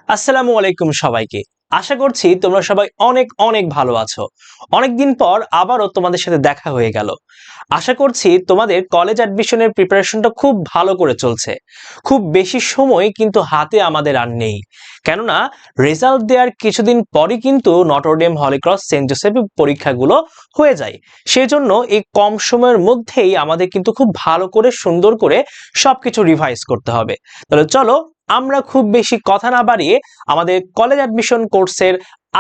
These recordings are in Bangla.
আসসালামু আলাইকুম সবাইকে। আশা করছি তোমরা সবাই অনেক অনেক ভালো আছো। অনেকদিন পর আবারও তোমাদের সাথে দেখা হয়ে গেল। আশা করছি তোমাদের কলেজ অ্যাডমিশনের প্রিপারেশনটা খুব ভালো করে চলছে। খুব বেশি সময় কিন্তু হাতে আমাদের আর নেই। কেননা রেজাল্ট দেওয়ার কিছুদিন পরই কিন্তু Notre Dame Holy Cross Saint Joseph পরীক্ষাগুলো হয়ে যায়। সেজন্য এই কম সময়ের মধ্যেই আমাদের কিন্তু খুব ভালো করে সুন্দর করে সবকিছু রিভাইজ করতে হবে। তাহলে চলো আমরা খুব বেশি কথা না বাড়িয়ে আমাদের কলেজ অ্যাডমিশন কোর্সের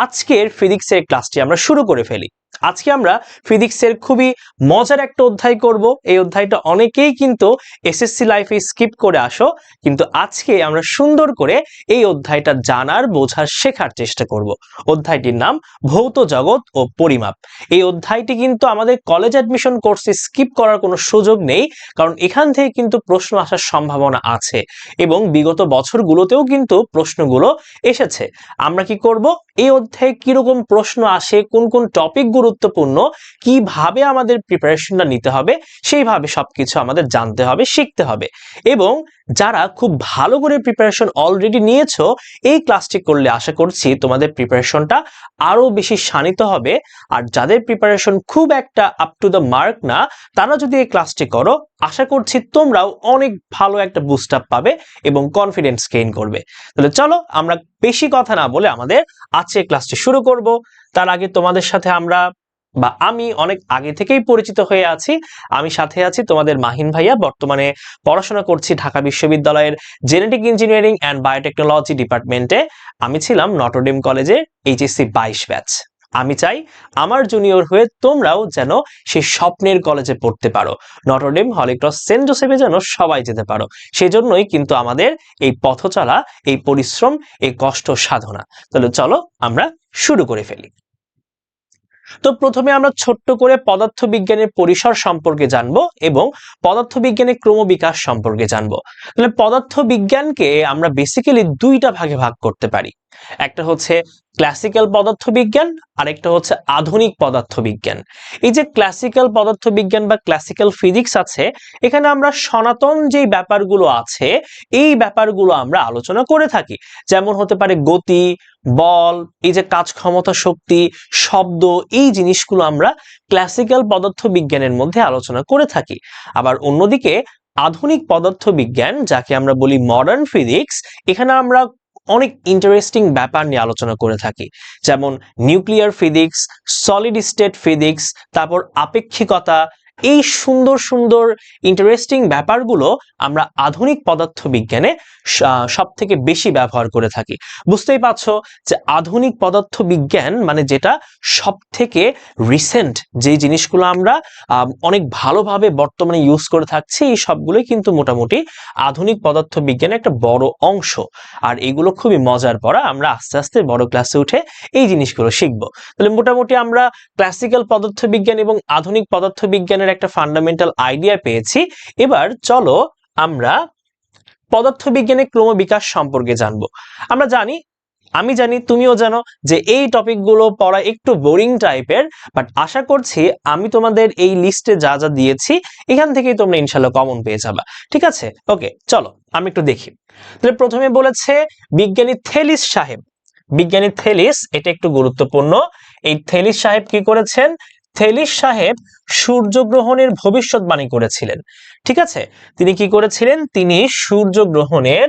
আজকের ফিজিক্সের ক্লাসটি আমরা শুরু করে ফেলি। আজকে আমরা ফিজিক্সের খুবই মজার একটা অধ্যায় করব। এই অধ্যায়টা অনেকেই কিন্তু এসএসসি লাইফে স্কিপ করে আসো, কিন্তু আজকে আমরা সুন্দর করে এই অধ্যায়টা জানার, বোঝার, শেখার চেষ্টা করব। অধ্যায়টির নাম ভৌত জগৎ ও পরিমাপ। এই অধ্যায়টি কিন্তু আমাদের কলেজ অ্যাডমিশন কোর্সে স্কিপ করার কোনো সুযোগ নেই, কারণ এখান থেকে কিন্তু প্রশ্ন আসার সম্ভাবনা আছে এবং বিগত বছরগুলোতেও কিন্তু প্রশ্নগুলো এসেছে। আমরা কি করব, এই অধ্যায়ে কিরকম প্রশ্ন আসে, কোন কোন টপিক গুরুত্বপূর্ণ, কিভাবে আমাদের প্রিপারেশনটা নিতে হবে, সেইভাবে সবকিছু আমাদের জানতে হবে, শিখতে হবে। এবং যারা খুব ভালো করে প্রিপারেশন অলরেডি নিয়েছো, এই ক্লাসটি করলে আশা করছি তোমাদের প্রিপারেশনটা আরো বেশি শানিত হবে। আর যাদের প্রিপারেশন খুব একটা আপ টু দ্য মার্ক না, তারা যদি এই ক্লাসটি করো, আশা করছি তোমরাও অনেক ভালো একটা বুস্ট আপ পাবে এবং কনফিডেন্স গেইন করবে। তাহলে চলো আমরা বেশি কথা না বলে আমাদের আজকের ক্লাসটি শুরু করব। তার আগে তোমাদের সাথে আমি অনেক আগে থেকেই পরিচিত হয়ে আছি। আমি সাথে আছি তোমাদের মাহিন ভাইয়া, বর্তমানে পড়াশোনা করছি ঢাকা বিশ্ববিদ্যালয়ের জেনেটিক ইঞ্জিনিয়ারিং অ্যান্ড বায়োটেকনোলজি ডিপার্টমেন্টে। আমি ছিলাম নটরডেম কলেজে এইচএসসি 22 ব্যাচ। আমি চাই আমার জুনিয়র হয়ে তোমরাও যেন সেই স্বপ্নের কলেজে পড়তে পারো, নটরডেম হলি ক্রস সেন্ট জোসেফে যেন সবাই যেতে পারো। সেজন্যই কিন্তু আমাদের এই পথ চলা, এই পরিশ্রম, এই কষ্ট সাধনা। তাহলে চলো আমরা শুরু করে ফেলি। তো প্রথমে আমরা ছোট্ট করে পদার্থবিজ্ঞানের পরিসর সম্পর্কে জানবো এবং পদার্থবিজ্ঞানের ক্রমবিকাশ সম্পর্কে জানবো। তাহলে পদার্থবিজ্ঞানকে আমরা বেসিক্যালি দুইটা ভাগে ভাগ করতে পারি। একটা হচ্ছে ক্লাসিক্যাল পদার্থবিজ্ঞান, আর একটা হচ্ছে আধুনিক পদার্থবিজ্ঞান। এই যে ক্লাসিক্যাল পদার্থবিজ্ঞান বা ক্লাসিক্যাল ফিজিক্স আছে, এখানে আমরা সনাতন যেই ব্যাপারগুলো আছে, এই ব্যাপারগুলো আমরা আলোচনা করে থাকি। যেমন হতে পারে গতি, বল, এই যে কাজ ক্ষমতা, শক্তি, শব্দ, এই জিনিসগুলো আমরা ক্লাসিক্যাল পদার্থবিজ্ঞানের মধ্যে আলোচনা করে থাকি। আবার অন্যদিকে আধুনিক পদার্থবিজ্ঞান, যাকে আমরা বলি মডার্ন ফিজিক্স, এখানে আমরা অনেক ইন্টারেস্টিং ব্যাপার নিয়ে আলোচনা করে থাকি। যেমন nuclear physics, solid state physics, তারপর আপেক্ষিকতা, এই সুন্দর সুন্দর ইন্টারেস্টিং ব্যাপারগুলো আমরা আধুনিক পদার্থবিজ্ঞানে সব থেকে বেশি ব্যবহার করে থাকি। বুঝতেই পারছো যে আধুনিক পদার্থবিজ্ঞান মানে যেটা সব থেকে রিসেন্ট যে জিনিসগুলো আমরা অনেক ভালোভাবে বর্তমানে ইউজ করে থাকছি, এই সবগুলোই কিন্তু মোটামুটি আধুনিক পদার্থবিজ্ঞানের একটা বড় অংশ। আর এগুলো খুবই মজার পড়া, আমরা আস্তে আস্তে বড় ক্লাসে উঠে এই জিনিসগুলো শিখবো। তাহলে মোটামুটি আমরা ক্লাসিক্যাল পদার্থবিজ্ঞান এবং আধুনিক পদার্থবিজ্ঞানের একটা ফান্ডামেন্টাল আইডিয়া পেয়েছি। এবার চলো আমরা পদার্থবিজ্ঞানের ক্রমবিকাশ সম্পর্কে জানবো। আমি জানি, তুমিও জানো যে এই টপিকগুলো পড়া একটু বোরিং টাইপের, বাট আশা করছি আমি তোমাদের এই লিস্টে যা যা দিয়েছি এখান থেকেই তোমরা ইনশাল্লাহ কমন পেয়ে যাবা। ঠিক আছে, ওকে, চলো আমি একটু দেখি। তাহলে প্রথমে বলেছে বিজ্ঞানী থেলিস সাহেব। বিজ্ঞানী থেলিস, এটা একটু গুরুত্বপূর্ণ। এই থেলিস সাহেব কি করেছেন? থেলিস সাহেব সূর্যগ্রহণের ভবিষ্যৎবাণী করেছিলেন। ঠিক আছে, তিনি কি করেছিলেন? তিনি সূর্যগ্রহণের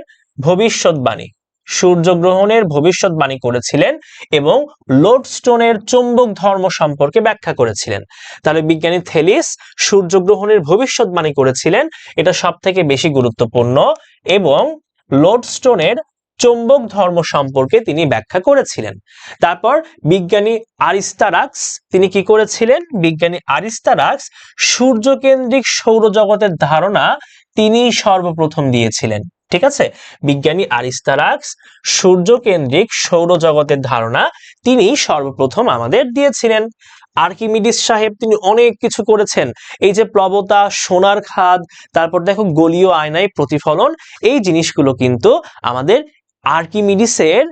ভবিষ্যৎবাণী করেছিলেন এবং লোডস্টোনের চৌম্বক ধর্ম সম্পর্কে ব্যাখ্যা করেছিলেন। তাহলে বিজ্ঞানী থেলিস সূর্যগ্রহণের ভবিষ্যৎবাণী করেছিলেন, এটা সব থেকে বেশি গুরুত্বপূর্ণ। এবং লোডস্টোনের চৌম্বক ধর্ম সম্পর্কে তিনি ব্যাখ্যা করেছিলেন। তারপর বিজ্ঞানী আরিস্টারাক্স, তিনি কি করেছিলেন? বিজ্ঞানী আরিস্টারাক্স সূর্যকেন্দ্রিক সৌরজগতের ধারণা তিনি সর্বপ্রথম দিয়েছিলেন। ঠিক আছে, বিজ্ঞানী আরিস্টারাক্স সূর্যকেন্দ্রিক সৌরজগতের ধারণা তিনি সর্বপ্রথম আমাদের দিয়েছিলেন। আর্কিমিডিস সাহেব, তিনি অনেক কিছু করেছেন। এই যে প্লবতা, সোনার খাদ, তারপর দেখো গলীয় আয়নায় প্রতিফলন, এই জিনিসগুলো কিন্তু আমাদের আর্কিমিডিসের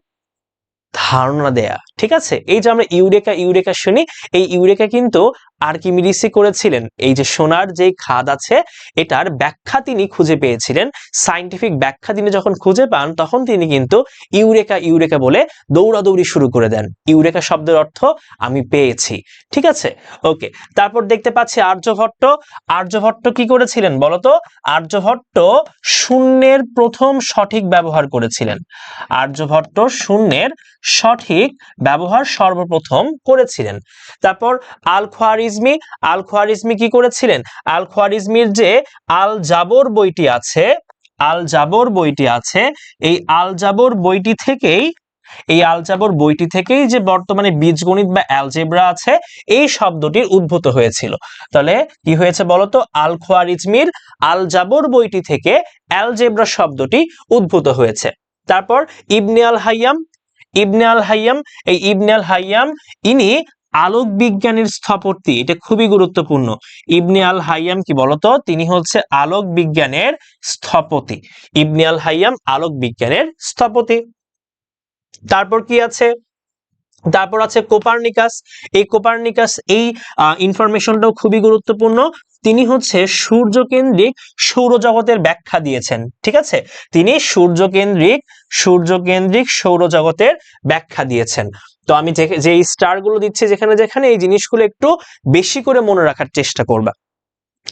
ধারণা দেয়া। ঠিক আছে, এই যে আমরা ইউরেকা ইউরেকা শুনি, এই ইউরেকা কিন্তু আর্কিমিডিসই করেছিলেন। এই যে সোনার যে খাদ আছে এটার ব্যাখ্যা তিনি খুঁজে পেয়েছিলেন, সায়েন্টিফিক ব্যাখ্যা তিনি যখন খুঁজে পান তখন তিনি কিন্তু ইউরেকা ইউরেকা বলে দৌড়াদৌড়ি শুরু করে দেন। ইউরেকা শব্দের অর্থ আমি পেয়েছি। ঠিক আছে, ওকে। তারপর দেখতে পাচ্ছি আর্যভট্ট। আর্যভট্ট কি করেছিলেন বলতো? আর্যভট্ট শূন্যের প্রথম সঠিক ব্যবহার করেছিলেন। আর্যভট্ট শূন্যের সঠিক ব্যবহার সর্বপ্রথম করেছিলেন। তারপর আল খোয়ারিজমি। আল খোয়ারিজমি কি করেছিলেন? আল খোয়ারিজমির যে আল জাবর বইটি আছে, আল জাবর বইটি আছে, এই আল জাবর বইটি থেকেই, এই আলজাবর বইটি থেকেই যে বর্তমানে বীজগণিত বা অ্যালজেব্রা আছে এই শব্দটির উদ্ভূত হয়েছিল। তাহলে কি হয়েছে বলতো? আল খোয়ারিজমির আল জাবর বইটি থেকে অ্যালজেব্রা শব্দটি উদ্ভূত হয়েছে। তারপর ইবনে আল হাইয়াম। ইবনে আল হাইয়াম, এই ইবনে আল হাইয়াম ইনি আলোক বিজ্ঞানের স্থপতি। এটা খুবই গুরুত্বপূর্ণ। ইবনে আল হাইয়াম কি বলতো? তিনি হচ্ছে আলোক বিজ্ঞানের স্থপতি। ইবনে আল হাইয়াম আলোক বিজ্ঞানের স্থপতি। তারপর কি আছে? তারপর আছে কোপার্নিকাস। এই কোপার্নিকাস, এই ইনফরমেশনটাও খুবই গুরুত্বপূর্ণ। তিনি হচ্ছে সূর্যকেন্দ্রিক সৌরজগতের ব্যাখ্যা দিয়েছেন। ঠিক আছে, তিনি সূর্যকেন্দ্রিক সৌরজগতের ব্যাখ্যা দিয়েছেন। তো আমি যে স্টার গুলো দিচ্ছি যেখানে যেখানে, এই জিনিসগুলো একটু বেশি করে মনে রাখার চেষ্টা করবা।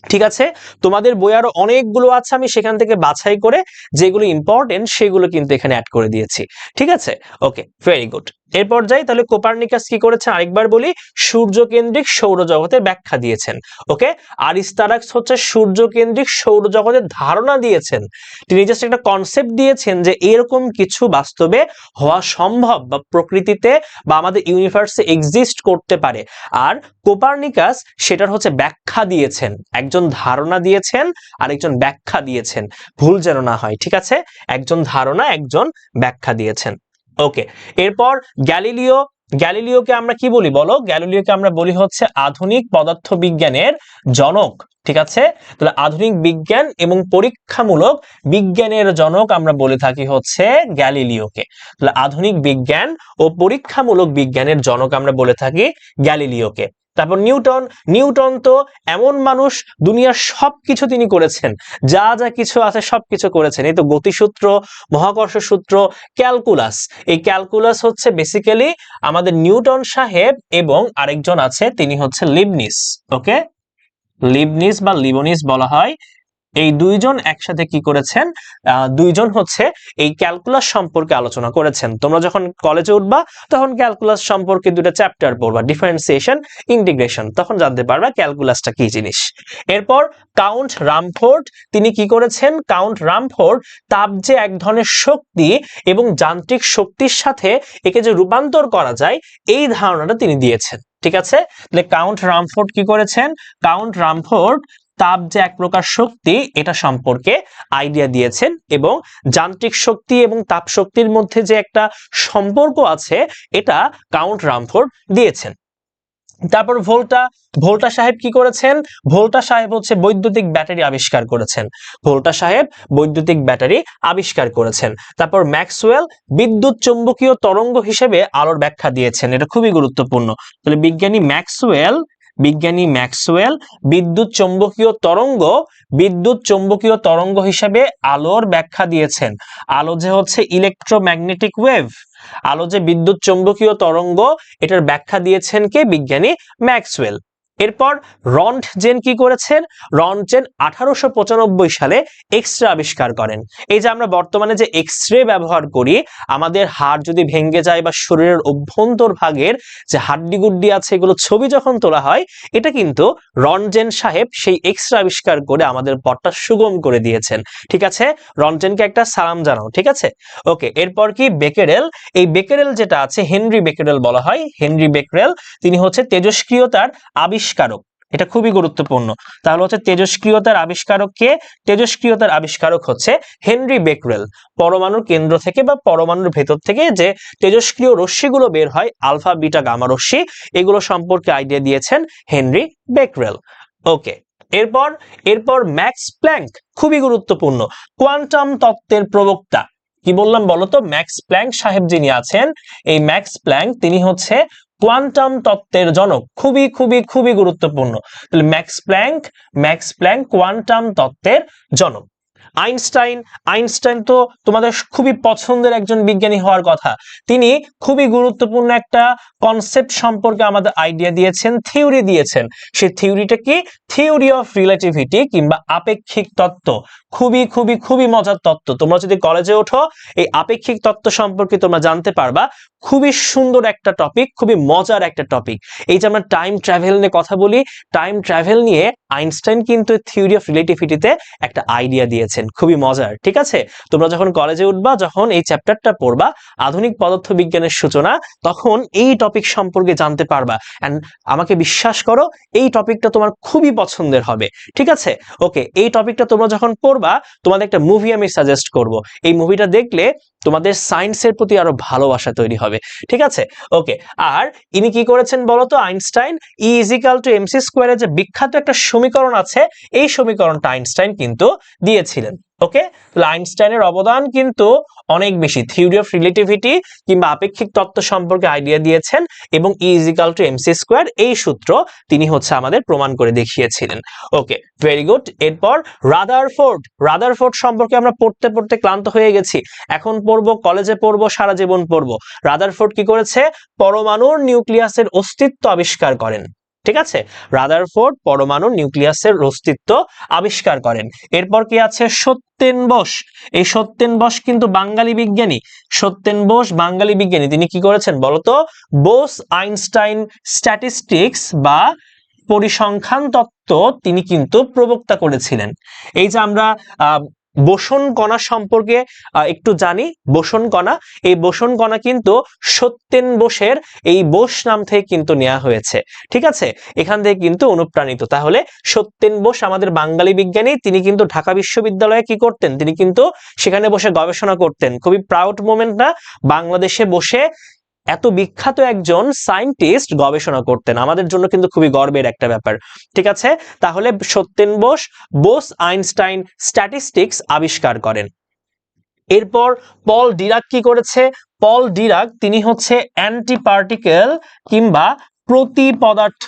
ঠিক আছে, তোমাদের বই আরো অনেকগুলো আছে, আমি সেখান থেকে বাছাই করে যেগুলো ইম্পর্টেন্ট সেগুলো কিন্তু এখানে অ্যাড করে দিয়েছি। ঠিক আছে, ওকে, ভেরি গুড। এরপর যাই, তাহলে কোপার্নিকাস কি করেছেন আরেকবার বলি, সূর্যকেন্দ্রিক সৌরজগতের ব্যাখ্যা দিয়েছেন। ওকে, আরিস্টারাক্স হচ্ছে সূর্যকেন্দ্রিক সৌরজগতের ধারণা দিয়েছেন। তিনি জাস্ট একটা কনসেপ্ট দিয়েছেন যে এরকম কিছু বাস্তবে হওয়া সম্ভব বা প্রকৃতিতে বা আমাদের ইউনিভার্সে এক্সিস্ট করতে পারে। আর কোপার্নিকাস সেটার হচ্ছে ব্যাখ্যা দিয়েছেন। একজন ধারণা দিয়েছেন আর একজন ব্যাখ্যা দিয়েছেন, ভুল যেন না হয়। ঠিক আছে, একজন ধারণা, একজন ব্যাখ্যা দিয়েছেন। ওকে, এরপর গ্যালিলিও। গ্যালিলিওকে আমরা কি বলি বলো? গ্যালিলিওকে আমরা বলি হচ্ছে আধুনিক পদার্থবিজ্ঞানের জনক। ঠিক আছে, তাহলে আধুনিক বিজ্ঞান এবং পরীক্ষামূলক বিজ্ঞানের জনক আমরা বলে থাকি হচ্ছে গ্যালিলিওকে। তাহলে আধুনিক বিজ্ঞান ও পরীক্ষামূলক বিজ্ঞানের জনক আমরা বলে থাকি গ্যালিলিওকে। তারপর নিউটন। নিউটন তো এমন মানুষ, দুনিয়ার সবকিছু তিনি করেছেন, যা যা কিছু আছে সবকিছু করেছেন। এই তো গতিসূত্র, মহাকর্ষ সূত্র, ক্যালকুলাস। এই ক্যালকুলাস হচ্ছে বেসিক্যালি আমাদের নিউটন সাহেব এবং আরেকজন আছে, তিনি হচ্ছে লিবনিস। ওকে, লিবনিস বা লিবনিস বলা হয়। এই দুইজন একসাথে কি করেছেন? দুইজন হচ্ছে এই ক্যালকুলাস সম্পর্কে আলোচনা করেছেন। তোমরা যখন কলেজে উঠবা তখন ক্যালকুলাস সম্পর্কে দুটো চ্যাপ্টার পড়বা, ডিফারেন্সিয়েশন, ইন্টিগ্রেশন, তখন জানতে পারবা ক্যালকুলাসটা কি জিনিস। এরপর কাউন্ট রামফোর্ড, তিনি কি করেছেন? কাউন্ট রামফোর্ড তাপ যে এক ধরনের শক্তি এবং যান্ত্রিক শক্তির সাথে একে যে রূপান্তর করা যায় এই ধারণাটা তিনি দিয়েছেন। ঠিক আছে, তাহলে কাউন্ট রামফোর্ড কি করেছেন? কাউন্ট রামফোর্ড তাপ যে এক প্রকার শক্তি এটা সম্পর্কে আইডিয়া দিয়েছেন এবং যান্ত্রিক শক্তি এবং তাপ শক্তির মধ্যে যে একটা সম্পর্ক আছে এটা কাউন্ট রামফোর্ড দিয়েছেন। তারপর ভোল্টা। ভোল্টা সাহেব কি করেছেন? ভোল্টা সাহেব হচ্ছে বৈদ্যুতিক ব্যাটারি আবিষ্কার করেছেন। ভোল্টা সাহেব বৈদ্যুতিক ব্যাটারি আবিষ্কার করেছেন। তারপর ম্যাক্সওয়েল বিদ্যুৎ চৌম্বকীয় তরঙ্গ হিসেবে আলোর ব্যাখ্যা দিয়েছেন। এটা খুবই গুরুত্বপূর্ণ। তাহলে বিজ্ঞানী ম্যাক্সওয়েল বিদ্যুৎ চৌম্বকীয় তরঙ্গ হিসেবে আলোর ব্যাখ্যা দিয়েছেন। আলো যে হচ্ছে ইলেকট্রোম্যাগনেটিক ওয়েভ, আলো যে বিদ্যুৎ চৌম্বকীয় তরঙ্গ, এটার ব্যাখ্যা দিয়েছেন কে? বিজ্ঞানী ম্যাক্সওয়েল। এরপর রন্টজেন কি করেছেন? রন্টজেন 1895 সালে এক্স-রে আবিষ্কার করেন। এই যে আমরা বর্তমানে যে এক্স-রে ব্যবহার করি, আমাদের হাড় যদি ভেঙে যায় বা শরীরের অভ্যন্তর ভাগের যে হাড্ডি গুড্ডি আছে এগুলো ছবি যখন তোলা হয়, এটা কিন্তু রন্টজেন সাহেব সেই এক্স-রে আবিষ্কার করে আমাদের পথটা সুগম করে দিয়েছেন। ঠিক আছে, রন্টজেনকে একটা সালাম জানাও। ঠিক আছে, ওকে। এরপর কি? বেকেরেল। এই বেকেরেল যেটা আছে, হেনরি বেকেরেল বলা হয়। হেনরি বেকেরেল তিনি হচ্ছে তেজস্ক্রিয়তার আবিষ্কারক। এটা খুবই গুরুত্বপূর্ণ। তাহলে হচ্ছে তেজস্ক্রিয়তার আবিষ্কারক কে? তেজস্ক্রিয়তার আবিষ্কারক হচ্ছে হেনরি বেকেরেল। পরমাণুর কেন্দ্র থেকে বা পরমাণুর ভেতর থেকে যে তেজস্ক্রিয় রশ্মিগুলো বের হয়, আলফা, বিটা, গামা রশ্মি, এগুলো সম্পর্কে আইডিয়া দিয়েছেন হেনরি বেকেরেল। ওকে, এরপর ম্যাক্স প্ল্যাঙ্ক, খুবই গুরুত্বপূর্ণ, কোয়ান্টাম তত্ত্বের প্রবক্তা। কি বললাম বলতো, ম্যাক্স প্ল্যাঙ্ক সাহেব যিনি আছেন, এই ম্যাক্স প্ল্যাঙ্ক তিনি হচ্ছে কোয়ান্টাম তত্ত্বের জনক। খুবই খুবই খুবই গুরুত্বপূর্ণ। তাহলে ম্যাক্স প্ল্যাঙ্ক কোয়ান্টাম তত্ত্বের জনক। আইনস্টাইন, আইনস্টাইন তো তোমাদের খুবই পছন্দের একজন বিজ্ঞানী হওয়ার কথা। তিনি খুবই গুরুত্বপূর্ণ একটা কনসেপ্ট সম্পর্কে আমাদের আইডিয়া দিয়েছেন, থিওরি দিয়েছেন। সেই থিওরিটা কি? থিওরি অফ রিলেটিভিটি কিংবা আপেক্ষিক তত্ত্ব। খুবই খুবই খুবই মজার তত্ত্ব। তোমরা যদি কলেজে ওঠো এই আপেক্ষিক তত্ত্ব সম্পর্কে তোমরা জানতে পারবা। খুবই সুন্দর একটা টপিক, খুবই মজার একটা টপিক। এই যে আমরা টাইম ট্রাভেল নিয়ে কথা বলি, টাইম ট্রাভেল নিয়ে আইনস্টাইন কিন্তু থিওরি অফ রিলেটিভিটিতে একটা আইডিয়া দিয়েছেন, খুবই মজার। ঠিক আছে, তোমরা যখন কলেজে উঠবা, যখন এই চ্যাপ্টারটা পড়বা, আধুনিক পদার্থবিজ্ঞানের সূচনা, তখন এই টপিক সম্পর্কে জানতে পারবা। এন্ড আমাকে বিশ্বাস করো, এই টপিকটা তোমার খুবই পছন্দের হবে। ঠিক আছে, ওকে, এই টপিকটা তোমরা যখন পড়বা, তোমাদের একটা মুভি আমি সাজেস্ট করব। এই মুভিটা দেখলে তোমাদের সায়েন্সের প্রতি আরো ভালোবাসা তৈরি হবে। ঠিক আছে, ওকে। আর ইনি কি করেছেন বলতো, আইনস্টাইন, E = mc স্কয়ারের যে বিখ্যাত একটা সমীকরণ আছে, এই সমীকরণটা আইনস্টাইন কিন্তু দিয়েছিলেন। ওকে, তাহলে আইনস্টাইনের অবদান কিন্তু অনেক বেশি। থিওরি অফ রিলেটিভিটি কিংবা আপেক্ষিক তত্ত্ব সম্পর্কে আইডিয়া দিয়েছেন এবং E = mc স্কয়ার এই সূত্র তিনি হচ্ছে আমাদের প্রমাণ করে দেখিয়েছিলেন। ওকে, ভেরি গুড। এরপর রাদারফোর্ড সম্পর্কে আমরা পড়তে পড়তে ক্লান্ত হয়ে গেছি। এখন পড়বো, কলেজে পড়বো, সারা জীবন পড়বো। রাদারফোর্ড কি করেছে? পরমাণুর নিউক্লিয়াসের অস্তিত্ব আবিষ্কার করেন। ঠিক আছে, রাদারফোর্ড পরমাণুর নিউক্লিয়াসের অস্তিত্ব আবিষ্কার করেন। এরপর কি আছে? সত্যেন বোস। এই সত্যেন বোস কিন্তু বাঙালি বিজ্ঞানী। সত্যেন বোস বাঙালি বিজ্ঞানী। তিনি কি করেছেন বলতো? বোস আইনস্টাইন স্ট্যাটিস্টিক্স বা পরিসংখ্যান তত্ত্ব তিনি কিন্তু প্রবক্তা করেছিলেন। এই যে আমরা বোসন কণা সম্পর্কে একটু জানি, বোসন কণা, এই বোসন কণা কিন্তু সত্যেন বোসের এই বোস নাম থেকে কিন্তু নেওয়া হয়েছে। ঠিক আছে, এখান থেকে কিন্তু অনুপ্রাণিত। তাহলে সত্যেন বোস আমাদের বাঙালি বিজ্ঞানী। তিনি কিন্তু ঢাকা বিশ্ববিদ্যালয়ে কি করতেন? তিনি কিন্তু সেখানে বসে গবেষণা করতেন। খুবই প্রাউড মোমেন্ট না? বাংলাদেশে বসে এত বিখ্যাত একজন সায়েন্টিস্ট গবেষণা করতেন, আমাদের জন্য কিন্তু খুবই গর্বের একটা ব্যাপার। ঠিক আছে, তাহলে সত্যেন বোস, বোস আইনস্টাইন স্ট্যাটিস্টিক্স আবিষ্কার করেন। এরপর পল ডিরাক কি করেছে? পল ডিরাক তিনি হচ্ছে অ্যান্টি পার্টিকেল কিংবা প্রতি পদার্থ,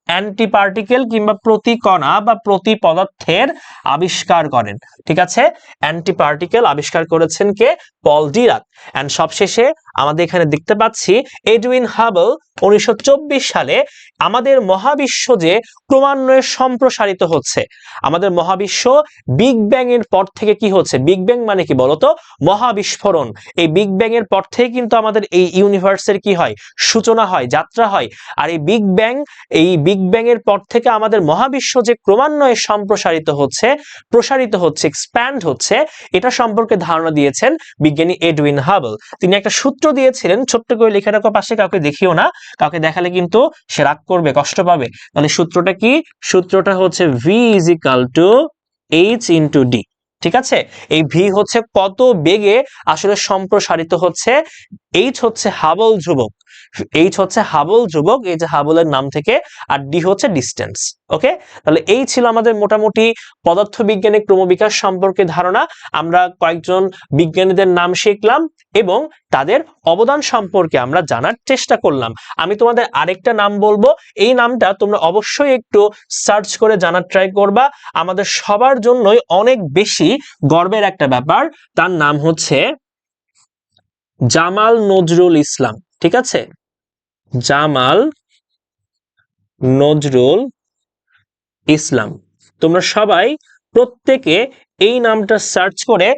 অ্যান্টি পার্টিকেল কিংবা প্রতি কণা বা প্রতি পদার্থের আবিষ্কার করেন। ঠিক আছে, অ্যান্টি পার্টিকেল আবিষ্কার করেছেন কে? পল ডিরাক। এন্ড সবশেষে আমাদের এখানে দেখতে পাচ্ছি এডউইন হাবল 1924 সালে আমাদের মহাবিশ্ব যে ক্রমান্বয়ে সম্প্রসারিত হচ্ছে, আমাদের মহাবিশ্ব বিগ ব্যাং এর পর থেকে কি হচ্ছে? বিগ ব্যাং মানে কি বলতো? মহাবিস্ফোরণ। এই বিগ ব্যাং এর পর থেকে কিন্তু আমাদের এই ইউনিভার্সের কি হয়? সূচনা হয়, যাত্রা হয়। আর এই বিগ ব্যাং এর পর থেকে আমাদের মহাবিশ্ব যে ক্রমান্বয়ে সম্প্রসারিত হচ্ছে, প্রসারিত হচ্ছে, এক্সপ্যান্ড হচ্ছে, এটা সম্পর্কে ধারণা দিয়েছেন বিজ্ঞানী এডউইন হাবল। তিনি একটা সূত্র দিয়েছিলেন, ছোট্ট করে লিখে রাখো পাশে, কাউকে দেখিও না, কাউকে দেখালে কিন্তু সে রাগ করবে, কষ্ট পাবে। তাহলে সূত্রটা কি? সূত্রটা হচ্ছে V = H × D। ঠিক আছে, এই ভি হচ্ছে কত বেগে আসলে সম্প্রসারিত হচ্ছে, এইচ হচ্ছে হাবল ধ্রুবক, এইচ হচ্ছে হাবল ধ্রুবক, এই যে হাবলের নাম থেকে, আর ডি হচ্ছে ডিস্টেন্স। ওকে, তাহলে এই ছিল আমাদের মোটামুটি পদার্থবিজ্ঞানের ক্রমবিকাশ সম্পর্কে ধারণা। আমরা কয়েকজন বিজ্ঞানীদের নাম শিখলাম এবং তাদের অবদান সম্পর্কে আমরা জানার চেষ্টা করলাম। আমি তোমাদের আরেকটা নাম বলবো, এই নামটা তোমরা অবশ্যই একটু সার্চ করে জানার ট্রাই করবা। আমাদের সবার জন্যই অনেক বেশি গর্বের একটা ব্যাপার। তার নাম হচ্ছে জামাল নজরুল ইসলাম। ঠিক আছে, জামাল নজরুল ইসলাম। তোমরা সবাই প্রত্যেকে এই নামটা সার্চ করে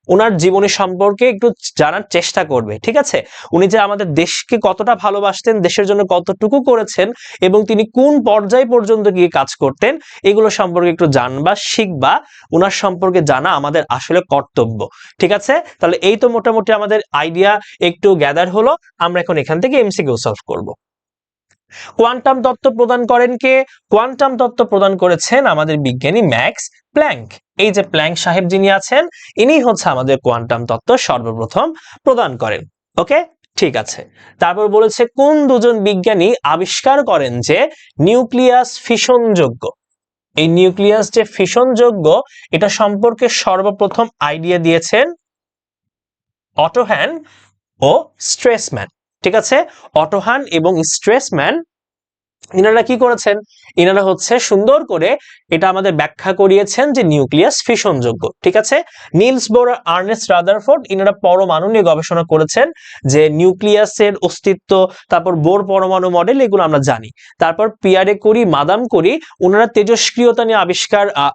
ওনার জীবনী সম্পর্কে একটু জানার চেষ্টা করবে। ঠিক আছে, উনি যে আমাদের দেশকে কতটা ভালোবাসতেন, দেশের জন্য কতটুকু করেছেন এবং তিনি কোন পর্যায় পর্যন্ত গিয়ে কাজ করতেন, এগুলো সম্পর্কে একটু জানবা, শিখবা। ওনার সম্পর্কে জানা আমাদের আসলে কর্তব্য। ঠিক আছে, তাহলে এই তো মোটামুটি আমাদের আইডিয়া একটু গ্যাদার হলো। আমরা এখন এখান থেকে এমসিকিউ সলভ করব। কোয়ান্টাম তত্ত্ব প্রদান করেন কে? কোয়ান্টাম তত্ত্ব প্রদান করেছেন আমাদের বিজ্ঞানী ম্যাক্স প্ল্যাঙ্ক। এই যে প্ল্যাঙ্ক সাহেব যিনি আছেন, ইনি হচ্ছে আমাদের কোয়ান্টাম তত্ত্ব সর্বপ্রথম প্রদান করেন। ওকে, ঠিক আছে। তারপর বলেছে কোন দুজন বিজ্ঞানী আবিষ্কার করেন যে নিউক্লিয়াস ফিশনযোগ্য। এই নিউক্লিয়াস যে ফিশনযোগ্য, এটা সম্পর্কে সর্বপ্রথম আইডিয়া দিয়েছেন অটোহ্যান ও স্ট্রেসম্যান। ঠিক আছে, অটোহান এবং স্ট্রেসম্যান ইনারা কি করেছেন, ইনারা হচ্ছে সুন্দর করে এটা আমাদের ব্যাখ্যা করিয়েছেন যে নিউক্লিয়াস ফিশনযোগ্য। ঠিক আছে, নিলস বোর, আর্নেস্ট রাদারফোর্ড ইনারা পরমাণু নিয়ে গবেষণা করেছেন, যে নিউক্লিয়াসের অস্তিত্ব, তারপর বোর পরমাণু মডেল, এগুলো আমরা জানি। তারপর পিয়ারে কুরি, মাদাম কুরি, ওনারা তেজস্ক্রিয়তা নিয়ে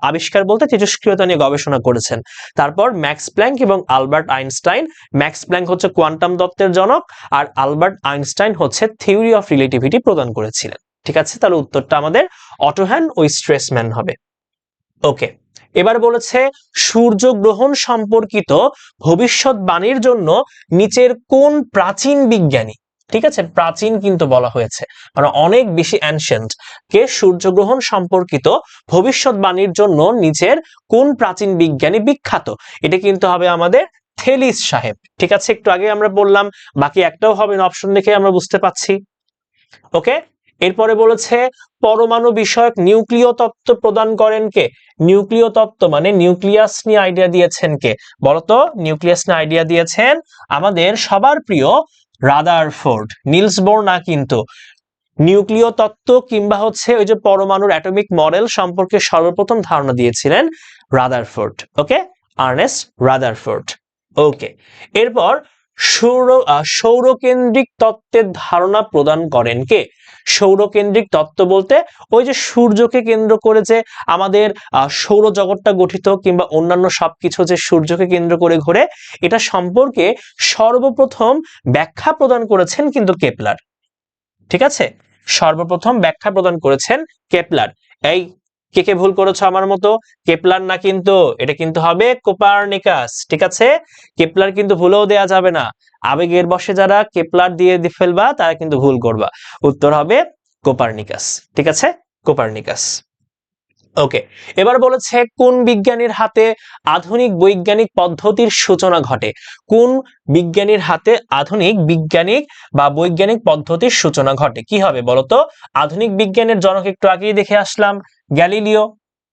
আবিষ্কার বলতে তেজস্ক্রিয়তা নিয়ে গবেষণা করেছেন। তারপর ম্যাক্স প্ল্যাঙ্ক এবং আলবার্ট আইনস্টাইন, ম্যাক্স প্ল্যাঙ্ক হচ্ছে কোয়ান্টাম তত্ত্বের জনক, আর আলবার্ট আইনস্টাইন হচ্ছে থিওরি অফ রিলেটিভিটি প্রদান করেছিলেন। ঠিক আছে, তাহলে উত্তরটা আমাদের অটোহ্যান ও স্ট্রেসম্যান হবে। ওকে, এবার বলেছে সূর্য গ্রহণ সম্পর্কিত ভবিষ্যৎবাণীর জন্য নিচের কোন প্রাচীন বিজ্ঞানী, ঠিক আছে, প্রাচীন কিন্তু বলা হয়েছে, মানে অনেক বেশি অ্যানশিয়েন্ট, কে সূর্যগ্রহণ সম্পর্কিত ভবিষ্যৎবাণীর জন্য নিচের কোন প্রাচীন বিজ্ঞানী বিখ্যাত? এটা কিন্তু হবে আমাদের থেলিস সাহেব। ঠিক আছে, একটু আগে আমরা বললাম, বাকি একটাও হবে না, অপশন দেখে আমরা বুঝতে পাচ্ছি। ওকে, এরপরে বলেছে পরমাণু বিষয়ক নিউক্লিয় তত্ত্ব প্রদান করেন কে? নিউক্লিয় তত্ত্ব মানে নিউক্লিয়াস নিয়ে আইডিয়া দিয়েছেন কে? বলতো, নিউক্লিয়াস নিয়ে আইডিয়া দিয়েছেন আমাদের সবার প্রিয় রাদারফোর্ড, নিলস বোর না কিন্তু। নিউক্লিয় তত্ত্ব কিংবা হচ্ছে ওই যে পরমাণুর অ্যাটমিক মডেল সম্পর্কে সর্বপ্রথম ধারণা দিয়েছিলেন রাদারফোর্ড। ওকে, আর্নেস্ট রাদারফোর্ড। ওকে, এরপর সৌরকেন্দ্রিক তত্ত্বের ধারণা প্রদান করেন কে? সৌরকেন্দ্রিক তত্ত্ব বলতে ওই যে সূর্যকে কেন্দ্র করে যে আমাদের সৌরজগৎটা গঠিত, কিংবা অন্যান্য সবকিছু যে সূর্যকে কেন্দ্র করে ঘোরে, এটা সম্পর্কে সর্বপ্রথম ব্যাখ্যা প্রদান করেছেন কিন্তু কেপলার। ঠিক আছে, সর্বপ্রথম ব্যাখ্যা প্রদান করেছেন কেপলার। এই কে কে ভুল করেছো আমার মতো? কেপলার না কিন্তু, এটা কিন্তু হবে কোপার্নিকাস। ঠিক আছে, কেপলার কিন্তু ভুলেও দেয়া যাবে না, আবেগের বশে যারা কেপলার দিয়ে ফেলবা তারা কিন্তু ভুল করবা। উত্তর হবে কোপার্নিকাস। ঠিক আছে, কোপার্নিকাস। ওকে, এবার বলেছে কোন বিজ্ঞানীর হাতে আধুনিক বৈজ্ঞানিক পদ্ধতির সূচনা ঘটে? কোন বিজ্ঞানীর হাতে আধুনিক বিজ্ঞানিক বা বৈজ্ঞানিক পদ্ধতির সূচনা ঘটে? কি হবে বলতো? আধুনিক বিজ্ঞানের জনক একটু আগেই দেখে আসলাম, গ্যালিলিও।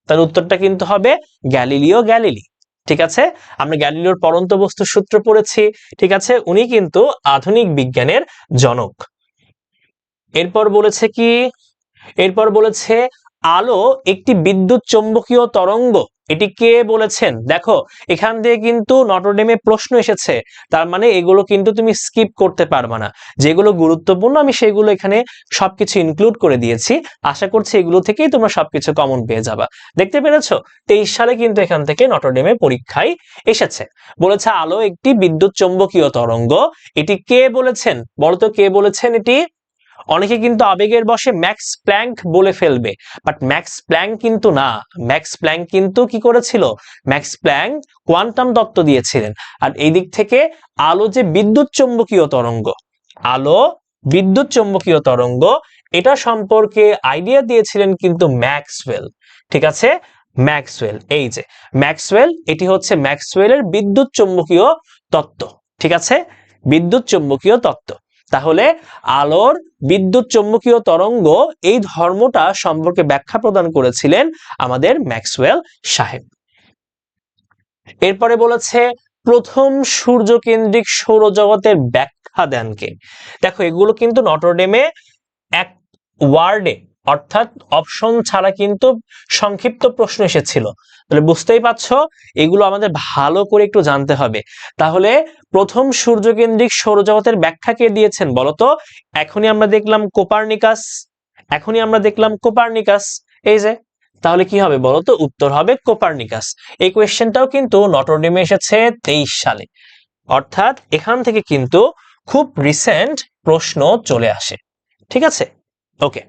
তার উত্তরটা কিন্তু হবে গ্যালিলিও গ্যালিলি। ঠিক আছে, আমরা গ্যালিলিওর পরন্ত বস্তুর সূত্র পড়েছি। ঠিক আছে, উনি কিন্তু আধুনিক বিজ্ঞানের জনক। এরপর বলেছে কি, এরপর বলেছে আলো একটি বিদ্যুৎ চৌম্বকীয় তরঙ্গ, এটি কে বলেছেন? দেখো, এখান থেকে কিন্তু নটরডেমে প্রশ্ন এসেছে, তার মানে এগুলো কিন্তু তুমি স্কিপ করতে পারবে না। যেগুলো গুরুত্বপূর্ণ আমি সেগুলো এখানে সবকিছু ইনক্লুড করে দিয়েছি। আশা করছি এগুলো থেকেই তোমরা সবকিছু কমন পেয়ে যাবা। দেখতে পেরেছো, 23 সালে কিন্তু এখান থেকে নটরডেমে পরীক্ষায় এসেছে। বলেছে আলো একটি বিদ্যুৎ চৌম্বকীয় তরঙ্গ, এটি কে বলেছেন? বলতো কে বলেছেন এটি? অনেকে কিন্তু আবেগের বশে ম্যাক্স প্ল্যাঙ্ক বলে ফেলবে, বাট ম্যাক্স প্ল্যাঙ্ক কিন্তু না। ম্যাক্স প্ল্যাঙ্ক কিন্তু কি করেছিল? ম্যাক্স প্ল্যাঙ্ক কোয়ান্টাম তত্ত্ব দিয়েছিলেন। আর এই দিক থেকে আলো যে বিদ্যুৎ চৌম্বকীয় তরঙ্গ, আলো বিদ্যুৎ চৌম্বকীয় তরঙ্গ, এটা সম্পর্কে আইডিয়া দিয়েছিলেন কিন্তু ম্যাক্সওয়েল। ঠিক আছে, ম্যাক্সওয়েল, এই যে ম্যাক্সওয়েল, এটি হচ্ছে ম্যাক্সওয়েলের বিদ্যুৎ চৌম্বকীয় তত্ত্ব। ঠিক আছে, বিদ্যুৎ চৌম্বকীয় তত্ত্ব। তাহলে আলোর বিদ্যুৎ চৌম্বকীয় তরঙ্গ, এই ধর্মটা সম্পর্কে ব্যাখ্যা প্রদান করেছিলেন আমাদের ম্যাক্সওয়েল সাহেব। এরপরে বলেছে প্রথম সূর্যকেন্দ্রিক সৌরজগতের ব্যাখ্যা দেন কে? দেখো, এগুলো কিন্তু নটরডেমে এক ওয়ার্ডে, অর্থাৎ অপশন ছাড়া কিন্তু সংক্ষিপ্ত প্রশ্ন এসেছিল। তাহলে বুঝতেই পারছো, এগুলো আমাদের ভালো করে একটু জানতে হবে। তাহলে প্রথম সূর্যকেন্দ্রিক সৌরজগতের ব্যাখ্যা কে দিয়েছেন বলতো? এখনই আমরা দেখলাম কোপার্নিকাস, এখনই আমরা দেখলাম কোপার্নিকাস, এই যে। তাহলে কি হবে বলতো? উত্তর হবে কোপার্নিকাস। এই কোয়েশ্চেনটাও কিন্তু নটরডেমে এসেছে 23 সালে, অর্থাৎ এখান থেকে কিন্তু খুব রিসেন্ট প্রশ্ন চলে আসে। ঠিক আছে, ওকে।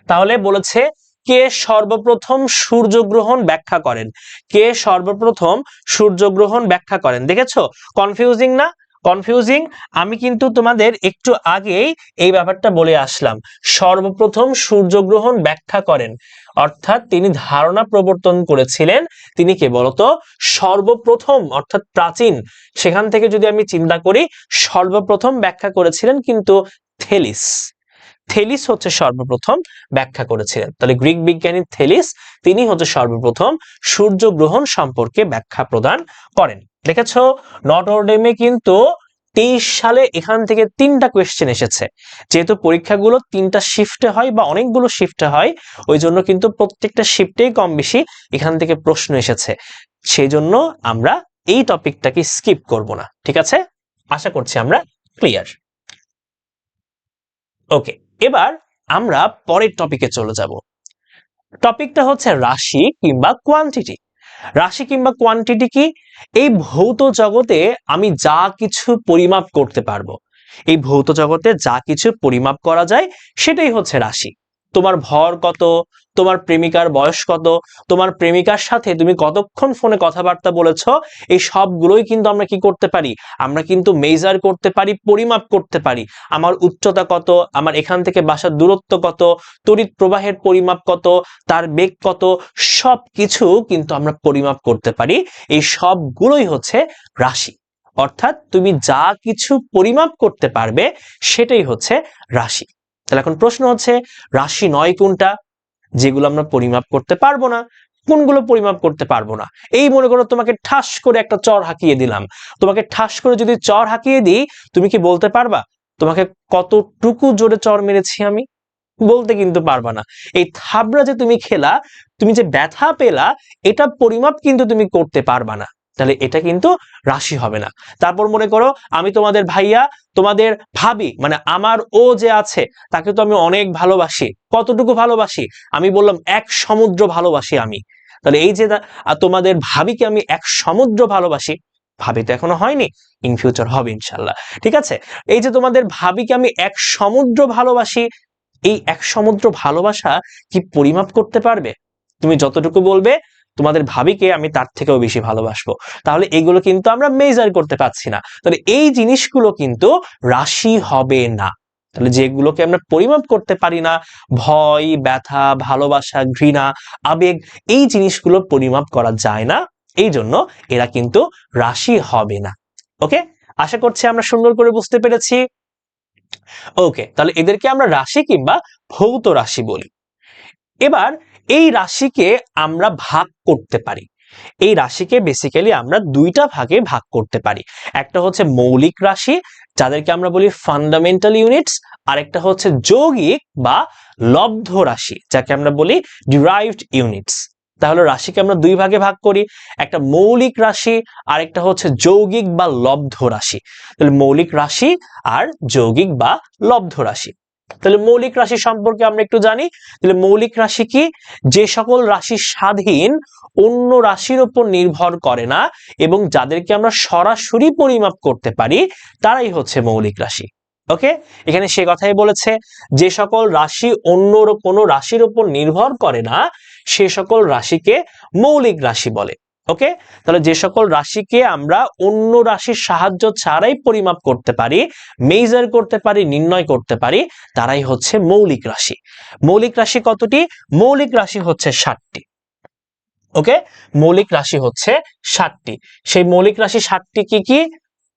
তাহলে বলেছে কে সর্বপ্রথম সূর্যগ্রহণ ব্যাখ্যা করেন? কে সর্বপ্রথম সূর্যগ্রহণ ব্যাখ্যা করেন? দেখেছো, কনফিউজিং না? কনফিউজিং। আমি কিন্তু তোমাদের একটু আগেই এই ব্যাপারটা বলে আসলাম, সর্বপ্রথম সূর্যগ্রহণ ব্যাখ্যা করেন, অর্থাৎ তিনি ধারণা প্রবর্তন করেছিলেন। তিনি কে বলতো? সর্বপ্রথম, অর্থাৎ প্রাচীন, সেখান থেকে যদি আমি চিন্তা করি, সর্বপ্রথম ব্যাখ্যা করেছিলেন কিন্তু থেলিস। থেলিস হচ্ছে সর্বপ্রথম ব্যাখ্যা করেছিলেন। তাহলে গ্রিক বিজ্ঞানী থেলিস, তিনি হচ্ছে সর্বপ্রথম সূর্যগ্রহণ সম্পর্কে ব্যাখ্যা প্রদান করেন। দেখেছো নটর ডেমে কিন্তু 23 সালে এখান থেকে 3টা কোয়েশ্চেন এসেছে। যেহেতু পরীক্ষাগুলো 3টা শিফটে হয় বা অনেকগুলো শিফটে হয়, ওই জন্য কিন্তু প্রত্যেকটা শিফটেই কম বেশি এখান থেকে প্রশ্ন এসেছে। সেই জন্য আমরা এই টপিকটাকে স্কিপ করব না, ঠিক আছে? আশা করছি আমরা ক্লিয়ার। ওকে, এবার আমরা পরের টপিকে চলে যাব। টপিকটা হচ্ছে রাশি কিংবা কোয়ান্টিটি। রাশি কিংবা কোয়ান্টিটি কি? এই ভৌত জগতে আমি যা কিছু পরিমাপ করতে পারবো, এই ভৌত জগতে যা কিছু পরিমাপ করা যায় সেটাই হচ্ছে রাশি। তোমার ভর কত, তোমার প্রেমিকার বয়স কত, তোমার প্রেমিকার সাথে তুমি কতক্ষণ ফোনে কথাবার্তা বলেছো, এই সবগুলোই কিন্তু আমরা কি করতে পারি? আমরা কিন্তু মেজার করতে পারি, পরিমাপ করতে পারি। আমার উচ্চতা কত, আমার এখান থেকে বাসার দূরত্ব কত, তড়িৎ প্রবাহের পরিমাপ কত, তার বেগ কত, সব কিছু কিন্তু আমরা পরিমাপ করতে পারি। এই সবগুলোই হচ্ছে রাশি। অর্থাৎ তুমি যা কিছু পরিমাপ করতে পারবে সেটাই হচ্ছে রাশি। তাহলে এখন প্রশ্ন হচ্ছে রাশি নয় কোনটা? যেগুলো আমরা পরিমাপ করতে পারবো না। কোনগুলো পরিমাপ করতে পারবো না? এই মনে করো তোমাকে ঠাস করে একটা চর হাঁকিয়ে দিলাম। তোমাকে ঠাস করে যদি চর হাঁকিয়ে দিই, তুমি কি বলতে পারবা তোমাকে কতটুকু জোরে চর মেরেছি আমি? বলতে কিন্তু পারবা না। এই থাবড়া যে তুমি খেলা, তুমি যে ব্যথা পেলা, এটা পরিমাপ কিন্তু তুমি করতে পারবা না। তাহলে এটা কিন্তু রাশি হবে না। তারপর মনে করো আমি তোমাদের ভাইয়া, তোমাদের ভাবি, মানে আমার ও যে আছে তাকে তো আমি অনেক ভালোবাসি। কতটুকু ভালোবাসি? আমি বললাম 1 সমুদ্র ভালোবাসি আমি। তাহলে এই যে তোমাদের ভাবিকে আমি 1 সমুদ্র ভালোবাসি, ভাবি তো এখনো হয়নি, ইন ফিউচার হবে ইনশাল্লাহ, ঠিক আছে? এই যে তোমাদের ভাবিকে আমি 1 সমুদ্র ভালোবাসি, এই 1 সমুদ্র ভালোবাসা কি পরিমাপ করতে পারবে? তুমি যতটুকু বলবে তোমাদের ভাবিকে আমি তার থেকেও বেশি ভালোবাসবো, তাহলে এগুলো কিন্তু আমরা মেজার করতে পারছি না। তাহলে এই জিনিসগুলো কিন্তু রাশি হবে না। তাহলে যেগুলোকে আমরা পরিমাপ করতে পারি না, ভয়, ব্যথা, ভালোবাসা, ঘৃণা, আবেগ, এই জিনিসগুলো পরিমাপ করা যায় না, এই জন্য এরা কিন্তু রাশি হবে না। ওকে, আশা করছি আমরা সুন্দর করে বুঝতে পেরেছি। ওকে, তাহলে এদেরকে আমরা রাশি কিংবা ভৌত রাশি বলি। এবার এই রাশিকে আমরা ভাগ করতে পারি। এই রাশিকে বেসিক্যালি আমরা 2টা ভাগে ভাগ করতে পারি। একটা হচ্ছে মৌলিক রাশি, যাদেরকে আমরা বলি ফান্ডামেন্টাল ইউনিটস, আর একটা হচ্ছে যৌগিক বা লব্ধ রাশি, যাকে আমরা বলি ডিরাইভড ইউনিটস। তাহলে রাশিকে আমরা 2 ভাগে ভাগ করি, একটা মৌলিক রাশি আর একটা হচ্ছে যৌগিক বা লব্ধ রাশি। তাহলে মৌলিক রাশি আর যৌগিক বা লব্ধ রাশি। তাহলে মৌলিক রাশি সম্পর্কে আমরা একটু জানি। তাহলে মৌলিক রাশি কি? যে সকল রাশি স্বাধীন, অন্য রাশির উপর নির্ভর করে না এবং যাদেরকে আমরা সরাসরি পরিমাপ করতে পারি, তারাই হচ্ছে মৌলিক রাশি। ওকে, এখানে সে কথাই বলেছে, যে সকল রাশি অন্য কোনো রাশির উপর নির্ভর করে না সে সকল রাশিকে মৌলিক রাশি বলে। ওকে, তাহলে যে সকল রাশিকে আমরা অন্য রাশির সাহায্য ছাড়াই পরিমাপ করতে পারি, মেজার করতে পারি, নির্ণয় করতে পারি, তারাই হচ্ছে মৌলিক রাশি। মৌলিক রাশি কতটি? মৌলিক রাশি হচ্ছে 7টি। ওকে, মৌলিক রাশি হচ্ছে 7টি। সেই মৌলিক রাশি 7টি কি কি?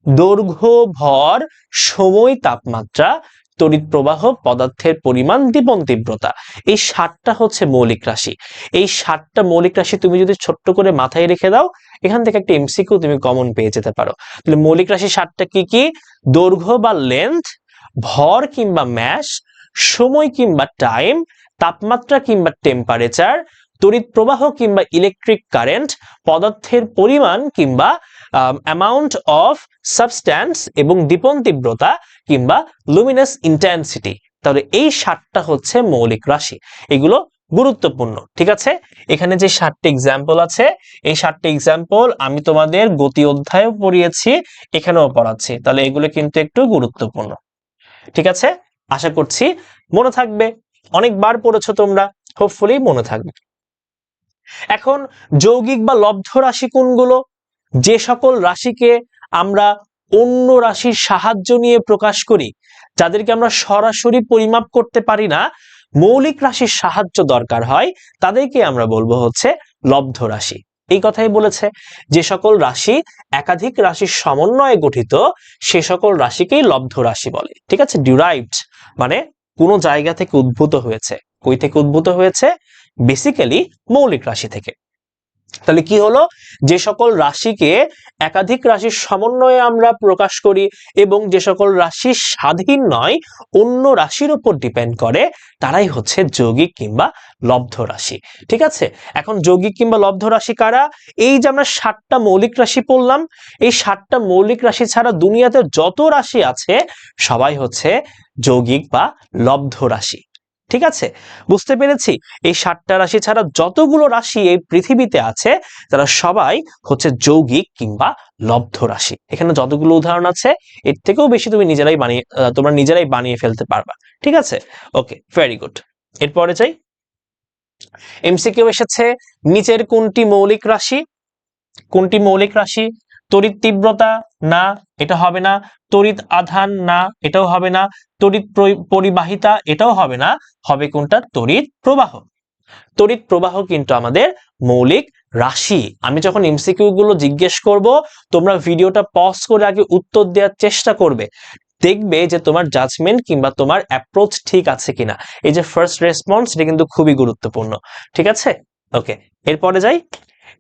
দৈর্ঘ্য, ভর, সময়, তাপমাত্রা, তড়িৎ প্রবাহ, পদার্থের পরিমাণ, দীপন তীব্রতা। এই 7টা হচ্ছে মৌলিক রাশি। এই 7টা মৌলিক রাশি তুমি যদি ছোট্ট করে মাথায় রেখে দাও, এখান থেকে একটা এমসিকিউ তুমি কমন পেয়ে যেতে পারো। তাহলে মৌলিক রাশি 7টা কি কি? দৈর্ঘ্য বা লেন্থ, ভর কিংবা ম্যাস, সময় কিংবা টাইম, তাপমাত্রা কিংবা টেম্পারেচার, তড়িৎ প্রবাহ কিংবা ইলেকট্রিক কারেন্ট, পদার্থের পরিমাণ কিংবা অ্যামাউন্ট অফ সাবস্ট্যান্স এবং দীপন তীব্রতা কিংবা লুমিনাস ইন্টেন্সিটি। তাহলে এই 7টা হচ্ছে মৌলিক রাশি। এগুলো গুরুত্বপূর্ণ, ঠিক আছে? এখানে যে 7টি এক্সাম্পল আছে, এই 7টি এক্সাম্পল আমি তোমাদের গতি অধ্যায়েও পড়িয়েছি, এখানেও পড়াচ্ছি। তাহলে এগুলো কিন্তু একটু গুরুত্বপূর্ণ, ঠিক আছে? আশা করছি মনে থাকবে, অনেকবার পড়েছো তোমরা, হোপফুলি মনে থাকবে। এখন যৌগিক বা লব্ধ রাশি কোনগুলো? যে সকল রাশিকে আমরা অন্য রাশির সাহায্য নিয়ে প্রকাশ করি, যাদেরকে আমরা সরাসরি পরিমাপ করতে পারি না, মৌলিক রাশির সাহায্য দরকার হয়, তাদেরকে আমরা বলবো হচ্ছে লব্ধ রাশি। এই কথাই বলেছে, যে সকল রাশি একাধিক রাশির সমন্বয়ে গঠিত সে সকল রাশিকেই লব্ধ রাশি বলে, ঠিক আছে? ডিরাইভড মানে কোনো জায়গা থেকে উদ্ভূত হয়েছে। কই থেকে উদ্ভূত হয়েছে? বেসিক্যালি মৌলিক রাশি থেকে। তাহলে কি হলো, যে সকল রাশিকে একাধিক রাশির সমন্বয়ে আমরা প্রকাশ করি এবং যে সকল রাশি স্বাধীন নয়, অন্য রাশির উপর ডিপেন্ড করে, তারাই হচ্ছে যৌগিক কিংবা লব্ধ রাশি। ঠিক আছে, এখন যৌগিক কিংবা লব্ধ রাশি কারা? এই যে আমরা 7টা মৌলিক রাশি পড়লাম, এই 7টা মৌলিক রাশি ছাড়া দুনিয়াতে যত রাশি আছে সবাই হচ্ছে যৌগিক বা লব্ধ রাশি। ঠিক আছে, বুঝতে পেরেছি? এই 7টা রাশি ছাড়া যতগুলো রাশি এই পৃথিবীতে আছে তারা সবাই হচ্ছে যৌগিক কিংবা লব্ধ রাশি। এখানে যতগুলো উদাহরণ আছে এর থেকেও বেশি তুমি তোমরা নিজেরাই বানিয়ে ফেলতে পারবা। ঠিক আছে, ওকে, ভেরি গুড। এরপরে যাই, এমসিকিউ এসেছে, নিচের কোনটি মৌলিক রাশি? কোনটি মৌলিক রাশি? তড়িৎ তীব্রতা না, এটা হবে না। তড়িৎ আধান না, এটাও হবে না। তড়িৎ পরিবাহিতা, এটাও হবে না। হবে কোনটা? তড়িৎ প্রবাহ। তড়িৎ প্রবাহ কিন্তু আমাদের মৌলিক রাশি। আমি যখন এমসিকিউ গুলো জিজ্ঞেস করব, তোমরা ভিডিওটা পজ করে আগে উত্তর দেওয়ার চেষ্টা করবে, দেখবে যে তোমার জাজমেন্ট কিংবা তোমার অ্যাপ্রোচ ঠিক আছে কিনা। এই যে ফার্স্ট রেসপন্স, এটা কিন্তু খুবই গুরুত্বপূর্ণ। ঠিক আছে, ওকে, এরপরে যাই।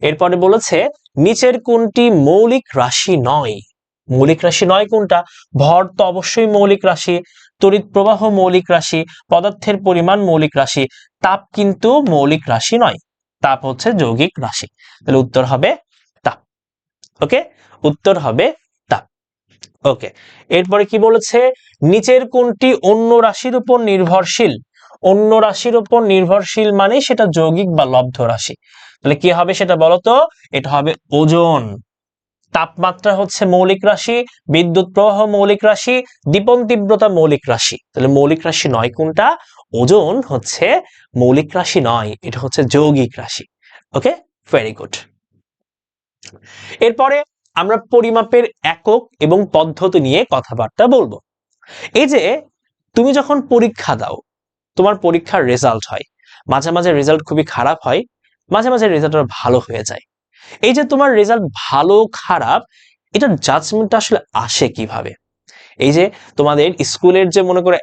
এরপরে বলেছে, নিচের কোনটি মৌলিক রাশি নয়? মৌলিক রাশি নয় কোনটা? ভর তো অবশ্যই মৌলিক রাশি, তড়িৎ প্রবাহ মৌলিক রাশি, পদার্থের পরিমাণ মৌলিক রাশি, তাপ কিন্তু মৌলিক রাশি নয়, তাপ হচ্ছে যৌগিক রাশি। তাহলে উত্তর হবে তাপ। ওকে, উত্তর হবে তাপ। ওকে, এরপরে কি বলেছে, নিচের কোনটি অন্য রাশির উপর নির্ভরশীল? অন্য রাশির উপর নির্ভরশীল মানে সেটা যৌগিক বা লব্ধ রাশি। তাহলে কি হবে সেটা বলতো? এটা হবে ওজন। তাপমাত্রা হচ্ছে মৌলিক রাশি, বিদ্যুৎ প্রবাহ মৌলিক রাশি, দীপন তীব্রতা মৌলিক রাশি। তাহলে মৌলিক রাশি নয় কোনটা? ওজন হচ্ছে মৌলিক রাশি নয়, এটা হচ্ছে যৌগিক রাশি। ওকে, ভেরি গুড। এরপরে আমরা পরিমাপের একক এবং পদ্ধতি নিয়ে কথাবার্তা বলবো। এই যে তুমি যখন পরীক্ষা দাও, তোমার পরীক্ষার রেজাল্ট হয়, মাঝে মাঝে রেজাল্ট খুবই খারাপ হয়, মাঝে মাঝে রেজাল্ট ভালো হয়ে যায়। এই যে তোমার রেজাল্ট ভালো খারাপ, এটার জাজমেন্টটা আসলে আসে কিভাবে? এই যে তোমাদের স্কুলের যে মনে করে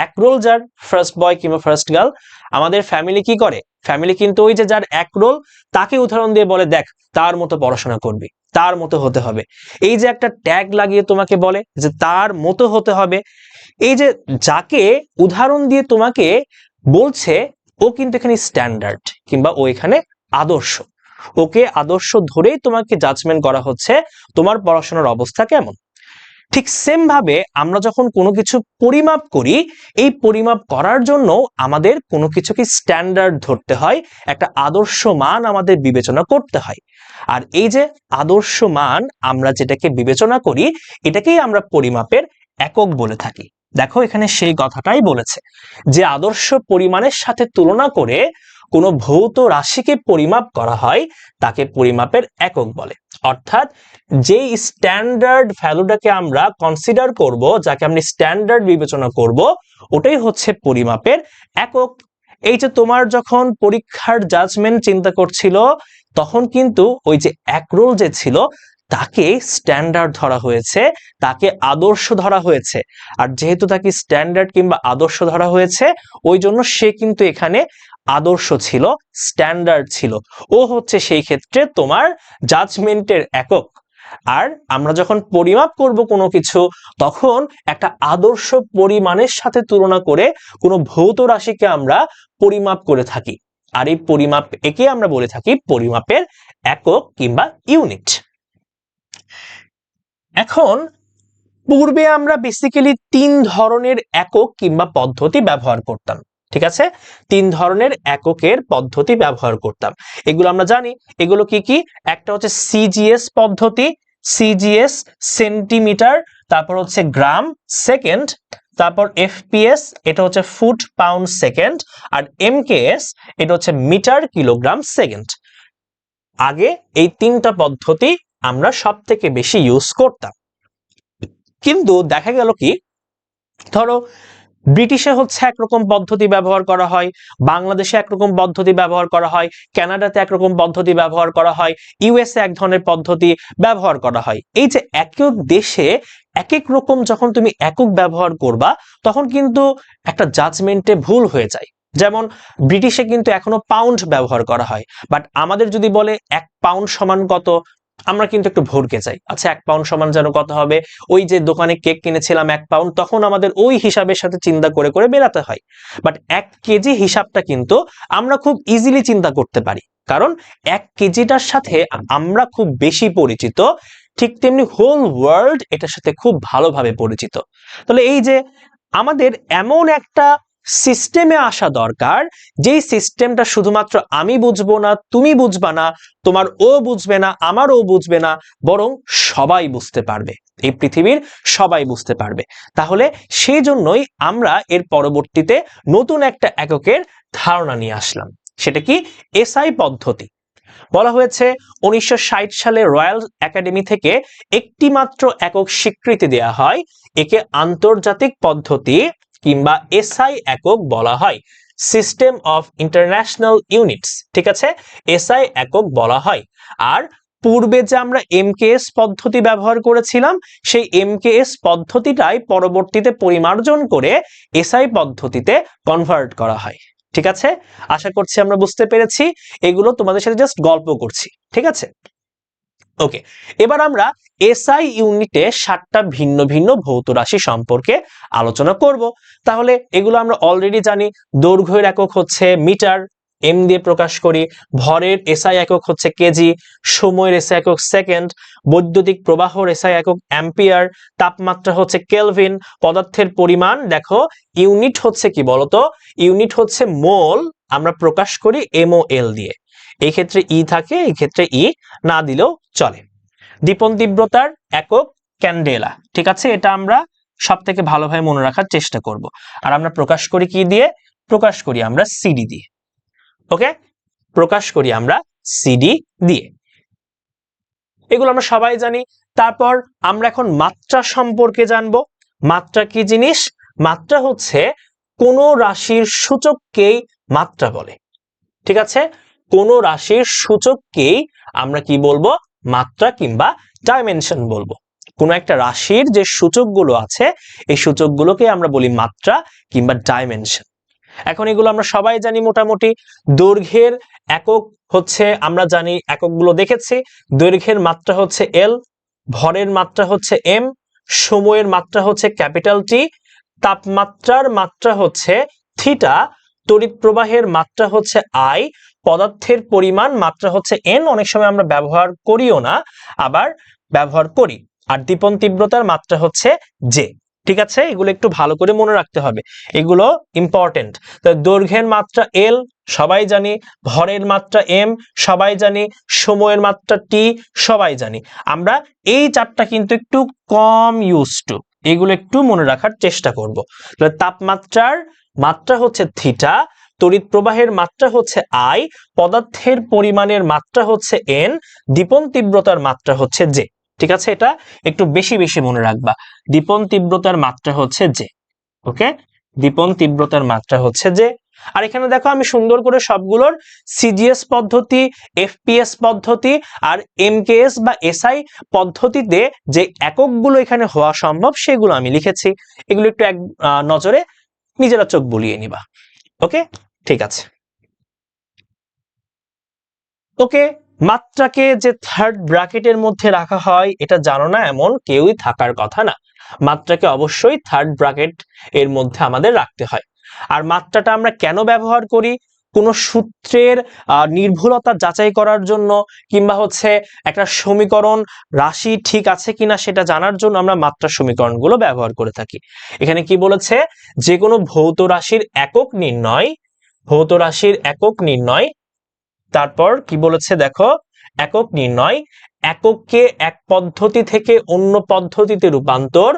এক রোল যার ফার্স্ট বয় কিংবা ফার্স্ট গার্ল, আমাদের ফ্যামিলি কি করে? ফ্যামিলি কিন্তু ওই যে যার এক রোল, তাকে উদাহরণ দিয়ে বলে, দেখ তার মতো পড়াশোনা করবি, তার মতো হতে হবে। এই যে একটা ট্যাগ লাগিয়ে তোমাকে বলে যে তার মতো হতে হবে। এই যে যাকে উদাহরণ দিয়ে তোমাকে বলছে, ও কিন্তু এখানে স্ট্যান্ডার্ড কিংবা ও এখানে আদর্শ। ওকে আদর্শ ধরেই তোমাকে জাজমেন্ট করা হচ্ছে তোমার পড়াশোনার অবস্থা কেমন। ঠিক সেম ভাবে আমরা যখন কোনো কিছু পরিমাপ করি, এই পরিমাপ করার জন্য আমাদের কোনো কিছুকে স্ট্যান্ডার্ড ধরতে হয়, একটা আদর্শ মান আমাদের বিবেচনা করতে হয়। আর এই যে আদর্শ মান আমরা যেটাকে বিবেচনা করি, এটাকেই আমরা পরিমাপের একক বলে থাকি। দেখো এখানে সেই কথাটাই বলেছে যে আদর্শ পরিমাণের সাথে তুলনা করে কোনো ভৌত রাশিকে পরিমাপ করা হয়, তাকে পরিমাপের একক বলে। অর্থাৎ যেই স্ট্যান্ডার্ড ভ্যালুটাকে আমরা কনসিডার করব, যাকে আমরা স্ট্যান্ডার্ড বিবেচনা করব, ওটাই হচ্ছে পরিমাপের একক। এই যে তোমার যখন পরীক্ষার জাজমেন্ট চিন্তা করছিল, তখন কিন্তু ওই যে এক রোল যে ছিল তাকে স্ট্যান্ডার্ড ধরা হয়েছে, তাকে আদর্শ ধরা হয়েছে। আর যেহেতু তাকে স্ট্যান্ডার্ড কিংবা আদর্শ ধরা হয়েছে, ওই জন্য সে কিন্তু এখানে আদর্শ ছিল, স্ট্যান্ডার্ড ছিল। ও হচ্ছে সেই ক্ষেত্রে তোমার জাজমেন্টের একক। আর আমরা যখন পরিমাপ করব কোনো কিছু, তখন একটা আদর্শ পরিমাণের সাথে তুলনা করে কোনো ভৌত রাশিকে আমরা পরিমাপ করে থাকি। আর এই পরিমাপ একে আমরা বলে থাকি পরিমাপের একক কিংবা ইউনিট। এখন পূর্বে আমরা বেসিক্যালি 3 ধরনের একক কিংবা পদ্ধতি ব্যবহার করতাম। ঠিক আছে, 3 ধরনের এককের পদ্ধতি ব্যবহার করতাম, এগুলো আমরা জানি। এগুলো কি কি? একটা হচ্ছে সিজিএস পদ্ধতি, সিজিএস সেন্টিমিটার, তারপর হচ্ছে গ্রাম সেকেন্ড, তারপর এফপিএস, এটা হচ্ছে ফুট পাউন্ড সেকেন্ড, আর এমকেএস, এটা হচ্ছে মিটার কিলোগ্রাম সেকেন্ড। আগে এই 3টা পদ্ধতি আমরা সব থেকে বেশি ইউজ করতাম। কিন্তু দেখা গেল কি, ধরো ব্রিটিশে হচ্ছে একরকম পদ্ধতি ব্যবহার করা হয়, বাংলাদেশে একরকম পদ্ধতি ব্যবহার করা হয়, কানাডাতে একরকম পদ্ধতি ব্যবহার করা হয়, ইউএসএ এক ধরনের পদ্ধতি ব্যবহার করা হয়। এই যে একক দেশে এক এক রকম যখন তুমি একক ব্যবহার করবা, তখন কিন্তু একটা জাজমেন্টে ভুল হয়ে যায়। যেমন ব্রিটিশে কিন্তু এখনো পাউন্ড ব্যবহার করা হয়, বাট আমাদের যদি বলে 1 পাউন্ড সমান কত, আমরা কিন্তু একটু ভরকে যাই। আচ্ছা 1 পাউন্ড সমান যেন কত হবে, ওই যে দোকানে কেক কিনেছিলাম 1 পাউন্ড, তখন আমাদের ওই হিসাবের সাথে চিন্তা করে করে বেরাতে হয়। বাট 1 কেজি হিসাবটা কিন্তু আমরা খুব ইজিলি চিন্তা করতে পারি, কারণ 1 কেজিটার সাথে আমরা খুব বেশি পরিচিত, ঠিক তেমনি হোল ওয়ার্ল্ড এটার সাথে খুব ভালোভাবে পরিচিত। তাহলে এই যে আমাদের এমন একটা সিস্টেমে আসা দরকার, যেই সিস্টেমটা শুধুমাত্র আমি বুঝবো না, তুমি বুঝবা না, তোমার ও বুঝবে না, আমার ও বুঝবে না, বরং সবাই বুঝতে পারবে, এই পৃথিবীর সবাই বুঝতে পারবে। তাহলে সেই জন্যই আমরা এর পরবর্তীতে নতুন একটা এককের ধারণা নিয়ে আসলাম। সেটা কি? এসআই পদ্ধতি। বলা হয়েছে 1960 সালে রয়্যাল একাডেমি থেকে একটি মাত্র একক স্বীকৃতি দেয়া হয়, একে আন্তর্জাতিক পদ্ধতি কিংবা এসআই একক বলা হয়, সিস্টেম অফ ইন্টারন্যাশনাল ইউনিটস। ঠিক আছে, এসআই একক বলা হয়। আর পূর্বে যে আমরা এমকেএস পদ্ধতি ব্যবহার করেছিলাম, সেই এমকেএস পদ্ধতিটাই পরবর্তীতে পরিমার্জন করে এসআই পদ্ধতিতে কনভার্ট করা হয়। ঠিক আছে, আশা করছি আমরা বুঝতে পেরেছি। এগুলো তোমাদের সাথে জাস্ট গল্প করছি, ঠিক আছে? ওকে, এবার আমরা এসআই ইউনিটে 7টা ভিন্ন ভিন্ন ভৌত রাশি সম্পর্কে আলোচনা করব। তাহলে এগুলো আমরা অলরেডি জানি। দৈর্ঘ্যের একক হচ্ছে মিটার, এম দিয়ে প্রকাশ করি। ভরের এসআই একক হচ্ছে কেজি। সময়ের এসআই একক সেকেন্ড। বৈদ্যুতিক প্রবাহর এসআই একক অ্যাম্পিয়ার। তাপমাত্রা হচ্ছে কেলভিন। পদার্থের পরিমাণ দেখো, ইউনিট হচ্ছে কি বলতো? ইউনিট হচ্ছে মোল, আমরা প্রকাশ করি MOL দিয়ে। এই ক্ষেত্রে ই থাকে, এই ক্ষেত্রে ই না দিলেও চলে। দীপন তীব্রতার একক ক্যান্ডেলা। ঠিক আছে, এটা আমরা সব থেকে ভালোভাবে মনে রাখার চেষ্টা করব। আর আমরা প্রকাশ করি কি দিয়ে? প্রকাশ করি আমরা সিডি দিয়ে। ওকে, প্রকাশ করি আমরা সিডি দিয়ে। এগুলো আমরা সবাই জানি। তারপর আমরা এখন মাত্রা সম্পর্কে জানবো। মাত্রা কি জিনিস? মাত্রা হচ্ছে কোন রাশির সূচককেই মাত্রা বলে। ঠিক আছে, কোন রাশির সূচককেই আমরা কি বলবো? মাত্রা কিংবা ডাইমেনশন বলবো। কোন একটা রাশির যে সূচকগুলো আছে, এই সূচকগুলোকে আমরা বলি মাত্রা কিংবা ডাইমেনশন। এখন এগুলো আমরা সবাই জানি মোটামুটি। দৈর্ঘ্যের একক হচ্ছে, আমরা জানি এককগুলো দেখেছি। দৈর্ঘ্যের মাত্রা হচ্ছে এল, ভরের মাত্রা হচ্ছে এম, সময়ের মাত্রা হচ্ছে ক্যাপিটাল টি, তাপমাত্রার মাত্রা হচ্ছে থিটা, তড়িৎ প্রবাহের মাত্রা হচ্ছে আই, পদার্থের পরিমাণ মাত্রা হচ্ছে এন। অনেক সময় আমরা ব্যবহার করিও না, আবার ব্যবহার করি। আর দীপন তীব্রতার মাত্রা হচ্ছে জে। ঠিক আছে, এগুলো একটু ভালো করে মনে রাখতে হবে, এগুলো ইম্পর্টেন্ট। দৈর্ঘ্যের মাত্রা এল সবাই জানি, ভরের মাত্রা এম সবাই জানি, সময়ের মাত্রা টি সবাই জানি। আমরা এই চারটা কিন্তু একটু কম ইউজ টু, এগুলো একটু মনে রাখার চেষ্টা করব। তাপমাত্রার মাত্রা হচ্ছে থিটা, তড়িৎ প্রবাহের মাত্রা হচ্ছে আই, পদার্থের পরিমাণের মাত্রা হচ্ছে এন, দীপন তীব্রতার মাত্রা হচ্ছে জে। ঠিক আছে, এটা একটু বেশি বেশি মনে রাখবা। দীপন তীব্রতার মাত্রা হচ্ছে জে। ওকে, দীপন তীব্রতার মাত্রা হচ্ছে জে। আর এখানে দেখো আমি সুন্দর করে সবগুলোর সিজিএস পদ্ধতি, এফপিএস পদ্ধতি আর এমকেএস বা এসআই পদ্ধতিতে যে এককগুলো এখানে হওয়া সম্ভব সেগুলো আমি লিখেছি। এগুলো একটু এক নজরে নিজেরা চোখ বুলিয়ে নিবা। ওকে, ঠিক আছে। ওকে, মাত্রাকে যে থার্ড ব্র্যাকেটের মধ্যে রাখা হয় এটা জানো না এমন কেউই থাকার কথা না। মাত্রাকে অবশ্যই থার্ড ব্র্যাকেট এর মধ্যে আমাদের রাখতে হয়। আর মাত্রাটা আমরা কেন ব্যবহার করি? কোন সূত্রের নির্ভুলতা যাচাই করার জন্য, কিংবা হচ্ছে একটা সমীকরণ রাশি ঠিক আছে কিনা সেটা জানার জন্য আমরা মাত্রা সমীকরণগুলো ব্যবহার করে থাকি। এখানে কি বলেছে? যে কোনো ভৌত রাশির একক নির্ণয়, ভৌত রাশির একক নির্ণয়, তারপর কি বলেছে দেখো, একক নির্ণয়, একককে এক পদ্ধতি থেকে অন্য পদ্ধতিতে রূপান্তর,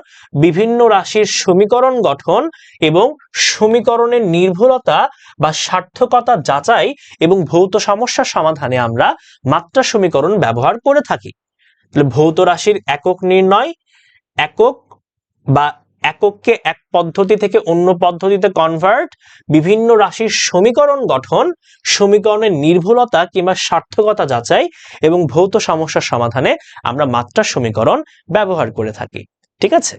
বিভিন্ন রাশির সমীকরণ গঠন এবং সমীকরণের নির্ভুলতা বা সার্থকতা যাচাই এবং ভৌত সমস্যা সমাধানে আমরা মাত্রা সমীকরণ ব্যবহার করে থাকি। তাহলে ভৌত রাশির একক নির্ণয়, একক বা একককে এক পদ্ধতি থেকে অন্য পদ্ধতিতে কনভার্ট, বিভিন্ন রাশির সমীকরণ গঠন, সমীকরণের নির্ভুলতা কিংবা সার্থকতা যাচাই এবং ভৌত সমস্যা সমাধানে আমরা মাত্রা সমীকরণ ব্যবহার করে থাকি। ঠিক আছে,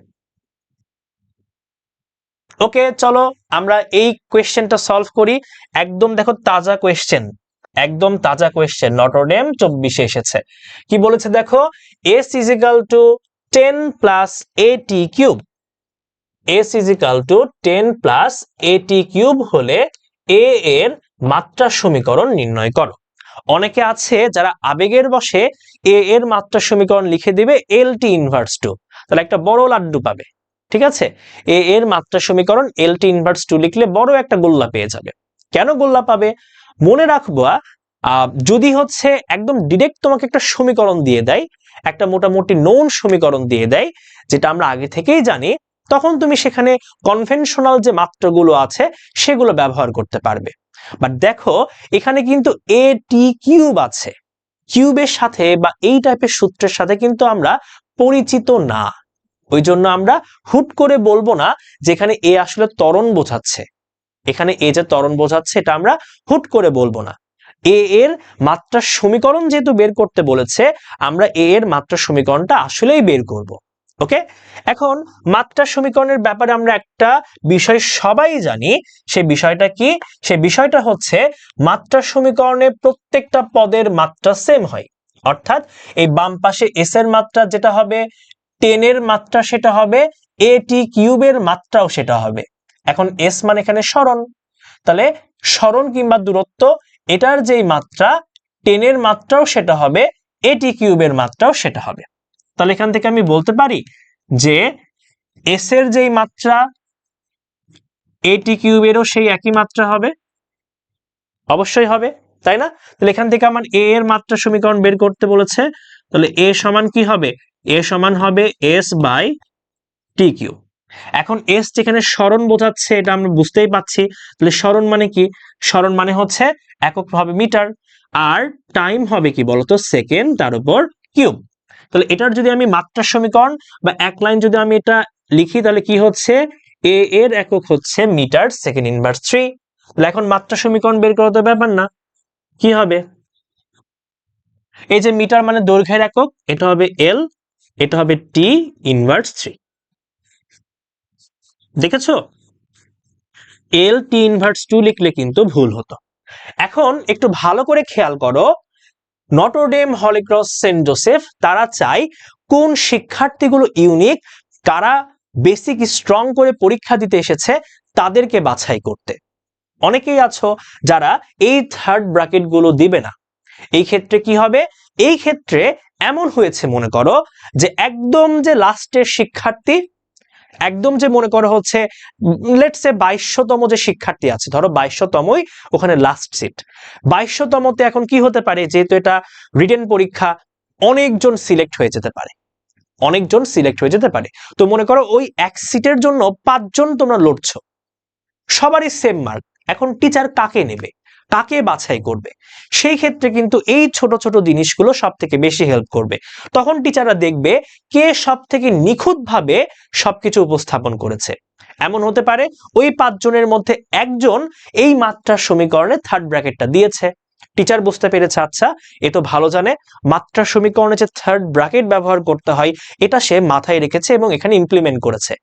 ওকে, চলো আমরা এই কোয়েশ্চেনটা সলভ করি। একদম দেখো তাজা কোয়েশ্চেন, একদম তাজা কোয়েশ্চেন, নটরডেম 24 এসেছে। কি বলেছে দেখো, s is equal two 10 plus at cube, s is equal two 10 plus at cube হলে a এর মাত্রা সমীকরণ নির্ণয় করো। অনেকে আছে যারা আবেগের বশে a এর মাত্রা সমীকরণ লিখে দিবে lt ইনভার্স 2, তাহলে একটা বড় লাড্ডু পাবে। ঠিক আছে, a এর মাত্রা সমীকরণ lt ইনভার্স 2 লিখলে বড় একটা গোল্লা পেয়ে যাবে। কেন গোল্লা পাবে মনে রাখবা, যদি হচ্ছে একদম ডিরেক্ট তোমাকে একটা সমীকরণ দিয়ে দেয়, একটা মোটামুটি নোন সমীকরণ দিয়ে দেয় যেটা আমরা আগে থেকেই জানি, তখন তুমি সেখানে কনভেনশনাল যে মাত্রাগুলো আছে সেগুলো ব্যবহার করতে পারবে। বাট দেখো এখানে কিন্তু at কিউব আছে, কিউবের সাথে বা এই টাইপের সূত্রের সাথে কিন্তু আমরা পরিচিত না, ওই জন্য আমরা হুট করে বলবো না যে এখানে এ আসলে ত্বরণ বোঝাচ্ছে, এখানে এ যে ত্বরণ বোঝাচ্ছে এটা আমরা হুট করে বলবো না। এ এর মাত্রা সমীকরণ যেহেতু বের করতে বলেছে, আমরা এ এর মাত্রা সমীকরণটা আসলেই বের করব। ওকে, এখন মাত্রা সমীকরণের ব্যাপারে আমরা একটা বিষয় সবাই জানি, সেই বিষয়টা কি, সেই বিষয়টা হচ্ছে মাত্রা সমীকরণে প্রত্যেকটা পদের মাত্রা সেম হয়, অর্থাৎ এই বাম পাশে এস এর মাত্রা যেটা হবে, 10 এর মাত্রা সেটা হবে, at কিউবের মাত্রাও সেটা হবে। এখন এস মানে এখানে সরণ, তাহলে সরণ কিংবা দূরত্ব, এটার যেই মাত্রা 10 এর মাত্রাও সেটা হবে, at কিউবের মাত্রাও সেটা হবে। তাহলে এখান থেকে আমি বলতে পারি যে এস এর যেই মাত্রা at কিউবেরও সেই একই মাত্রা হবে, অবশ্যই হবে, তাই না? তাহলে এখান থেকে আমার a এর মাত্রা সমীকরণ বের করতে বলেছে, তাহলে a সমান কি হবে, a সমান হবে s বাই টি কিউব। এখন এস যেখানে সরণ বোঝাচ্ছে এটা আমরা বুঝতেই পাচ্ছি, তাহলে সরণ মানে কি, সরণ মানে হচ্ছে একক হবে মিটার, আর টাইম হবে কি বলতো সেকেন্ড, তার উপর কিউব। তাহলে এটার যদি আমি মাত্রা সমীকরণ বা এক লাইন যদি আমি এটা লিখি, তাহলে কি হচ্ছে, এ এর একক হচ্ছে মিটার সেকেন্ড ইনভার্স 3। তাহলে এখন মাত্রা সমীকরণ বের করা তো ব্যাপার না, কি হবে, এই যে মিটার মানে দৈর্ঘ্যের একক, এটা হবে এল, এটা হবে টি ইনভার্স 3। দেখেছো, এল টি ইনভার্স 2 লিখলে কিন্তু ভুল হতো। এখন একটু ভালো করে খেয়াল করো, Notre Dame Holy Cross Saint Joseph তারা চায় কোন শিক্ষার্থীগুলো ইউনিক, কারা বেসিক স্ট্রং করে পরীক্ষা দিতে এসেছে তাদেরকে বাছাই করতে। অনেকেই আছো যারা এই থার্ড ব্র্যাকেট গুলো দিবে না। এই ক্ষেত্রে কি হবে, এই ক্ষেত্রে এমন হয়েছে মনে করো যে একদম যে লাস্টের শিক্ষার্থী, একদম যে মনে করো হচ্ছে লেটস সে 2200তম যে শিক্ষার্থী আছে, ধরো 2200তমই ওখানে লাস্ট সিট, 2200তমতে এখন কি হতে পারে, যেহেতু এটা রিটেন পরীক্ষা, অনেকজন সিলেক্ট হয়ে যেতে পারে, অনেকজন সিলেক্ট হয়ে যেতে পারে। তো মনে করো ওই এক সিটের জন্য 5 জন তোমরা লড়ছো, সবারই সেম মার্ক, এখন টিচার কাকে নেবে, কাকে বাছাই করবে, সেই ক্ষেত্রে কিন্তু এই ছোট ছোট জিনিসগুলো সব থেকে বেশি হেল্প করবে। তখন টিচাররা দেখবে কে সব থেকে নিখুঁতভাবে সবকিছু উপস্থাপন করেছে। এমন হতে পারে ওই 5 জনের মধ্যে একজন এই মাত্রার সমীকরণে থার্ড ব্র্যাকেটটা দিয়েছে, টিচার বুঝতে পেরেছে আচ্ছা এ তো ভালো জানে, মাত্রার সমীকরণে যে থার্ড ব্র্যাকেট ব্যবহার করতে হয় এটা সে মাথায় রেখেছে এবং এখানে ইমপ্লিমেন্ট করেছে,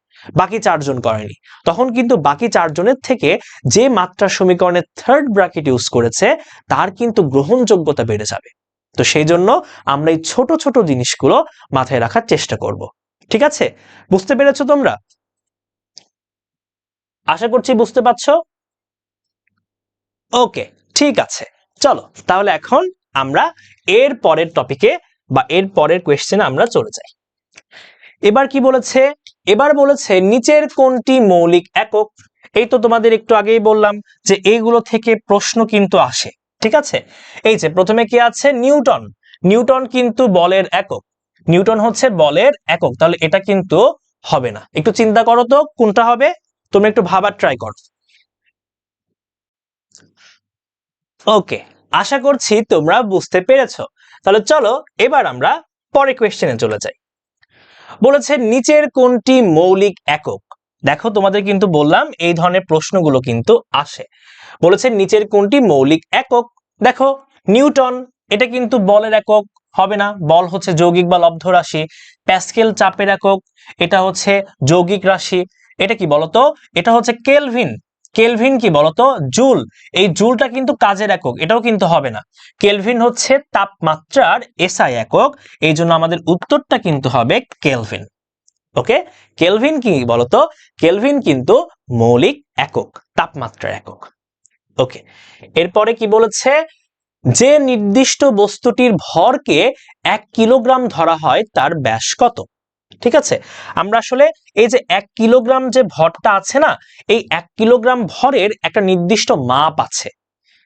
বাকি 4 জন করেনি। তখন কিন্তু বাকি 4 জনের থেকে যে মাত্রা সমীকরণে থার্ড ব্র্যাকেট ইউজ করেছে তার কিন্তু গ্রহণযোগ্যতা বেড়ে যাবে। তো সেই জন্য আমরা এই ছোট ছোট জিনিসগুলো মাথায় রাখার চেষ্টা করব। ঠিক আছে, বুঝতে পেরেছো তোমরা? আশা করছি বুঝতে পারছো। ওকে, ঠিক আছে, চলো তাহলে এখন আমরা এর পরের টপিকে বা এর পরের কোয়েশ্চেনে আমরা চলে যাই। এবার কি বলেছে, এবার বলেছে নিচের কোনটি মৌলিক একক। এই তো তোমাদের একটু আগেই বললাম যে এইগুলো থেকে প্রশ্ন কিন্তু আসে। ঠিক আছে, এই যে প্রথমে কি আছে, নিউটন, নিউটন কিন্তু বলের একক, নিউটন হচ্ছে বলের একক, তাহলে এটা কিন্তু হবে না। একটু চিন্তা করো তো কোনটা হবে, তোমরা একটু ভাবার ট্রাই করো। ওকে, আশা করছি তোমরা বুঝতে পেরেছো। তাহলে চলো এবার আমরা পরের কোয়েশ্চেনে চলে যাই। বলেছে নিচের কোনটি মৌলিক একক। দেখো তোমাদের কিন্তু বললাম এই ধরনের প্রশ্নগুলো কিন্তু আসে। বলেছে নিচের কোনটি মৌলিক একক, দেখো নিউটন, এটা কিন্তু বলের একক হবে না, বল হচ্ছে যৌগিক বা লব্ধ রাশি। প্যাসকেল চাপের একক, এটা হচ্ছে যৌগিক রাশি। এটা কি বলতো? এটা হচ্ছে কেলভিন। কেলভিন কি বলতো? জুল। এই জুলটা কিন্তু কাজের একক, এটাও কিন্তু হবে না। কেলভিন হচ্ছে তাপমাত্রার এসআই একক, এই জন্য আমাদের উত্তরটা কিন্তু হবে কেলভিন। ওকে, কেলভিন কি বলতো? কেলভিন কিন্তু মৌলিক একক, তাপমাত্রার একক। ওকে, এরপরে কি বলেছে? যে নির্দিষ্ট বস্তুটির ভরকে 1 কিলোগ্রাম ধরা হয় তার ব্যাস কত? ঠিক আছে, আমরা আসলে এই যে 1 কিলোগ্রাম যে ভরটা আছে না, এই 1 কিলোগ্রাম ভরের একটা নির্দিষ্ট মাপ আছে,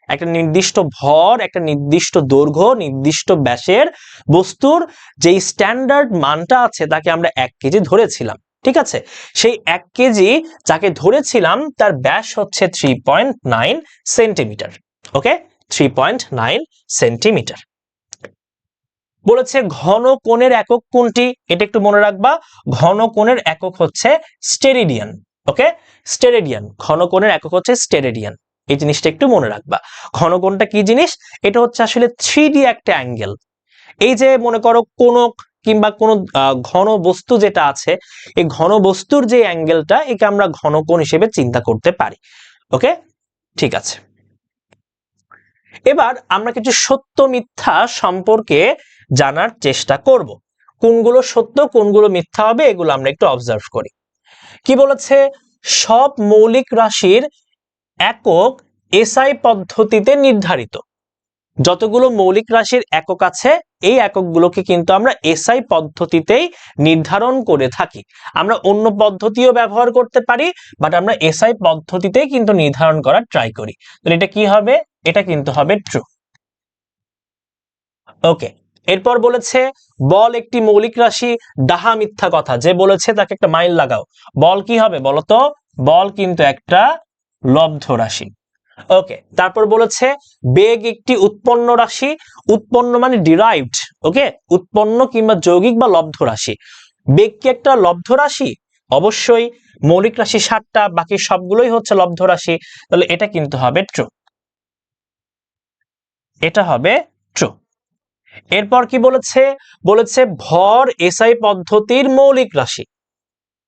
একটা নির্দিষ্ট ভর, একটা নির্দিষ্ট দৈর্ঘ্য, নির্দিষ্ট ব্যাসের বস্তুর যেই স্ট্যান্ডার্ড মানটা আছে তাকে আমরা 1 কেজি ধরেছিলাম। ঠিক আছে, সেই 1 কেজি যাকে ধরেছিলাম তার ব্যাস হচ্ছে 3.9 সেন্টিমিটার। ওকে, 3.9 সেন্টিমিটার। বলেছে ঘন কোণের একক কোনটি? এটা একটু মনে রাখবা, ঘন কোণের একক হচ্ছে স্টেরেডিয়ান। ওকে, স্টেরেডিয়ান, ঘন কোণের একক হচ্ছে স্টেরেডিয়ান, এই জিনিসটা একটু মনে রাখবা। ঘন কোণটা কি জিনিস? এটা হচ্ছে আসলে 3D একটা অ্যাঙ্গেল। এই যে মনে করো কোণক কিংবা কোন ঘন বস্তু যেটা আছে, এই ঘন বস্তুর যে অ্যাঙ্গেলটা, একে আমরা ঘন কোণ হিসেবে চিন্তা করতে পারি। ওকে, ঠিক আছে। এবার আমরা কিছু সত্য মিথ্যা সম্পর্কে জানার চেষ্টা করব। কোনগুলো সত্য কোনগুলো মিথ্যা হবে এগুলো আমরা একটু অবজার্ভ করি। কি বলেছে? সব মৌলিক রাশির একক এসআই পদ্ধতিতে নির্ধারিত। যতগুলো মৌলিক রাশির একক আছে এই এককগুলোকে কিন্তু আমরা এসআই পদ্ধতিতেই নির্ধারণ করে থাকি। আমরা অন্য পদ্ধতিও ব্যবহার করতে পারি, বাট আমরা এসআই পদ্ধতিতেই কিন্তু নির্ধারণ করার ট্রাই করি। তো এটা কি হবে? এটা কিন্তু হবে ট্রু। ওকে, এরপর বলেছে বল একটি মৌলিক রাশি, ডাহা মিথ্যা কথা। যে বলেছে তাকে একটা মাইল লাগাও। বল কি হবে বলতো? বল কিন্তু একটা লব্ধ রাশি। ওকে, তারপর বলেছে বেগ একটি উৎপন্ন রাশি। উৎপন্ন মানে ডিরাইভড। ওকে, উৎপন্ন কিংবা যৌগিক বা লব্ধ রাশি। বেগ কি একটা লব্ধ রাশি? অবশ্যই, মৌলিক রাশি 7টা, বাকি সবগুলোই হচ্ছে লব্ধ রাশি, তাহলে এটা কিন্তু হবে ট্রু। এটা হবে ট্রু। এরপর কি বলেছে? বলেছে ভর এসআই পদ্ধতির মৌলিক রাশি।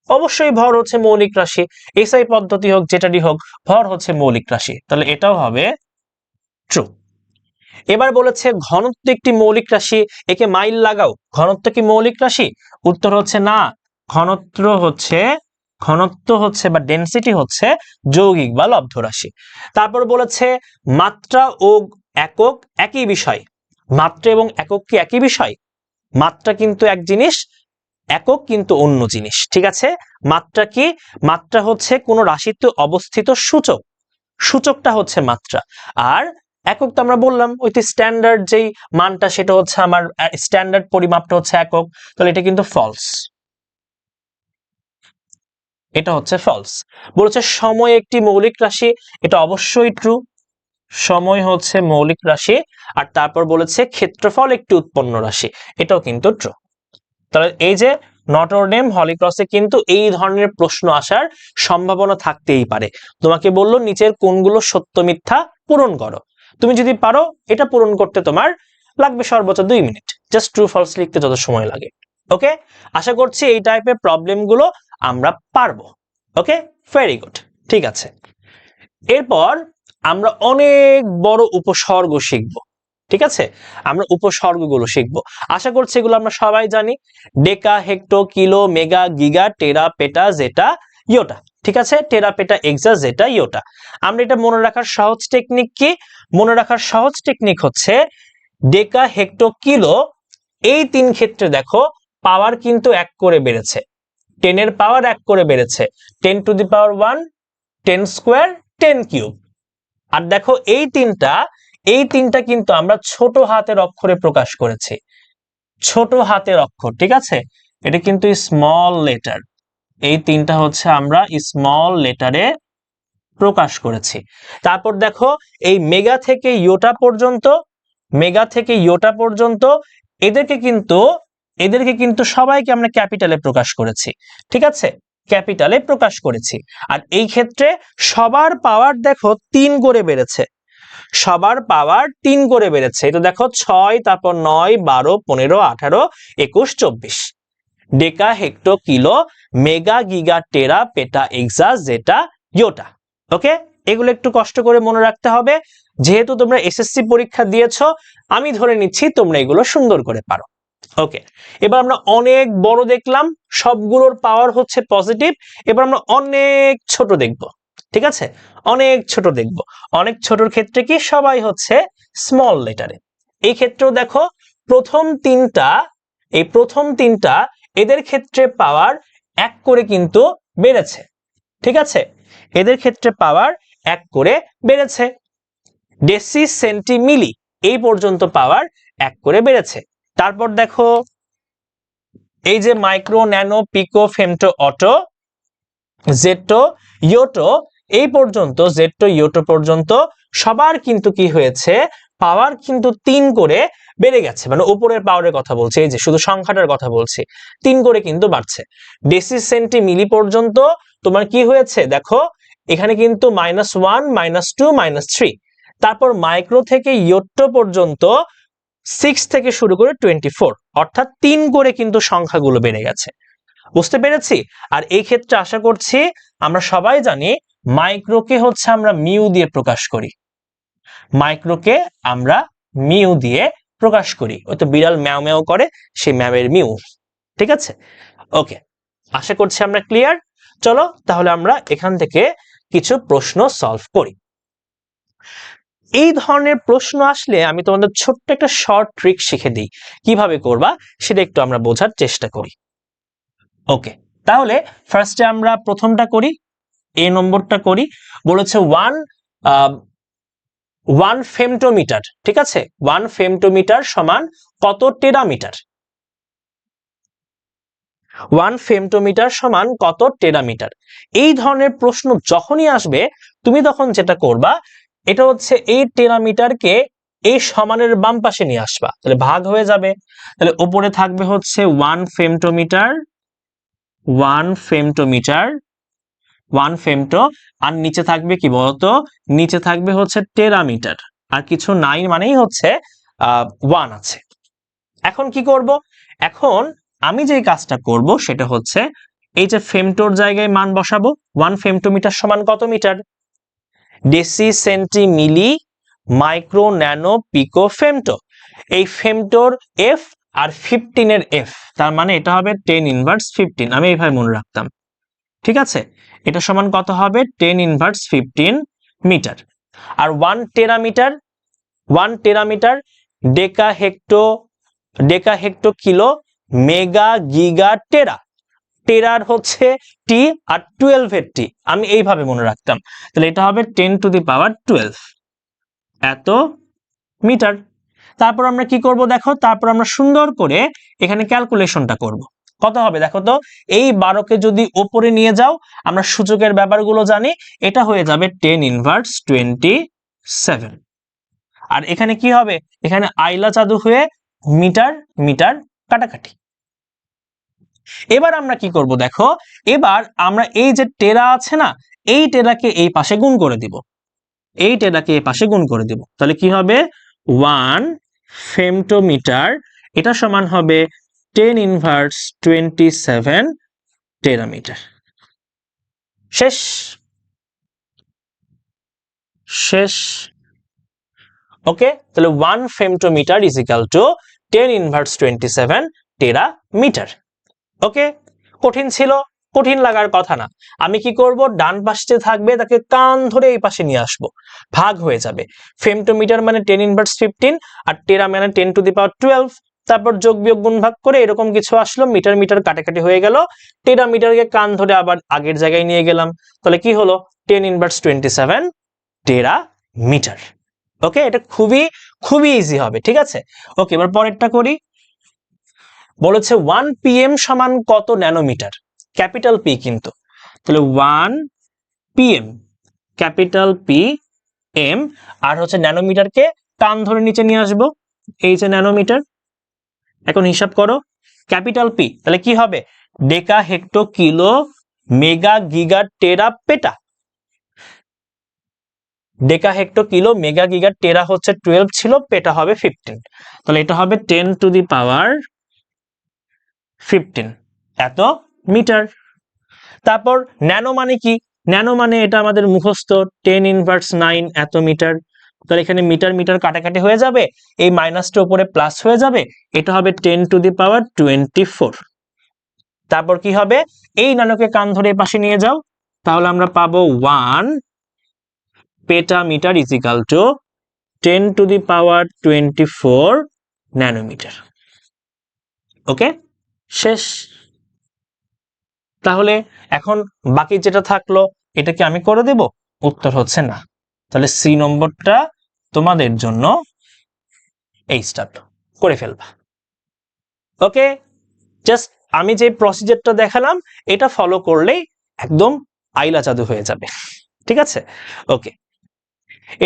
অবশ্যই ভর হচ্ছে মৌলিক রাশি, এসআই পদ্ধতি হোক যেটাই হোক, ভর হচ্ছে মৌলিক রাশি, তাহলে এটাও হবে ট্রু। এবার বলেছে ঘনত্ব একটি মৌলিক রাশি, একে মাইল লাগাও। ঘনত্ব কি মৌলিক রাশি? উত্তর হচ্ছে না, ঘনত্ব হচ্ছে বা ডেনসিটি হচ্ছে যৌগিক বা লব্ধ রাশি। তারপর বলেছে মাত্রা ও একক একই বিষয়। মাত্রা এবং একক কি একই বিষয়? মাত্রা কিন্তু এক জিনিস, একক কিন্তু অন্য জিনিস। ঠিক আছে, মাত্রা কি? মাত্রা হচ্ছে কোনো রাশিতে অবস্থিত সূচক, সূচকটা হচ্ছে মাত্রা। আর একক তো আমরা বললাম ওই স্ট্যান্ডার্ড যেই মানটা, সেটা হচ্ছে আমার স্ট্যান্ডার্ড পরিমাপটা হচ্ছে একক, তাহলে এটা কিন্তু ফলস। এটা হচ্ছে ফলস। বলেছে সময় একটি মৌলিক রাশি, এটা অবশ্যই ট্রু, সময় হচ্ছে মৌলিক রাশি। আর তারপর বলেছে ক্ষেত্রফল একটি উৎপন্ন রাশি, এটাও কিন্তু ট্রু। তাহলে এই যে নটর ডেম হলিক্রসে কিন্তু এই ধরনের প্রশ্ন আসার সম্ভাবনা থাকতেই পারে। তোমাকে বললো নিচের কোনগুলো সত্য মিথ্যা পূরণ করো, তুমি যদি পারো এটা পূরণ করতে তোমার লাগবে সর্বোচ্চ 2 মিনিট, জাস্ট ট্রু ফলস লিখতে যত সময় লাগে। ওকে, আশা করছি এই টাইপের প্রবলেম গুলো আমরা পারবো। ওকে, ভেরি গুড, ঠিক আছে। এরপর আমরা অনেক বড় উপসর্গ শিখব। ঠিক আছে, আমরা উপসর্গগুলো শিখবো, আশা করছি এগুলো আমরা সবাই জানি। ডেকা, হেক্টো, কিলো, মেগা, গিগা, টেরা, পেটা, জেটা, ইয়োটা। ঠিক আছে, টেরা, পেটা, এক্সা, জেটা, ইয়োটা। আমরা এটা মনে রাখার সহজ টেকনিক কি? মনে রাখার সহজ টেকনিক হচ্ছে ডেকা, হেক্টো, কিলো, এই 3 ক্ষেত্রে দেখো পাওয়ার কিন্তু 1 করে বেড়েছে, 10 এর পাওয়ার 1 করে বেড়েছে, 10 to the power 1, 10 square, 10 cube. আর দেখো এই তিনটা কিন্তু আমরা ছোট হাতের অক্ষরে প্রকাশ করেছি, ছোট হাতের অক্ষর। ঠিক আছে, এটা কিন্তু স্মল লেটার, এই তিনটা হচ্ছে আমরা স্মল লেটারে প্রকাশ করেছি। তারপর দেখো এই মেগা থেকে ইয়োটা পর্যন্ত এদেরকে কিন্তু সবাইকে আমরা ক্যাপিটালে প্রকাশ করেছি। ঠিক আছে, ক্যাপিটালে প্রকাশ করেছি। আর এই ক্ষেত্রে সবার পাওয়ার দেখো 3 করে বেড়েছে, সবার পাওয়ার 3 করে বেড়েছে। এটা দেখো 6, তারপর 9, 12, 15, 18, 21, 24। ডেকা হেক্টো কিলো মেগা গিগা টেরা পেটা এক্সা জেটা ইয়োটা। ওকে, এগুলো একটু কষ্ট করে মনে রাখতে হবে, যেহেতু তোমরা এসএসসি পরীক্ষা দিয়েছো আমি ধরে নিচ্ছি তোমরা এগুলো সুন্দর করে পারো। ওকে, এবার আমরা অনেক বড় দেখলাম, সবগুলোর পাওয়ার হচ্ছে পজিটিভ। এবার আমরা অনেক ছোট দেখব, ঠিক আছে, অনেক ছোট দেখব। অনেক ছোটর ক্ষেত্রে কি সবাই হচ্ছে স্মল লেটারে। এই ক্ষেত্রেও দেখো প্রথম তিনটা এদের ক্ষেত্রে পাওয়ার 1 করে কিন্তু বেড়েছে, ঠিক আছে, এদের ক্ষেত্রে পাওয়ার 1 করে বেড়েছে। ডেসি সেন্টি মিলি এই পর্যন্ত পাওয়ার 1 করে বেড়েছে। তারপর দেখো এই যে micro nano pico femto atto zepto yocto এই পর্যন্ত, জেটো ইয়োটো পর্যন্ত সবার কিন্তু কি হয়েছে, পাওয়ার কিন্তু 3 করে বেড়ে গেছে। মানে উপরের পাওয়ারের কথা বলছি, এই যে শুধু সংখ্যাটার কথা বলছি, 3 করে কিন্তু বাড়ছে। ডেসি সেন্টি মিলি পর্যন্ত তোমার কি হয়েছে দেখো, এখানে কিন্তু -1 -2 -3। তারপর মাইক্রো থেকে ইয়োটো পর্যন্ত 6 থেকে শুরু করে 24, অর্থাৎ 3 করে কিন্তু সংখ্যাগুলো বেড়ে গেছে। বুঝতে পেরেছি? আর এই ক্ষেত্রে আশা করছি আমরা সবাই জানি মাইক্রোকে হচ্ছে আমরা মিউ দিয়ে প্রকাশ করি, মাইক্রোকে আমরা মিউ দিয়ে প্রকাশ করি। ওই তো বিড়াল ম্যাও ম্যাও করে, সেই ম্যাওয়ের মিউ, ঠিক আছে। ওকে, আশা করছি আমরা ক্লিয়ার। চলো তাহলে আমরা এখান থেকে কিছু প্রশ্ন সলভ করি। এই ধরনের প্রশ্ন আসলে আমি তোমাদের ছোট্ট একটা শর্ট ট্রিক শিখে দিই, কিভাবে করবা সেটা একটু আমরা বোঝার চেষ্টা করি। ওকে, তাহলে ফার্স্টে আমরা প্রথমটা করি, এ নম্বরটা করি। বলেছে 1 ফেমটোমিটার, ঠিক আছে, 1 ফেমটোমিটার সমান কত টেরামিটার। 1 ফেমটোমিটার সমান কত টেরামিটার। এই ধরনের প্রশ্ন যখনই আসবে তুমি তখন যেটা করবা, এটা হচ্ছে এই টেরামিটারকে এই সমানের বাম পাশে নিয়ে আসবা, তাহলে ভাগ হয়ে যাবে। তাহলে উপরে থাকবে হচ্ছে 1 ফেমটোমিটার, 1 ফেমটোমিটার, 1 ফেমটো, আর নিচে থাকবে কি বলতো, নিচে থাকবে হচ্ছে টেরামিটার, আর কিছু নাই, মানেই হচ্ছে 1 আছে। এখন কি করব, এখন আমি যে কাজটা করব সেটা হচ্ছে এই যে ফেমটোর জায়গায় মান বসাবো। 1 ফেমটোমিটার সমান কত metre, deci centi milli micro nano pico femto. এই ফেমটোর এফ আর 15 এর এফ, তার মানে এটা হবে 10 ইনভার্স 15। আমি এইভাবে মনে রাখতাম, ঠিক আছে। এটা সমান কত হবে, 10 ইনভার্স 15 মিটার। আর 1 টেরামিটার, 1 টেরামিটার ডেকা হেক্টো কিলো মেগা গিগা টেরা। টেরার হচ্ছে টি আর 12 এর টি, আমি এইভাবে মনে রাখতাম। তাহলে এটা হবে 10 টু দি পাওয়ার 12 এত মিটার। তারপর আমরা কি করব দেখো, তারপর আমরা সুন্দর করে এখানে ক্যালকুলেশনটা করব। কত হবে দেখো তো, এই 12কে যদি উপরে নিয়ে যাও, আমরা সূচকের ব্যাপারগুলো জানি, এটা হয়ে যাবে 10 ইনভার্স 27। আর এখানে কি হবে, এখানে আইলা জাদু হয়ে মিটার মিটার কাটাকাটি। এবার আমরা কি করব দেখো, এবার আমরা এই যে টেরা আছে না, এই টেরাকে এই পাশে গুণ করে দিব, এই টেরাকে এই পাশে গুণ করে দিব। তাহলে কি হবে, 1 ফেমটোমিটার এটা সমান হবে 10 ইনভার্স 27 টেরামিটার। শেষ শেষ ওকে, তাহলে 1 femtometre is equal to 10 inverse 27 টেরামিটার। ওকে, কঠিন ছিল, কঠিন লাগার কথা না। আমি কি করব, ডান পাশে থাকবে তাকে কান ধরে এই পাশে নিয়ে আসব, ভাগ হয়ে যাবে। ফেমটোমিটার মানে 10 ইনভার্স 15 আর টেরা মানে 10 টু দি পাওয়ার 12। তারপর যোগ বিয়োগ গুণ ভাগ করে এরকম কিছু আসলো, মিটার মিটার কাটাকাটি হয়ে গেল। টেরা মিটারকে কান ধরে আবার আগের জায়গায় নিয়ে গেলাম, তাহলে কি হলো, 10 ইনভার্স 27 টেরা মিটার। ওকে, এটা খুবই খুবই ইজি হবে, ঠিক আছে। ওকে, এবার পরেরটা করি। বলেছে 1 পিএম সমান কত ন্যানোমিটার, ক্যাপিটাল পি কিন্তু। তাহলে 1 পিএম, ক্যাপিটাল পি এম, আর হচ্ছে ন্যানোমিটারকে টান ধরে নিচে নিয়ে আসবো, এই যে ন্যানোমিটার। এখন হিসাব করো, ক্যাপিটাল পি তাহলে কি হবে, ডেকা হেক্টো কিলো মেগা গিগা টেরা পেটা। ডেকা হেক্টো কিলো মেগা গিগা টেরা হচ্ছে 12 ছিল, পেটা হবে 15, তাহলে এটা হবে 10 টু দি পাওয়ার 15। এত মিটার। তারপর ন্যানো মানে কি? ন্যানো মানে এটা আমাদের মুখস্থ 10⁻৯ এত মিটার। তাহলে এখানে মিটার মিটার কাটাকাটি হয়ে যাবে, এই মাইনাসটা উপরে প্লাস হয়ে যাবে, এটা হবে 10⁻24। তারপর কি হবে? এই ন্যানোকে কান ধরে পাশে নিয়ে যাও, তাহলে আমরা পাবো 1 পেটামিটার ইজ ইকাল টু 10⁻24 ন্যানোমিটার। ওকে, শেষ। তাহলে এখন বাকি যেটা থাকলো এটা কি আমি করে দেব? উত্তর হচ্ছে না। তাহলে সি নম্বরটা তোমাদের জন্য এই স্টার্ট করে ফেলবা। ওকে, জাস্ট আমি যে প্রসিজারটা দেখালাম এটা ফলো করলেই একদম আইলা জাদু হয়ে যাবে। ঠিক আছে, ওকে।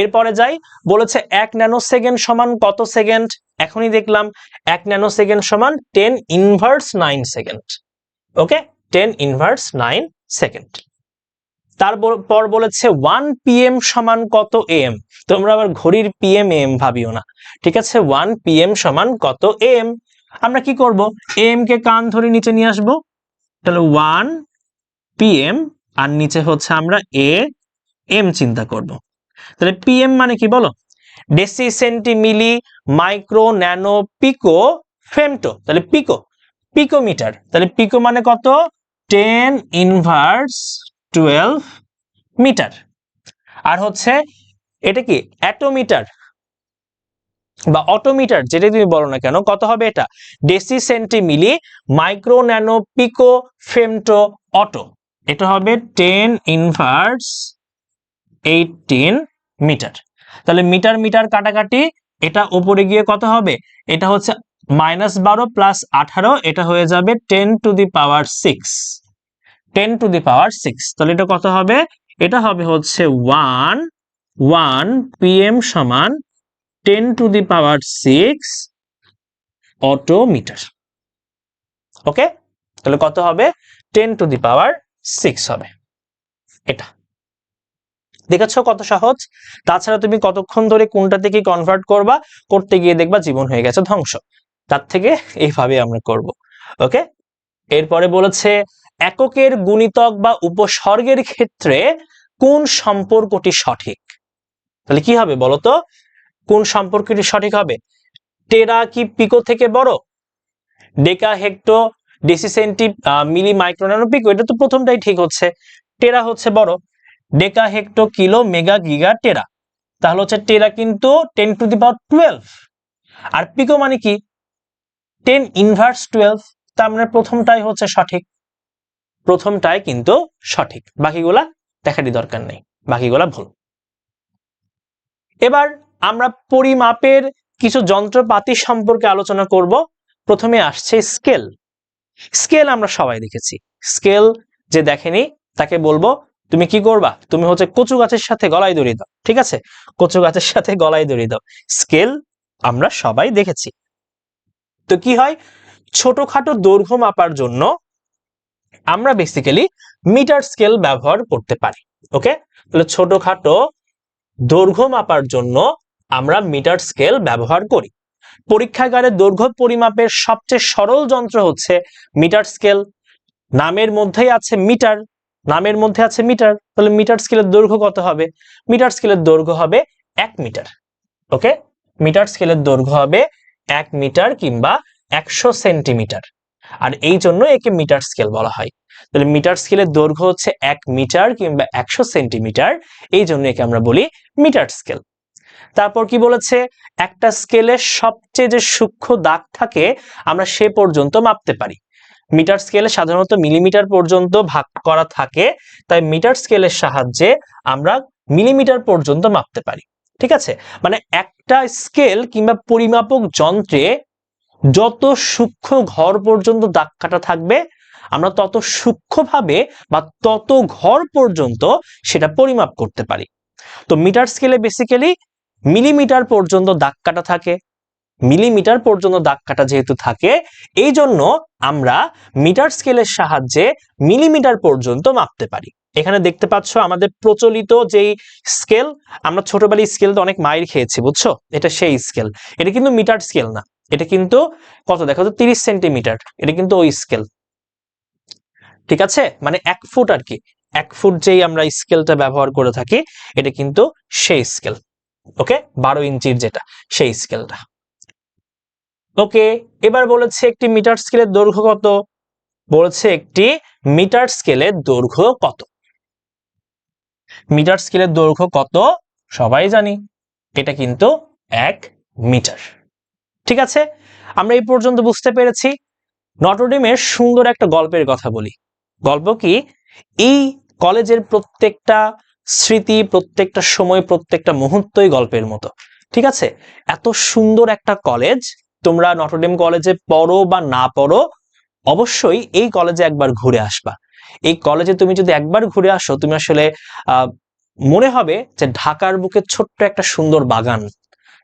এরপরে যাই, বলেছে 1 ন্যানোসেকেন্ড সমান কত সেকেন্ড? এখনই দেখলাম 1 ন্যানোসেকেন্ড সমান 10⁻৯ সেকেন্ড। ওকে, 10⁻৯ সেকেন্ড। তারপর বলেছে 1 PM সমান কত AM? তোমরা আবার ঘড়ির PM AM ভাবিও না, ঠিক আছে? 1 PM সমান কত AM? আমরা কি করব? AM কে কান ধরে নিচে নিয়ে আসব, তাহলে 1 PM আর নিচে হচ্ছে আমরা AM চিন্তা করব। তাহলে PM মানে কি বলো? Deci, centi, milli, micro, nano, pico, femto. তাহলে পিকো, পিকোমিটার। তাহলে পিকো মানে কত? 10⁻12 মিটার। আর হচ্ছে এটা কি অ্যাটোমিটার বা অটোমিটার, যেটা তুমি বলো না কেন, কত হবে এটা? Deci, centi, milli, micro, nano, pico, femto, auto. এটা হবে 10⁻18 মিটার। তাহলে মিটার মিটার কাটাকাটি, এটা উপরে গিয়ে কত হবে? এটা হচ্ছে -12 + 18, এটা হয়ে যাবে 10⁶। 10⁶। তাহলে এটা কত হবে? এটা হবে হচ্ছে 1 PM সমান 10⁶ অটোমিটার। ওকে, তাহলে কত হবে? 10⁶ হবে। এটা দেখেছো কত সহজ? তাছাড়া তুমি কতক্ষণ ধরে কোনটা থেকে কনভার্ট করবা, করতে গিয়ে দেখবা জীবন হয়ে গেছে ধ্বংস। তার থেকে এইভাবে আমরা করব। ওকে, এরপরে বলেছে এককের গুণিতক বা উপসর্গের ক্ষেত্রে কোন সম্পর্কটি সঠিক? তাহলে কি হবে বলতো? কোন সম্পর্কটি সঠিক হবে? টেরা কি পিকো থেকে বড়? ডেকা, hecto, deci, centi, milli, micro, nano, পিকো, এটা তো প্রথমটাই ঠিক হচ্ছে। টেরা হচ্ছে বড়, ডেকা, হেক্টো, কিলো, মেগা, গিগা, টেরা। তাহলে হচ্ছে টেরা কিন্তু 10⁻12, আর পিকো মানে কি? 10⁻12। তার মানে প্রথমটাই হচ্ছে সঠিক, প্রথমটাই কিন্তু সঠিক, বাকিগুলা দেখারই দরকার নেই, বাকিগুলা ভুল। এবার আমরা পরিমাপের কিছু যন্ত্রপাতি সম্পর্কে আলোচনা করব। প্রথমে আসছে স্কেল। স্কেল আমরা সবাই দেখেছি। স্কেল যে দেখেনি তাকে বলবো তুমি কি করবা? তুমি হচ্ছে কচু গাছের সাথে গলায় দড়ি দাও। ঠিক আছে, কচু গাছের সাথে গলায় দড়ি দাও। স্কেল আমরা সবাই দেখেছি। তো কি হয়? ছোটখাটো দৈর্ঘ্য মাপার জন্য আমরা বেসিক্যালি মিটার স্কেল ব্যবহার করতে পারি। ওকে, তাহলে ছোটখাটো দৈর্ঘ্য মাপার জন্য আমরা মিটার স্কেল ব্যবহার করি। পরীক্ষাগারে দৈর্ঘ্য পরিমাপের সবচেয়ে সরল যন্ত্র হচ্ছে মিটার স্কেল। নামের মধ্যেই আছে মিটার, নামের মধ্যে আছে মিটার, তাহলে মিটার স্কেলের দৈর্ঘ্য কত হবে? মিটার স্কেলের দৈর্ঘ্য হবে 1 মিটার। ওকে, মিটার স্কেলের দৈর্ঘ্য হবে 1 মিটার কিংবা 100 সেন্টিমিটার, আর এই জন্য একে মিটার স্কেল বলা হয়। তাহলে মিটার স্কেলের দৈর্ঘ্য হচ্ছে 1 মিটার কিংবা 100 সেন্টিমিটার, এই জন্য একে আমরা বলি মিটার স্কেল। তারপর কি বলেছে? একটা স্কেলের সবচেয়ে যে সূক্ষ্ম দাগ থাকে আমরা সে পর্যন্ত মাপতে পারি। মিটার স্কেলে সাধারণত মিলিমিটার পর্যন্ত ভাগ করা থাকে, তাই মিটার স্কেলের সাহায্যে আমরা মিলিমিটার পর্যন্ত মাপতে পারি। ঠিক আছে, মানে একটা স্কেল কিংবা পরিমাপক যন্ত্রে যত সূক্ষ্ম ঘর পর্যন্ত দাগ কাটা থাকবে আমরা তত সূক্ষ্মভাবে বা তত ঘর পর্যন্ত সেটা পরিমাপ করতে পারি। তো মিটার স্কেলে বেসিক্যালি মিলিমিটার পর্যন্ত দাগ কাটা থাকে। মিলিমিটার পর্যন্ত দাগ কাটা যেহেতু থাকে, এই জন্য আমরা মিটার স্কেলের সাহায্যে মিলিমিটার পর্যন্ত মাপতে পারি। এখানে দেখতে পাচ্ছ আমাদের প্রচলিত যেই স্কেল, আমরা ছোটবেলায় স্কেল তো অনেক মাইর খেয়েছি, বুঝছো? এটা সেই স্কেল। এটা কিন্তু মিটার স্কেল না, এটা কিন্তু কত দেখো তো 30 সেন্টিমিটার, এটা কিন্তু ওই স্কেল। ঠিক আছে, মানে 1 ফুট আর কি, 1 ফুট যেই আমরা স্কেলটা ব্যবহার করে থাকি এটা কিন্তু সেই স্কেল। ওকে, 12 ইঞ্চির যেটা সেই স্কেলটা। ওকে, এবার বলেছে একটি মিটার স্কেলের দৈর্ঘ্য কত? বলেছে একটি মিটার স্কেলের দৈর্ঘ্য কত? মিটার স্কেলের দৈর্ঘ্য কত সবাই জানি, এটা কিন্তু 1 মিটার। ঠিক আছে, আমরা এই পর্যন্ত বুঝতে পেরেছি। নটরডেমের সুন্দর একটা গল্পের কথা বলি। গল্প কি? এই কলেজের প্রত্যেকটা স্মৃতি, প্রত্যেকটা সময়, প্রত্যেকটা মুহূর্তই গল্পের মতো। ঠিক আছে, এত সুন্দর একটা কলেজ, তোমরা নটরডেম কলেজে পড়ো বা না পড়ো, অবশ্যই এই কলেজে একবার ঘুরে আসবা। এই কলেজে তুমি যদি একবার ঘুরে আসো, তুমি আসলে মনে হবে যে ঢাকার বুকে ছোট্ট একটা সুন্দর বাগান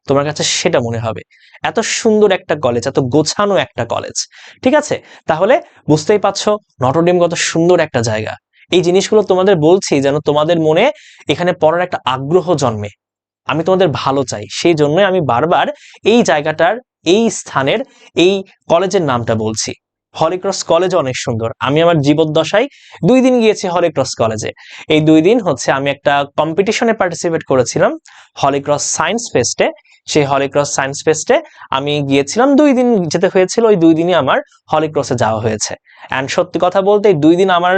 তোমার কাছে, সেটা মনে হবে। এত সুন্দর একটা কলেজ, এত গোছানো একটা কলেজ। ঠিক আছে, তাহলে বুঝতেই পারছো নটরডেম কত সুন্দর একটা জায়গা। এই জিনিসগুলো তোমাদের বলছি যেন তোমাদের মনে এখানে পড়ার একটা আগ্রহ জন্মে। আমি তোমাদের ভালো চাই, সেই জন্যই আমি বারবার এই জায়গাটার, এই স্থানের, এই কলেজের নামটা বলছি। হলিক্রস কলেজ অনেক সুন্দর। আমি আমার জীবদ্দশায় 2 দিন গিয়েছি হলিক্রস কলেজে। এই 2 দিন হচ্ছে আমি একটা কম্পিটিশনে পার্টিসিপেট করেছিলাম, হলিক্রস সায়েন্স ফেস্টে। সেই হলিক্রস সায়েন্স ফেস্টে আমি গিয়েছিলাম, 2 দিন যেতে হয়েছিল, ওই 2 দিনই আমার হলিক্রসে যাওয়া হয়েছে। অ্যান্ড সত্যি কথা বলতে এই 2 দিন আমার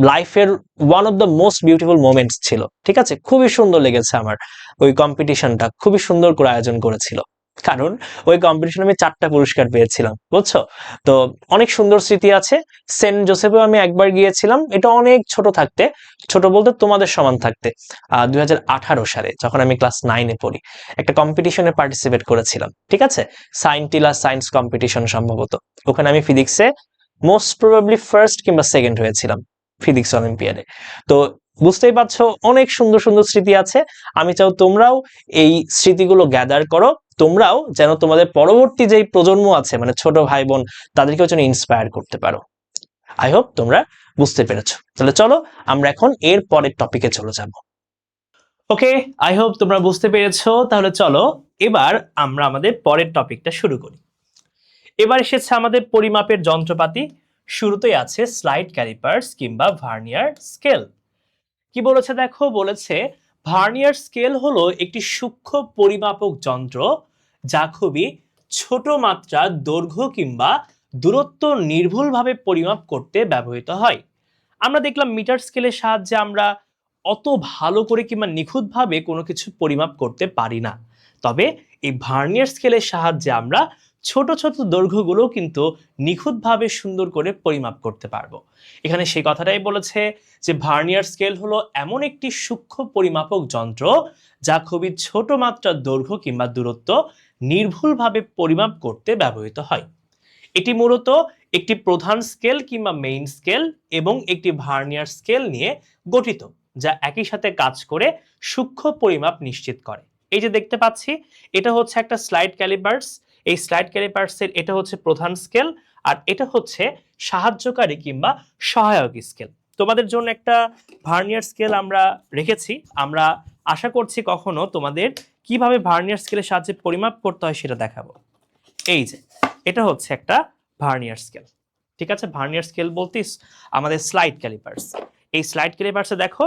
লাইফের one of the most beautiful moments ছিল। ঠিক আছে, খুবই সুন্দর লেগেছে আমার ওই কম্পিটিশনটা, খুবই সুন্দর করে আয়োজন করেছিল। কারণ ওই কম্পিটিশনে আমি 4টা পুরস্কার পেয়েছিলাম, বুঝছো? তো অনেক সুন্দর স্মৃতি আছে। সেন্ট জোসেফেও আমি একবার গিয়েছিলাম, এটা অনেক ছোট থাকতে, ছোট বলতে তোমাদের সমান থাকতে, 2018 সালে যখন আমি ক্লাস 9-এ পড়ি, একটা কম্পিটিশনে পার্টিসিপেট করেছিলাম। ঠিক আছে, সাইন্টিলা সায়েন্স কম্পিটিশন সম্ভবত। ওখানে আমি ফিজিক্সে মোস্ট প্রবাবলি ফার্স্ট কিংবা সেকেন্ড হয়েছিলাম, ফিজিক্স অলিম্পিয়াডে। তো বুঝতেই পারছো অনেক সুন্দর সুন্দর স্মৃতি আছে। আমি চাও তোমরাও এই স্মৃতিগুলো গ্যাদার করো, তোমরাও যেন তোমাদের পরবর্তী যেই প্রজন্ম আছে, মানে ছোট ভাই বোন, তাদেরকেও যেন ইন্সপায়ার করতে পারো। আই হোপ তোমরা বুঝতে পেরেছো। তাহলে চলো আমরা এখন এর পরের টপিকে চলে যাব। ওকে, আই হোপ তোমরা বুঝতে পেরেছো। তাহলে চলো এবার আমরা আমাদের পরের টপিকটা শুরু করি। এবার এসেছে আমাদের পরিমাপের যন্ত্রপাতি। শুরুতেই আছে স্লাইড ক্যালিপার্স কিংবা ভার্নিয়ার স্কেল। কি বলেছে দেখো, বলেছে ভার্নিয়ার স্কেল হলো একটি সূক্ষ্ম পরিমাপক যন্ত্র যা খুবই ছোট মাত্রার দৈর্ঘ্য কিংবা দূরত্ব নির্ভুলভাবে পরিমাপ করতে ব্যবহৃত হয়। আমরা দেখলাম মিটার স্কেলের সাহায্যে আমরা অত ভালো করে কিংবা নিখুঁতভাবে কোনো কিছু পরিমাপ করতে পারি না, তবে এই ভার্নিয়ার স্কেলের সাহায্যে আমরা ছোট ছোট দৈর্ঘ্যগুলো কিন্তু নিখুঁতভাবে সুন্দর করে পরিমাপ করতে পারবো। এখানে সেই কথাটাই বলেছে যে ভার্নিয়ার স্কেল হলো এমন একটি সূক্ষ্ম পরিমাপক যন্ত্র যা খুবই ছোট মাত্রার দৈর্ঘ্য কিংবা দূরত্ব নির্ভুলভাবে পরিমাপ করতে ব্যবহৃত হয়। এটি মূলত একটি প্রধান স্কেল কিংবা মেইন স্কেল এবং একটি ভার্নিয়ার স্কেল নিয়ে গঠিত, যা একই সাথে কাজ করে সূক্ষ্ম পরিমাপ নিশ্চিত করে। এই যে দেখতে পাচ্ছি, এটা হচ্ছে একটা স্লাইড ক্যালিপার্স। এই স্লাইড ক্যালিপার্সের এটা হচ্ছে প্রধান স্কেল, আর এটা হচ্ছে সাহায্যকারী কিংবা সহায়ক স্কেল। তোমাদের জন্য একটা ভার্নিয়ার স্কেল আমরা রেখেছি। আমরা আশা করছি কখনো তোমাদের কিভাবে ভার্নিয়ার স্কেলের সাহায্যে পরিমাপ করতে হয় সেটা দেখাবো। এই যে এটা হচ্ছে একটা ভার্নিয়ার স্কেল। ঠিক আছে, ভার্নিয়ার স্কেল বলতে আমাদের স্লাইড ক্যালিপার্স। এই স্লাইড ক্যালিপার্সে দেখো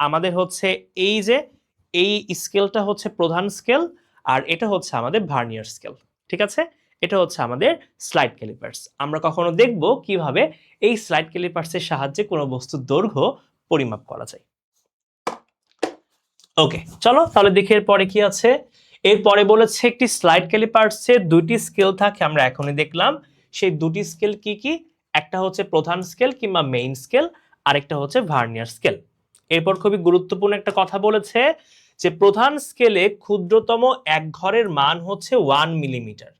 আমাদের হচ্ছে এই যে এই স্কেলটা হচ্ছে প্রধান স্কেল, আর এটা হচ্ছে আমাদের ভার্নিয়ার স্কেল। ঠিক আছে, এটা হচ্ছে আমাদের স্লাইড ক্যালিপার্স। আমরা কখনো দেখব কিভাবে এই স্লাইড ক্যালিপার্সের সাহায্যে কোনো বস্তুর দৈর্ঘ্য পরিমাপ করা যায়। ওকে, চলো তাহলে দেখি এর পরে কি আছে। এরপরে বলেছে একটি স্লাইড ক্যালিপার্সে 2টি স্কেল থাকে, আমরা এখনই দেখলাম। সেই 2টি স্কেল কি কি? একটা হচ্ছে প্রধান স্কেল কিংবা মেইন স্কেল, আরেকটা হচ্ছে ভার্নিয়ার স্কেল। এরপর খুবই গুরুত্বপূর্ণ একটা কথা বলেছে যে প্রধান স্কেলে ক্ষুদ্রতম এক ঘরের মান হচ্ছে 1 মিলিমিটার।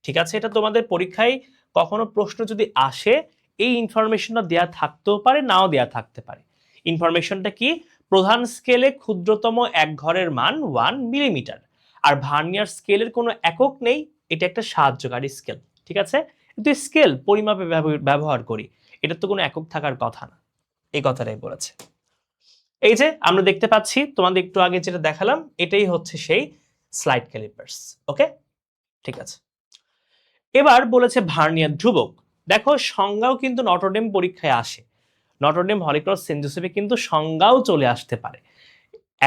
ঠিক আছে, এটা তোমাদের পরীক্ষায় কখনো প্রশ্ন যদি আসে, এই ইনফরমেশনটা দেয়া থাকতেও পারে, নাও দেয়া থাকতে পারে। ইনফরমেশনটা কি? প্রধান স্কেলে ক্ষুদ্রতম এক ঘরের মান 1 মিলিমিটার, আর ভার্নিয়ার স্কেলের কোনো একক নেই, এটা একটা সাহায্যকারী স্কেল। ঠিক আছে, কিন্তু স্কেল পরিমাপে ব্যবহার করি, এটা তো কোনো একক থাকার কথা না, এই কথাটাই বলেছে। এই যে আমরা দেখতে পাচ্ছি তোমাদের একটু আগে যেটা দেখালাম, এটাই হচ্ছে সেই স্লাইড ক্যালিপার্স। ওকে, ঠিক আছে। এবার বলেছে ভার্নিয়ার ধ্রুবক। দেখো সংজ্ঞাও কিন্তু নটরডেম পরীক্ষায় আসে, নটরডেম হলি ক্রস সেন্ট জোসেফে কিন্তু সংজ্ঞাও চলে আসতে পারে।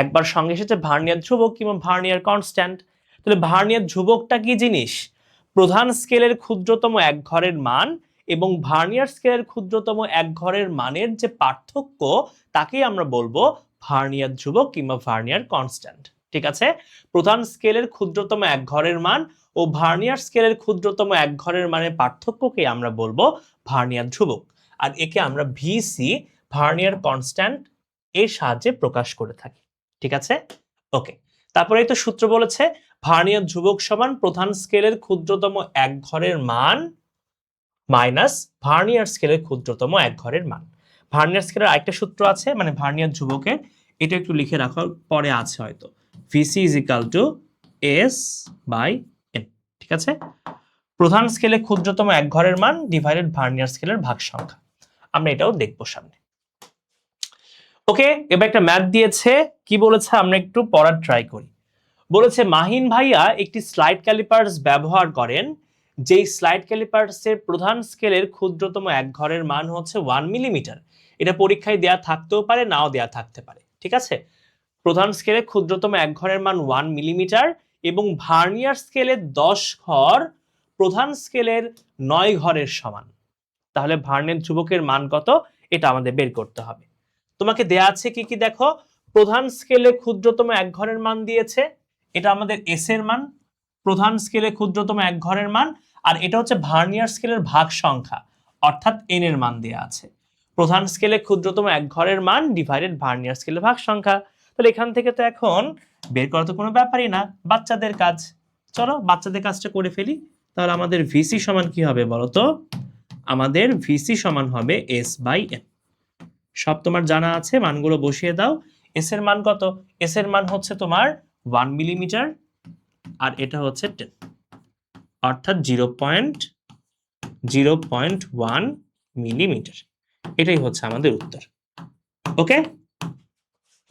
একবার সঙ্গে এসেছে ভার্নিয়ার ধ্রুবক কিংবা ভার্নিয়ার কনস্ট্যান্ট। তাহলে ভার্নিয়ার ধ্রুবকটা কি জিনিস? প্রধান স্কেলের ক্ষুদ্রতম এক ঘরের মান এবং ভার্নিয়ার স্কেলের ক্ষুদ্রতম এক ঘরের মানের যে পার্থক্য তাকেই আমরা বলবো ভার্নিয়ার ধ্রুবক কিংবা ভার্নিয়ার কনস্ট্যান্ট। ঠিক আছে, প্রধান স্কেলের ক্ষুদ্রতম এক ঘরের মান ও ভার্নিয়ার স্কেলের ক্ষুদ্রতম এক ঘরের মানের পার্থক্যকে আমরা বলবো ভার্নিয়ার ধ্রুবক, আর একে আমরা ভিসি ভার্নিয়ার কনস্ট্যান্ট এর সাহায্যে প্রকাশ করে থাকি। ঠিক আছে, ওকে। তারপরে এই তো সূত্র বলেছে ভার্নিয়ার ধ্রুবক সমান প্রধান স্কেলের ক্ষুদ্রতম এক ঘরের মান মাইনাস ভার্নিয়ার স্কেলের ক্ষুদ্রতম এক ঘরের মান। ভার্নিয়ার স্কেলের আরেকটা সূত্র আছে, মানে ভার্নিয়ার ধ্রুবকের, এটা একটু লিখে রাখার পরে আছে হয়তো, VC is equal to S by N. ঠিক আছে, প্রধান স্কেলে ক্ষুদ্রতম এক ঘরের মান ডিভাইডেড ভার্নিয়ার স্কেলের ভাগ সংখ্যা। আমরা এটাও দেখবো সামনে। ওকে, এবার একটা ম্যাথ দিয়েছে, কি বলেছে আমরা একটু পড়ার ট্রাই করি। বলেছে মাহিন ভাইয়া একটি স্লাইড ক্যালিপার্স ব্যবহার করেন, যেই স্লাইড ক্যালিপার্সের প্রধান স্কেলের ক্ষুদ্রতম এক ঘরের মান হচ্ছে 1 মিলিমিটার। এটা পরীক্ষায় দেয়া থাকতেও পারে, নাও দেয়া থাকতে পারে। ঠিক আছে, প্রধান স্কেলে ক্ষুদ্রতম এক ঘরের মান 1 মিলিমিটার এবং ভার্নিয়ার স্কেলের 10 ঘর প্রধান স্কেলের 9 ঘরের সমান। তাহলে ভার্নিয়ার ধ্রুবকের মান কত এটা আমাদের বের করতে হবে। তোমাকে দেয়া আছে কি কি দেখো, প্রধান স্কেলে ক্ষুদ্রতম এক ঘরের মান দিয়েছে, এটা আমাদের এস এর মান, প্রধান স্কেলে ক্ষুদ্রতম এক ঘরের মান, আর এটা হচ্ছে ভার্নিয়ার স্কেলের ভাগ সংখ্যা অর্থাৎ এন এর মান দেয়া আছে। প্রধান স্কেলে ক্ষুদ্রতম এক ঘরের মান ডিভাইডেড ভার্নিয়ার স্কেলের ভাগ সংখ্যা। তাহলে এখান থেকে তো এখন বের করা তো কোনো ব্যাপারই না, বাচ্চাদের কাজ। চলো বাচ্চাদের কাজটা করে ফেলি। তাহলে আমাদের ভিসি সমান কি হবে বলতো? আমাদের ভিসি সমান হবে এস বাই এন। সব তোমার জানা আছে, মানগুলো বসিয়ে দাও। এস এর মান কত? এস এর মান হচ্ছে তোমার 1 মিলিমিটার আর এটা হচ্ছে 10, অর্থাৎ 0.1 মিলিমিটার। এটাই হচ্ছে আমাদের উত্তর। ওকে,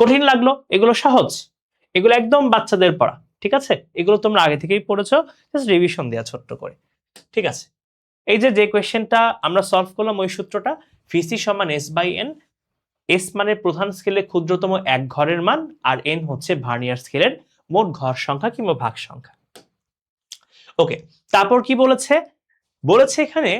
কঠিন লাগলো? এগুলো সহজ, এগুলো একদম বাচ্চাদের পড়া। ঠিক আছে, এগুলো তোমরা আগে থেকেই পড়েছো, জাস্ট রিভিশন দেয়া ছোট্ট করে। ঠিক আছে, এই যে কোয়েশ্চেনটা আমরা সলভ করলাম ওই সূত্রটা, ভিসি সমান এস বাই এন। এস মানে প্রধান স্কেলে ক্ষুদ্রতম এক ঘরের মান আর এন হচ্ছে ভার্নিয়ার স্কেলের মোট ঘর সংখ্যা কিংবা ভাগ সংখ্যা। ওকে, তারপর কি বলেছে? বলেছে এখানে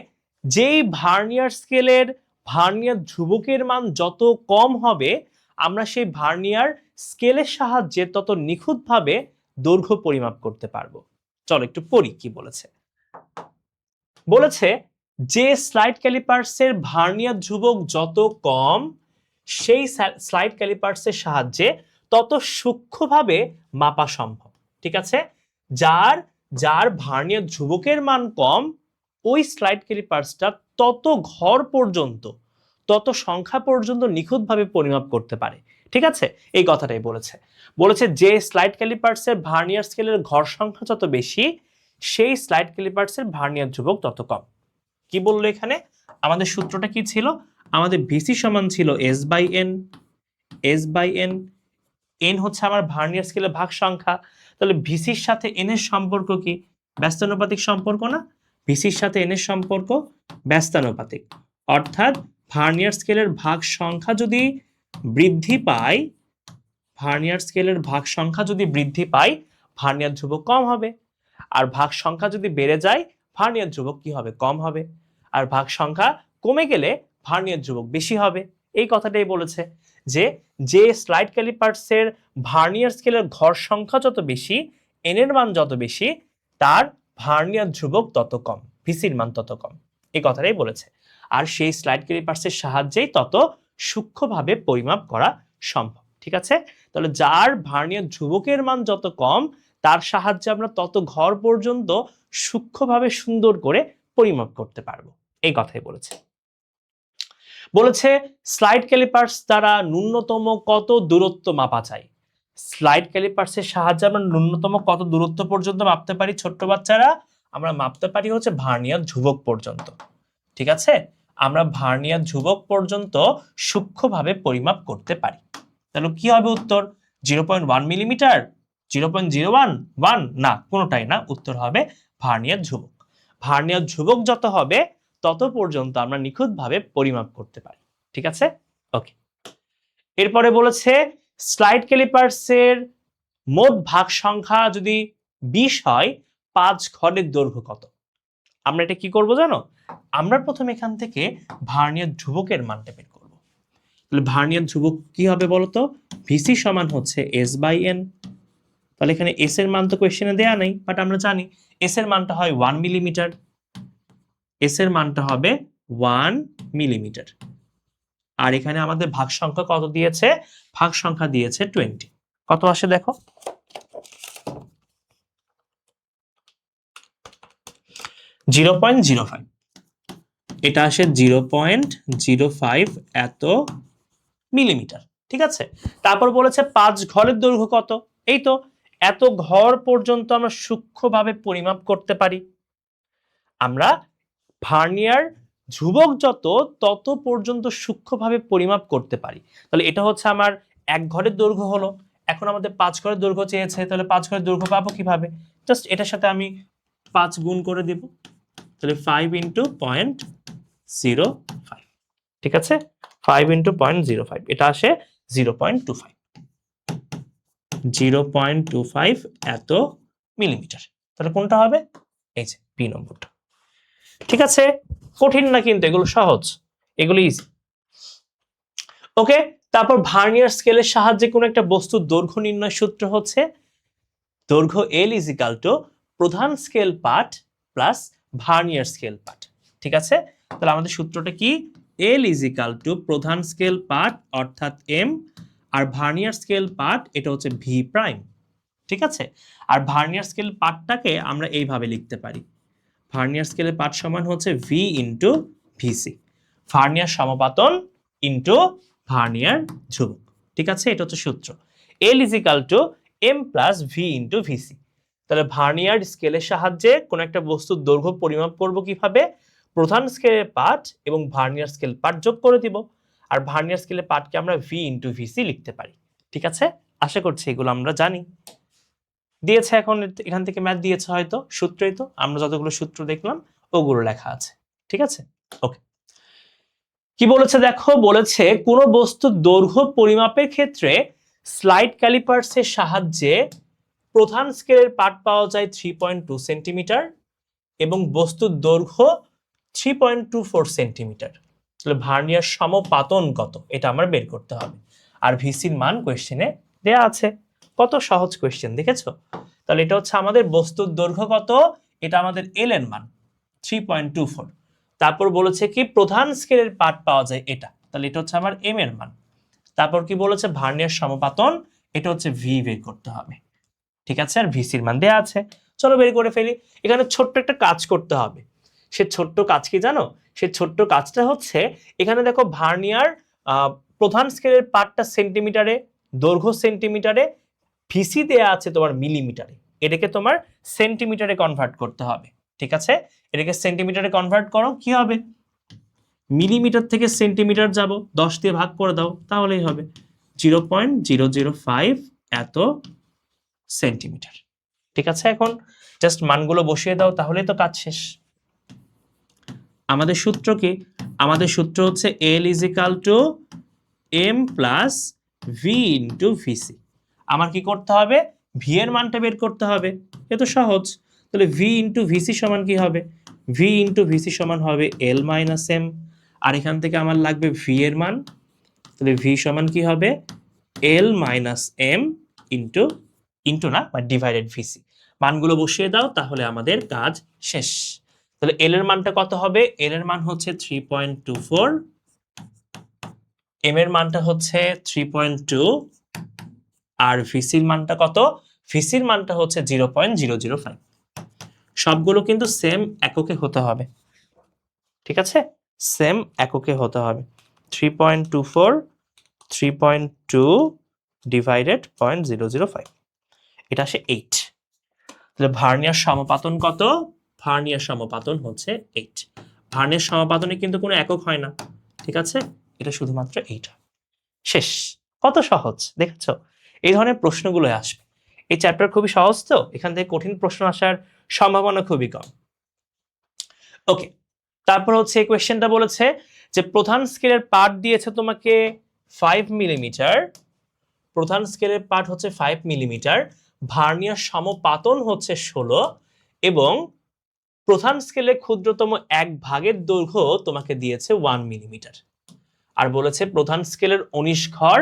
যেই ভার্নিয়ার স্কেলের ভার্নিয়ার ধ্রুবকের মান যত কম হবে আমরা সেই ভার্নিয়ার স্কেলের সাহায্যে তত নিখুঁতভাবে দৈর্ঘ্য পরিমাপ করতে পারবো। চলো একটু পড়ি কি বলেছে। বলেছে যে স্লাইড ক্যালিপার্সের ভার্নিয়ার ধ্রুবক যত কম সেই স্লাইড ক্যালিপার্সের সাহায্যে তত সূক্ষ্মভাবে মাপা সম্ভব। ঠিক আছে, যার যার ভার্নিয়ার ধ্রুবকের মান কম ওই স্লাইড ক্যালিপার্সটা তত ঘর পর্যন্ত, তত সংখ্যা পর্যন্ত নিখুঁতভাবে পরিমাপ করতে পারে। ঠিক আছে, এই কথাটাই বলেছে। বলেছে যে স্লাইড ক্যালিপার্সের ভার্নিয়ার স্কেলের ঘর সংখ্যা যত বেশি সেই স্লাইড ক্যালিপার্সের ভার্নিয়ার ধ্রুবক তত কম। কি বললো এখানে? আমাদের সূত্রটা কি ছিল? আমাদের ভিসি সমান ছিল S by N. S by N, N হচ্ছে আমার ভার্নিয়ার স্কেলের ভাগ সংখ্যা। তাহলে ভিসির সাথে এন এর সম্পর্ক কি? ব্যস্তানুপাতিক সম্পর্ক না? ভিসির সাথে এন এর সম্পর্ক ব্যস্তানুপাতিক, অর্থাৎ ভার্নিয়ার স্কেলের ভাগ সংখ্যা যদি বৃদ্ধি পায়, ভার্নিয়ার স্কেলের ভাগ সংখ্যা যদি বৃদ্ধি পায় ভার্নিয়ার ধ্রুবক কম হবে, আর ভাগ সংখ্যা যদি বেড়ে যায় ভার্নিয়ার ধ্রুবক কি হবে? কম হবে, আর ভাগ সংখ্যা কমে গেলে ভার্নিয়ার ধ্রুবক বেশি হবে। এই কথাটাই বলেছে যে যে স্লাইড ক্যালিপার্সের ভার্নিয়ার স্কেলের ঘর সংখ্যা যত বেশি, এন এর মান যত বেশি, তার ভার্নিয়ার ধ্রুবক তত কম, ভিসির মান তত কম। এই কথাটাই বলেছে। আর সেই স্লাইড ক্যালিপার্সের সাহায্যেই তত সূক্ষ্মভাবে পরিমাপ করা সম্ভব। ঠিক আছে, তাহলে যার ভার্নিয়ার ধ্রুবকের মান যত কম তার সাহায্যে আমরা তত ঘর পর্যন্ত সূক্ষ্মভাবে সুন্দর করে পরিমাপ করতে পারবো। এই কথাই বলেছে। বলেছে স্লাইড ক্যালিপার্স দ্বারা ন্যূনতম কত দূরত্ব মাপা যায়? স্লাইড ক্যালিপার্সের সাহায্যে আমরা ন্যূনতম কত দূরত্ব পর্যন্ত মাপতে পারি ছোট্ট বাচ্চারা? আমরা মাপতে পারি হচ্ছে ভার্নিয়ার ধ্রুবক পর্যন্ত। ঠিক আছে, আমরা ভার্নিয়ার ধ্রুবক পর্যন্ত সূক্ষ্মভাবে পরিমাপ করতে পারি। তাহলে কি হবে উত্তর? 0.1 মিলিমিটার, 0.011 না, কোনোটাই না, উত্তর হবে ভার্নিয়ার ধ্রুবক। ভার্নিয়ার ধ্রুবক যত হবে তত পর্যন্ত আমরা নিখুঁতভাবে পরিমাপ করতে পারি। ঠিক আছে, ওকে। এরপরে বলেছে স্লাইড ক্যালিপার্সের মোট ভাগ সংখ্যা যদি 20 হয় 5 ঘরের দৈর্ঘ্য কত? আমরা এটা কি করব জানো? আমরা প্রথমে এখান থেকে ভার্নিয়ার ধ্রুবকের মানটা বের করব। তাহলে ভার্নিয়ার ধ্রুবক কি হবে বলতো? ভিসি সমান হচ্ছে S/N। তাহলে এখানে এস এর মান তো কোয়েশ্চেনে দেয়া নেই, বাট আমরা জানি এস এর মানটা হয় 1 মিলিমিটার। এস এর মানটা হবে 1 মিলিমিটার। আর এখানে আমাদের ভাগ সংখ্যা কত দিয়েছে? ভাগ সংখ্যা দিয়েছে 20। কত আসে দেখো? 0.05। এটা আসে 0.05 এত মিলিমিটার। ঠিক আছে, তারপর বলেছে 5 ঘরের দৈর্ঘ্য কত? এই তো এত ঘর পর্যন্ত আমরা সূক্ষ্মভাবে পরিমাপ করতে পারি। আমরা ভার্নিয়ার ধ্রুবক যত তত পর্যন্ত সূক্ষ্মভাবে পরিমাপ করতে পারি। তাহলে এটা হচ্ছে আমার 1 ঘরের দৈর্ঘ্য হলো। এখন আমাদের 5 ঘরের দৈর্ঘ্য চেয়েছে, তাহলে 5 ঘরের দৈর্ঘ্য পাবো কিভাবে? জাস্ট এটার সাথে আমি 5 গুণ করে দেব। তাহলে 5 ইন্টু 0.05। ঠিক আছে, 5 ইন্টু 0.05, এটা আসে 0.25। 0.25 এত মিলিমিটার। তাহলে কোনটা হবে? এই যে বি নম্বরটা। ঠিক আছে, কঠিন না কিন্তু, এগুলো সহজ, এগুলো ইজি। ওকে, তারপর ভার্নিয়ার স্কেলের সাহায্যে কোন একটা বস্তুর দৈর্ঘ্য নির্ণয় সূত্র হচ্ছে দৈর্ঘ্য L = প্রধান scale part plus vernier scale part. ঠিক আছে, তাহলে আমাদের সূত্রটা কি? L = প্রধান স্কেল পার্ট অর্থাৎ M, আর ভার্নিয়ার স্কেল পার্ট এটা হচ্ছে ভি প্রাইম। ঠিক আছে, আর ভার্নিয়ার স্কেল পার্টটাকে আমরা এইভাবে লিখতে পারি, ভার্নিয়ার স্কেলের পার্ট সমান হচ্ছে ভি ইন্টু ভিসি, ভার্নিয়ার সমাপতন ইন্টু ভার্নিয়ার ধ্রুবক। ঠিক আছে, এটা হচ্ছে সূত্র। L = M plus V into VC. তাহলে ভার্নিয়ার স্কেলের সাহায্যে কোন একটা বস্তুর দৈর্ঘ্য পরিমাপ করব কিভাবে? প্রধান স্কেলের পার্ট এবং ভার্নিয়ার স্কেল পার্ট যোগ করে দিব, আর ভার্নিয়ার স্কেলের পার্টকে আমরা ভি ইন্টু ভিসি লিখতে পারি। ঠিক আছে, আশা করছি এগুলো আমরা জানি। দিয়েছে এখন এখান থেকে ম্যাথ দিয়েছে, হয়তো সূত্রই তো আমরা যতগুলো সূত্র দেখলাম ওগুলো লেখা আছে। ঠিক আছে, ওকে। কি বলেছে দেখো? বলেছে কোন বস্তুর দৈর্ঘ্য পরিমাপের ক্ষেত্রে স্লাইড ক্যালিপার্সের সাহায্যে প্রধান স্কেলের পার্ট পাওয়া যায় 3.2 সেন্টিমিটার এবং বস্তুর দৈর্ঘ্য 3.24 সেন্টিমিটার। তাহলে ভার্নিয়ার সমপাতন কত এটা আমার বের করতে হবে, আর ভিসির মান কোয়েশ্চেনে দেয়া আছে। কত সহজ কোয়েশ্চেন দেখেছো? তাহলে এটা হচ্ছে আমাদের বস্তুর দৈর্ঘ্য কত, এটা আমাদের এল এর মান 3.24। তারপর বলেছে কি প্রধান স্কেলের পার্ট পাওয়া যায় এটা, তাহলে এটা হচ্ছে আমার এম এর মান। তারপর কি বলেছে? ভার্নিয়ার সমপাতন, এটা হচ্ছে ভি বের করতে হবে। ঠিক আছে, আর ভিসির মান দেয়া আছে, চলো বের করে ফেলি। এখানে ছোট্ট একটা কাজ করতে হবে। সে ছোট্ট কাজ কি জানো? সে ছোট্ট কাজটা হচ্ছে এখানে দেখো ভার্নিয়ার প্রধান স্কেলের পার্টটা সেন্টিমিটারে, দৈর্ঘ্য সেন্টিমিটারে, ভিসি দেয়া আছে তোমার মিলিমিটারে, এটাকে তোমার সেন্টিমিটারে কনভার্ট করতে হবে। ঠিক আছে, এটাকে সেন্টিমিটারে কনভার্ট করো, কি হবে? মিলিমিটার থেকে সেন্টিমিটার যাব, 10 দিয়ে ভাগ করে দাও, তাহলেই হবে 0.005 এত সেন্টিমিটার। ঠিক আছে, এখন জাস্ট মানগুলো বসিয়ে দাও, তাহলেই তো কাজ শেষ। আমাদের সূত্র কি? আমাদের সূত্র হচ্ছে L = M plus V into VC. আমার কি করতে হবে? ভি এর মানটা বের করতে হবে, এ তো সহজ। তাহলে ভি ইন্টু ভিসি সমান কি হবে? ভি ইন্টু ভিসি সমান হবে L মাইনাস এম, আর এখান থেকে আমার লাগবে ভি এর মান। তাহলে ভি সমান কি হবে? L minus M into into না বা ডিভাইডেড ভিসি। মানগুলো বসিয়ে দাও, তাহলে আমাদের কাজ শেষ। তাহলে এল এর মানটা কত হবে? এল এর মান হচ্ছে 3.24, এম এর মানটা হচ্ছে 3.2, আর ভিসির মানটা কত? ভিসির মানটা হচ্ছে 0.005। সবগুলো কিন্তু সেম এককে হতে হবে। ঠিক আছে, সেম এককে হতে হবে। 3.24 3.2 ডিভাইডেড 0.005, এটা আসে 8। তাহলে ভার্নিয়ার সমপাতন কত? ভার্নিয়ার সমপাতন হচ্ছে 8। ভার্নিয়ার সমপাতনে কিন্তু কোনো একক হয় না। ঠিক আছে, এটা শুধুমাত্র 8 হয়। শেষ। কত সহজ দেখেছো? এই ধরনের প্রশ্নগুলো আসবে। এই চ্যাপ্টার খুবই সহজ, তো এখান থেকে কঠিন প্রশ্ন আসার সম্ভাবনা খুবই কম। ওকে, তারপর হচ্ছে এই কোয়েশ্চেনটা বলেছে যে প্রধান স্কেলের পার্ট দিয়েছে তোমাকে 5 মিলিমিটার, প্রধান স্কেলের পার্ট হচ্ছে 5 মিলিমিটার, ভার্নিয়ার সমপাতন হচ্ছে 16 এবং প্রধান স্কেলে ক্ষুদ্রতম এক ভাগের দৈর্ঘ্য তোমাকে দিয়েছে 1 মিলিমিটার। আর বলেছে প্রধান স্কেলের 19 ঘর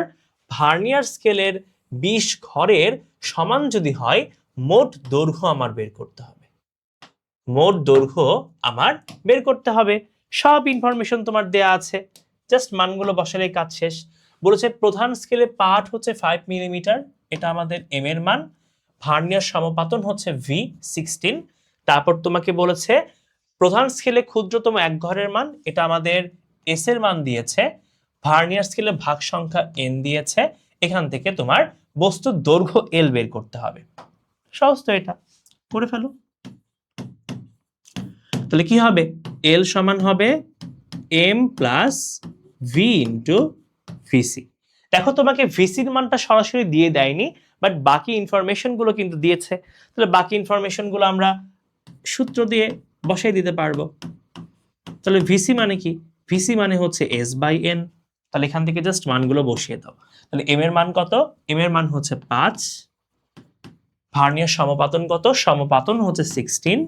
ভার্নিয়ার স্কেলের 20 ঘরের সমান যদি হয় মোট দৈর্ঘ্য আমার বের করতে হবে, মোট দৈর্ঘ্য আমার বের করতে হবে। সব ইনফরমেশন তোমার দেয়া আছে, জাস্ট মানগুলো বসালেই কাজ শেষ। বলেছে প্রধান স্কেলে পার্ট হচ্ছে 5 মিলিমিটার, এটা আমাদের এম এর মান, ভার্নিয়ার সমপাতন হচ্ছে V16। তারপর তোমাকে বলেছে প্রধান স্কেলে ক্ষুদ্রতম এক ঘরের মান, এটা আমাদের এস এর মান দিয়েছে, ভার্নিয়ার স্কেলে ভাগ সংখ্যা n দিয়েছে, এখান থেকে তোমার বস্তুর দৈর্ঘ্য L বের করতে হবে। সহজ তো, এটা করে ফেলো। তাহলে কি হবে, L সমান হবে m plus v into VC. দেখো তোমাকে ভিসির মানটা সরাসরি দিয়ে দেয়নি, বাট বাকি ইনফরমেশন গুলো কিন্তু দিয়েছে। তাহলে বাকি ইনফরমেশন গুলো আমরা সূত্র দিয়ে বসাই দিতে পারবো। তাহলে ভিসি মানে কি, ভিসি মানে হচ্ছে এস বাই এন। তাহলে এখান থেকে জাস্ট মানগুলো বসিয়ে দাও। তাহলে এম এর মান কত, এম এর মান হচ্ছে 5, ভার্নিয়ার সমপাতন কত, সমপাতন হচ্ছে 16,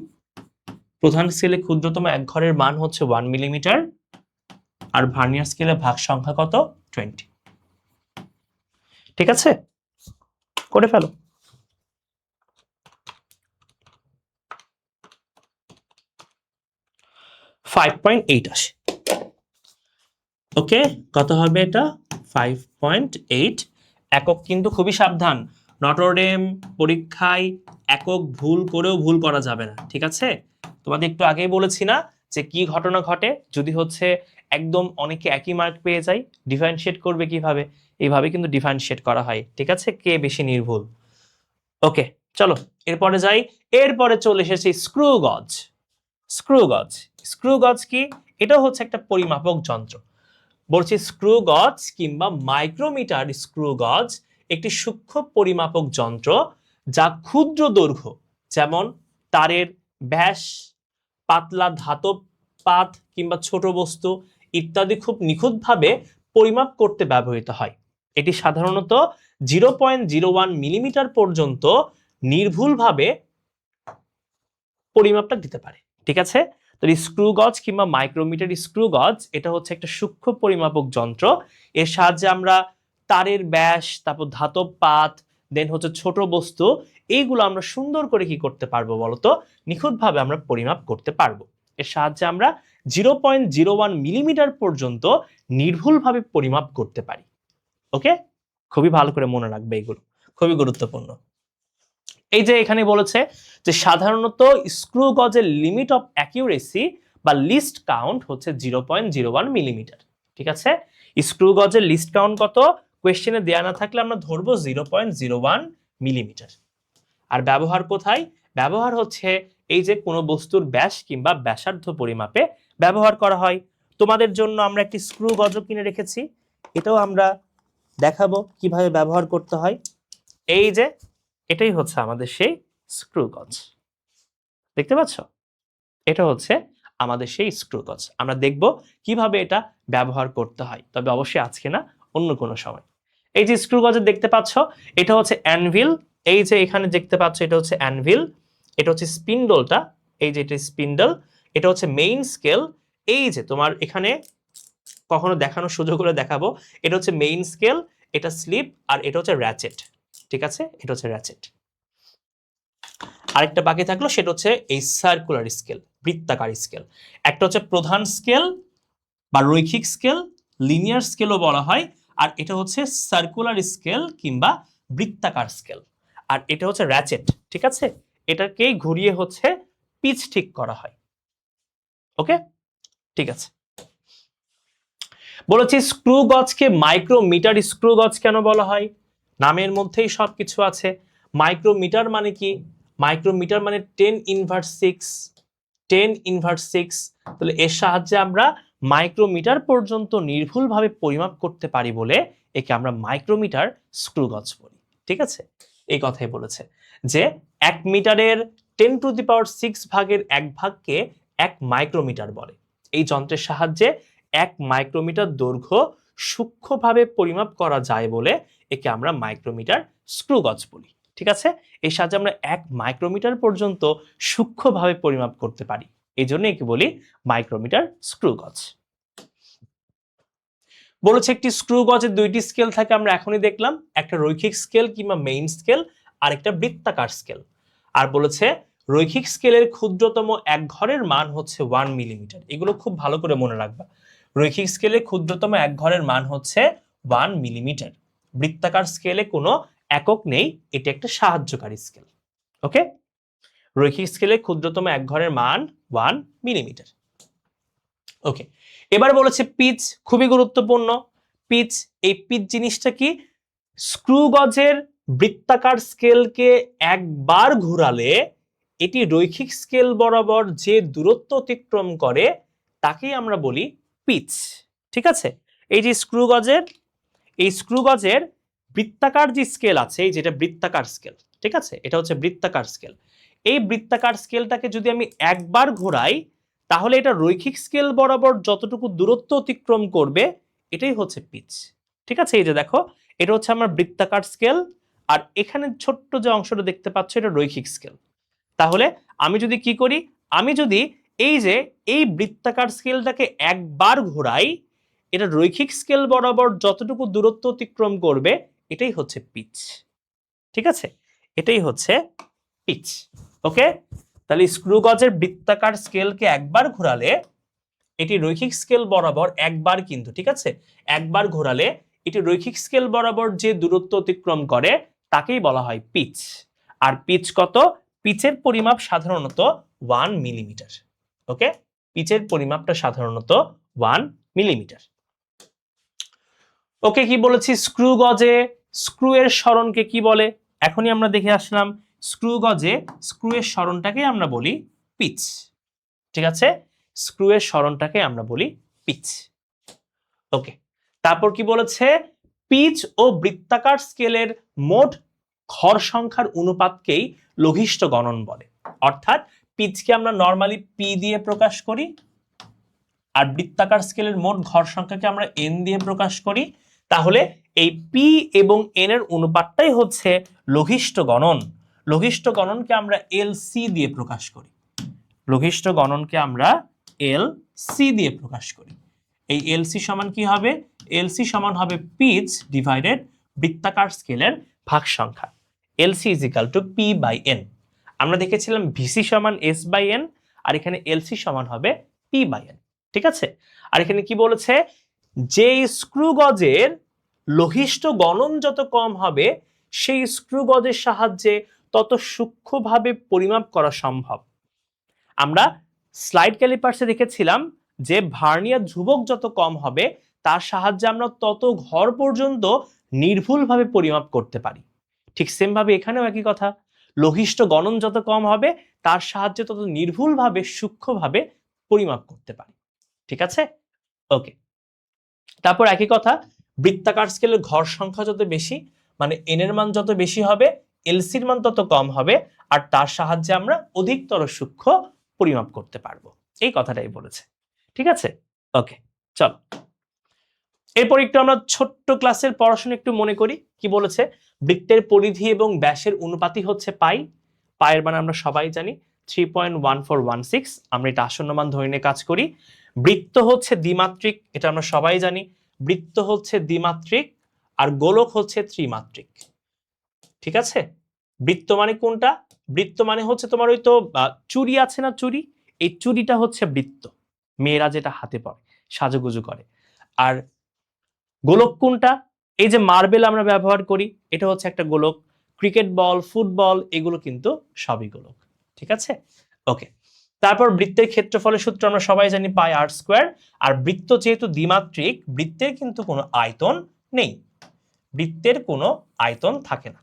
প্রধান স্কেলে ক্ষুদ্রতম এক ঘরের মান হচ্ছে 1 মিলিমিটার, আর ভার্নিয়ার স্কেলে ভাগ সংখ্যা কত 20। ঠিক আছে, করে ফেলো। আসে। ওকে, কত হবে এটা 5.8 একক। কিন্তু খুবই সাবধান, নটরডেম পরীক্ষায় একক ভুল করেও ভুল করা যাবে না, ঠিক আছে? তোমাদের একটু আগেই বলেছি না যে কি ঘটনা ঘটে যদি হচ্ছে একদম অনেকে একই মার্ক পেয়ে যায়, ডিফারেন্সিয়েট করবে কিভাবে, এইভাবে কিন্তু ডিফারেন্সিয়েট করা হয়, ঠিক আছে, কে বেশি নির্ভুল। ওকে চলো এরপরে যাই। এরপরে চলে এসেছি স্ক্রু গজ। স্ক্রু গজ, স্ক্রু গজ কি, এটা হচ্ছে একটা পরিমাপক যন্ত্র। বলছি স্ক্রু গজ কিংবা মাইক্রোমিটার স্ক্রু গজ একটি সূক্ষ্ম পরিমাপক যন্ত্র যা ক্ষুদ্র দৈর্ঘ্য যেমন তারের ব্যাস, পাতলা ধাতব পাত কিংবা ছোট বস্তু ইত্যাদি খুব নিখুঁতভাবে পরিমাপ করতে ব্যবহৃত হয়। এটি সাধারণত 0.01 মিলিমিটার পর্যন্ত নির্ভুলভাবে পরিমাপটা দিতে পারে, ঠিক আছে? তো স্ক্রু গজ কিংবা মাইক্রোমিটার স্ক্রু গজ এটা হচ্ছে একটা সূক্ষ্ম পরিমাপক যন্ত্র। এর সাহায্যে আমরা তারের ব্যাস, তারপর ধাতব পাত, দেন হচ্ছে ছোট বস্তু, এইগুলো আমরা সুন্দর করে কি করতে পারবো বলতো, নিখুঁতভাবে আমরা পরিমাপ করতে পারবো। এর সাহায্যে আমরা 0.01 মিলিমিটার পর্যন্ত নির্ভুলভাবে পরিমাপ করতে পারি। ওকে, খুবই ভালো করে মনে রাখবে, এগুলো খুবই গুরুত্বপূর্ণ। এই যে এখানে বলেছে যে সাধারণত স্ক্রু গজের লিমিট অফ অ্যাকিউরেসি বা লিস্ট কাউন্ট হচ্ছে 0.01 মিলিমিটার, ঠিক আছে? স্ক্রু গজের লিস্ট কাউন্ট কত কোয়েশ্চেনে দেয়া না থাকলে আমরা ধরবো 0.01 মিলিমিটার। আর ব্যবহার কোথায়, ব্যবহার হচ্ছে এই যে কোনো বস্তুর ব্যাস কিংবা ব্যাসার্ধ পরিমাপে ব্যবহার করা হয়। তোমাদের জন্য আমরা একটি স্ক্রু গজও কিনে রেখেছি, এটাও আমরা দেখাবো কিভাবে ব্যবহার করতে হয়। এই যে এটাই হচ্ছে আমাদের সেই স্ক্রু গজ, দেখতে পাচ্ছ, এটা হচ্ছে আমাদের সেই স্ক্রু গজ। আমরা দেখব কিভাবে এটা ব্যবহার করতে হয়, তবে অবশ্যই আজকে না, অন্য কোনো সময়। এই যে স্ক্রু গজ দেখতে পাচ্ছ, এটা হচ্ছে অ্যানভিল, এই যে এখানে দেখতে পাচ্ছ এটা হচ্ছে অ্যানভিল, এটা হচ্ছে স্পিন্ডলটা, এই যে এটা স্পিন্ডল, এটা হচ্ছে মেইন স্কেল, এই যে তোমার এখানে কখনো দেখানোর সুযোগ করে দেখাবো, এটা হচ্ছে মেইন স্কেল, এটা স্লিপ, আর এটা হচ্ছে র্যাচেট, ঠিক আছে, এটা হচ্ছে র্যাচেট। আরেকটা বাকি থাকলো সেটা হচ্ছে এই সার্কুলার স্কেল, বৃত্তাকার স্কেল। একটা হচ্ছে প্রধান স্কেল বা রৈখিক স্কেল, লিনিয়ার স্কেলও বলা হয়, আর এটা হচ্ছে সার্কুলার স্কেল কিংবা বৃত্তাকার স্কেল, আর এটা হচ্ছে র্যাচেট, ঠিক আছে? এটাকেই ঘুরিয়ে হচ্ছে পিচ ঠিক করা হয়। ওকে, ঠিক আছে। বলেছি স্ক্রু গজকে মাইক্রোমিটার স্ক্রু গজ কেন বলা হয়, নামের মধ্যেই সবকিছু আছে। মাইক্রোমিটার মানে কি, মাইক্রোমিটার মানে 10⁻⁶, 10⁻⁶। তাহলে এর সাহায্যে আমরা মাইক্রোমিটার পর্যন্ত নির্ভুলভাবে পরিমাপ করতে পারি বলে একে আমরা মাইক্রোমিটার স্ক্রু গজ বলি, ঠিক আছে? এই কথাই বলেছে যে 1 মিটারের 10⁶ ভাগের 1 ভাগকে 1 মাইক্রোমিটার বলে। এই যন্ত্রের সাহায্যে 1 মাইক্রোমিটার দৈর্ঘ্য সূক্ষ্মভাবে পরিমাপ করা যায় বলে একে আমরা মাইক্রোমিটার স্ক্রু গজ বলি। ঠিক আছে, এর সাহায্যে আমরা 1 মাইক্রোমিটার পর্যন্ত সূক্ষ্মভাবে পরিমাপ করতে পারি, এই জন্য একে বলি মাইক্রোমিটার স্ক্রু গজ। বলেছে একটি স্ক্রু গজের 2টি স্কেল থাকে, আমরা এখনই দেখলাম, একটা রৈখিক স্কেল কিংবা মেইন স্কেল আর একটা বৃত্তাকার স্কেল। আর বলেছে রৈখিক স্কেলের ক্ষুদ্রতম এক ঘরের মান হচ্ছে 1 মিলিমিটার। এগুলো খুব ভালো করে মনে রাখবা। রৈখিক স্কেলের ক্ষুদ্রতম এক ঘরের মান হচ্ছে 1 মিলিমিটার। বৃত্তাকার স্কেলে কোনো একক নেই, এটি একটা সাহায্যকারী স্কেল। ওকে, রৈখিক স্কেলে ক্ষুদ্রতম এক ঘরের মান 1 মিলিমিটার। ওকে, এবার বলেছে পিচ, খুবই গুরুত্বপূর্ণ। পিচ, এই পিচ জিনিসটা কি? স্ক্রু গজের বৃত্তাকার স্কেলকে একবার ঘোরালে এটি রৈখিক স্কেল বরাবর যে দূরত্ব অতিক্রম করে তাকেই আমরা বলি পিচ। ঠিক আছে, এই যে স্ক্রু গজের, এই স্ক্রু গজের বৃত্তাকার যে স্কেল আছে, যেটা বৃত্তাকার স্কেল, ঠিক আছে, এটা হচ্ছে বৃত্তাকার স্কেল। এই বৃত্তাকার স্কেলটাকে যদি আমি একবার ঘোরাই তাহলে এটা রৈখিক স্কেল বরাবর যতটুকু দূরত্ব অতিক্রম করবে এটাই হচ্ছে পিচ। ঠিক আছে, এই যে দেখো, এটা হচ্ছে আমার বৃত্তাকার স্কেল, আর এখানে ছোট্ট যে অংশটা দেখতে পাচ্ছ এটা রৈখিক স্কেল। তাহলে আমি যদি কি করি, আমি যদি এই যে এই বৃত্তাকার স্কেলটাকে একবার ঘোরাই, এটা রৈখিক স্কেল বরাবর যতটুকু দূরত্ব অতিক্রম করবে এটাই হচ্ছে পিচ। ঠিক আছে, এটাই হচ্ছে পিচ। ওকে, তাহলে স্ক্রু গজের বৃত্তাকার স্কেলকে একবার ঘোরালে এটি রৈখিক স্কেল বরাবর একবার, কিন্তু ঠিক আছে, একবার ঘোরালে এটি রৈখিক স্কেল বরাবর যে দূরত্ব অতিক্রম করে তাকেই বলা হয় পিচ। আর পিচ কত? পিচের পরিমাপ সাধারণত 1 মিলিমিটার। ওকে, পিচের পরিমাপটা সাধারণত 1 মিলিমিটার। ওকে, কি বলেছি? স্ক্রু গজে স্ক্রু এর সরণকে কি বলে এখনই আমরা দেখে আসলাম। স্ক্রু গজে স্ক্রু এর সরণটাকে আমরা বলি পিচ। ঠিক আছে, স্ক্রু এর সরণটাকে আমরা বলি পিচ। ওকে, তারপর কি বলেছে? পিচ ও বৃত্তাকার স্কেলের মোট ঘর সংখ্যার অনুপাতকেই লঘিষ্ঠ গণন বলে। অর্থাৎ পিচকে আমরা নরমালি পি দিয়ে প্রকাশ করি, আর বৃত্তাকার স্কেলের মোট ঘর সংখ্যাকে আমরা এন দিয়ে প্রকাশ করি। তাহলে এই পি এবং এন এর অনুপাতটাই হচ্ছে লঘিষ্ঠ গণন। লঘিষ্ঠ গণনকে আমরা এল সি দিয়ে প্রকাশ করি। লঘিষ্ঠ গণনকে আমরা এল সি দিয়ে প্রকাশ করি। এই এল সি সমান কি হবে? এল সি সমান হবে পিচ ডিভাইডেড বৃত্তাকার স্কেলের ভাগ সংখ্যা। L C is equal to P by N. আমরা দেখেছিলাম ভিসি সমান এস বাই এন, আর এখানে এল সি সমান হবে পি বাই এন। ঠিক আছে, আর এখানে কি বলেছে? যে স্ক্রু গজের লঘিষ্ঠ গণন যত কম হবে সেই স্ক্রু গজের সাহায্যে তত সূক্ষ্মভাবে পরিমাপ করা সম্ভব। আমরা স্লাইড ক্যালিপার্সে দেখেছিলাম যে ভার্নিয়ার ধ্রুবক যত কম হবে তার সাহায্যে আমরা তত ঘর পর্যন্ত নির্ভুলভাবে পরিমাপ করতে পারি। ঠিক সেম ভাবে এখানেও একই কথা, লঘিষ্ঠ গণন যত কম হবে তার সাহায্যে তত নির্ভুলভাবে সূক্ষ্মভাবে পরিমাপ করতে পারি। ঠিক আছে, ওকে। তারপর একই কথা, বৃত্তাকার স্কেলের ঘর সংখ্যা যত বেশি, মানে এন এর মান যত বেশি হবে এলসির মান তত কম হবে, আর তার সাহায্যে আমরা অধিকতর সূক্ষ্ম পরিমাপ করতে পারবো। এই কথাটাই বলেছে। ঠিক আছে, ওকে, চলো এরপর একটু আমরা ছোট্ট ক্লাসের পড়াশোনা একটু মনে করি। কি বলেছে? বৃত্তের পরিধি এবং ব্যাসের অনুপাতই হচ্ছে পাই। পায়ের মান আমরা সবাই জানি 3.1416। আমরা এটা আসন্ন মান ধরে নিয়ে কাজ করি। বৃত্ত হচ্ছে দ্বিমাত্রিক, এটা আমরা সবাই জানি। বৃত্ত হচ্ছে দ্বিমাত্রিক আর গোলক হচ্ছে ত্রিমাত্রিক। ঠিক আছে, বৃত্ত মানে কোনটা? বৃত্ত মানে হচ্ছে তোমার ওই তো চুড়ি আছে না, চুড়ি, এই চুড়িটা হচ্ছে বৃত্ত, মেয়েরা যেটা হাতে পরে সাজুগুজু করে। আর গোলক কোনটা? এই যে মার্বেল আমরা ব্যবহার করি এটা হচ্ছে একটা গোলক। ক্রিকেট বল, ফুটবল এগুলো কিন্তু সবই গোলক। ঠিক আছে, ওকে। তারপর বৃত্তের ক্ষেত্রফলের সূত্র আমরা সবাই জানি পাই আর স্কোয়ার। আর বৃত্ত যেহেতু দ্বিমাত্রিক, বৃত্তের কিন্তু কোনো আয়তন নেই, বৃত্তের কোনো আয়তন থাকে না।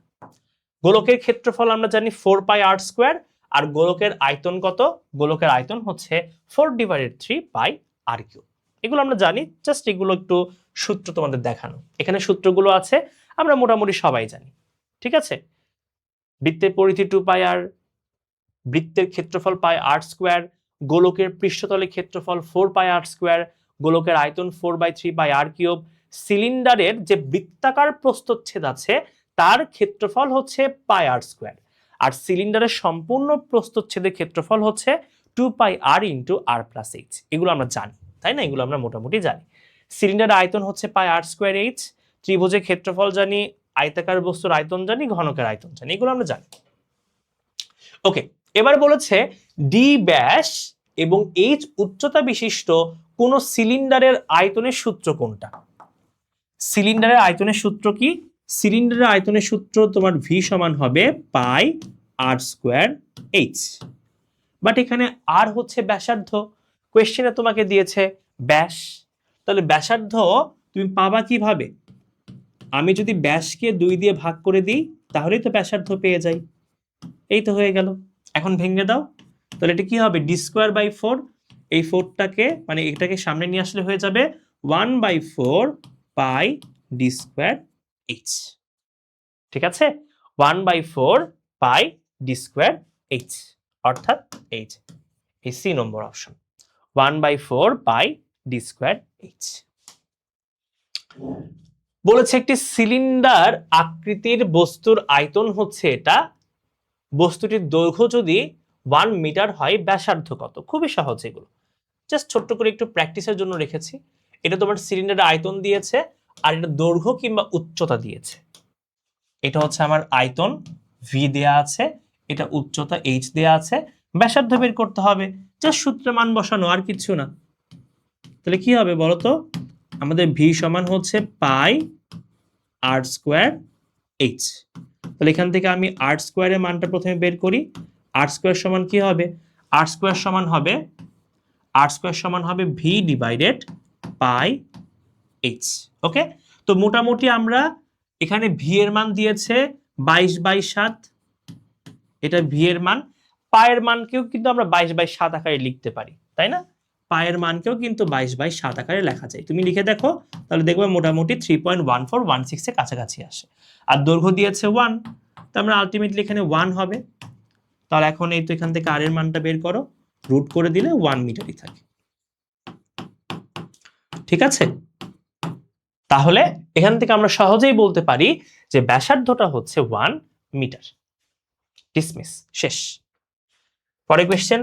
গোলকের ক্ষেত্রফল আমরা জানি 4 পাই আর স্কোয়ার, আর গোলকের আয়তন কত? গোলকের আয়তন হচ্ছে 4/3 পাই আর কিউব। এগুলো আমরা জানি, জাস্ট এগুলো একটু সূত্র তোমাদের দেখানো। এখানে সূত্রগুলো আছে, আমরা মোটামুটি সবাই জানি। ঠিক আছে, বৃত্তের পরিধি 2 পাই আর, বৃত্তের ক্ষেত্রফল পাই আর স্কোয়ার, গোলকের পৃষ্ঠতলে ক্ষেত্রফল 4πr², গোলকের আয়তন 4/3πr³, সিলিন্ডারের যে বৃত্তাকার প্রস্থচ্ছেদ আছে তার ক্ষেত্রফল হচ্ছে πr², আর সিলিন্ডারের সম্পূর্ণ প্রস্থচ্ছেদের ক্ষেত্রফল হচ্ছে 2πr × r+h। এগুলো আমরা জানি, তাই না? এগুলো আমরা মোটামুটি জানি। সিলিন্ডারের আয়তন হচ্ছে πr²h, ত্রিভুজের ক্ষেত্রফল জানি, আয়তাকার বস্তুর আয়তন জানি, ঘনকের আয়তন জানি, এগুলো আমরা জানি। ওকে, এবার বলেছে ডি ব্যাস এবং এইচ উচ্চতা বিশিষ্ট কোন সিলিন্ডারের আয়তনের সূত্র কোনটা? সিলিন্ডারের আয়তনের সূত্র কি? সিলিন্ডারের আয়তনের সূত্র তোমার ভি সমান হবে πr²h, বাট এখানে আর হচ্ছে ব্যাসার্ধ, কোয়েশ্চেনে তোমাকে দিয়েছে ব্যাস, তাহলে ব্যাসার্ধ তুমি পাবা কিভাবে? আমি যদি ব্যাসকে 2 দিয়ে ভাগ করে দিই তাহলেই তো ব্যাসার্ধ পেয়ে যাই। এই তো হয়ে গেল। এখন ভেঙে দাও, তাহলে এটা কি হবে? d²/4, এই 4টাকে মানে এটাকে সামনে নিয়ে আসলে হয়ে যাবে 1/4πd²h। ঠিক আছে, 1/4πd²h, অর্থাৎ এই সি নম্বর অপশন, 1/4πd²h। বলেছে একটি সিলিন্ডার আকৃতির বস্তুর আয়তন হচ্ছে এটা, বস্তুটির দৈর্ঘ্য যদি 1 মিটার হয়, ব্যাসার্ধ কত? খুবই সহজ, এগুলো জাস্ট ছোট্ট করে একটু প্র্যাকটিসের জন্য রেখেছি। এটা তোমার সিলিন্ডারের আয়তন দিয়েছে আর এটা দৈর্ঘ্য কিংবা উচ্চতা দিয়েছে। এটা হচ্ছে আমার আয়তন ভি দেয়া আছে, এটা উচ্চতা এইচ দেয়া আছে, ব্যাসার্ধ বের করতে হবে, জাস্ট সূত্রে মান বসানো, আর কিছু না। তাহলে কি হবে বলতো? আমাদের ভি সমান হচ্ছে πr²h। তাহলে এখান থেকে আমি r² এর মানটা প্রথমে বের করি। r² সমান কি হবে? r² সমান হবে v/πh। ওকে, তো মোটামুটি আমরা এখানে ভি এর মান দিয়েছে 22/7, এটা ভি এর মান। পায়ের মানকেও কিন্তু আমরা 22/7 আকারে লিখতে পারি, তাই না? পায়ের মানকেও কিন্তু 22/7 আকারে লেখা যায়। তুমি লিখে দেখো, তাহলে দেখবে মোটামুটি 3.1416 এর কাছাকাছি আসে। আর দৈর্ঘ্য দিয়েছে 1, তো আমরা আলটিমেটলি এখানে 1 হবে। তাহলে এখন এই তো এখান থেকে আর এর মানটা বের করো, রুট করে দিলে 1 মিটারই থাকে। ঠিক আছে, তাহলে এখান থেকে আমরা সহজেই বলতে পারি যে ব্যাসার্ধটা হচ্ছে 1 মিটার। ডিসমিস, শেষ। পরের কোশ্চেন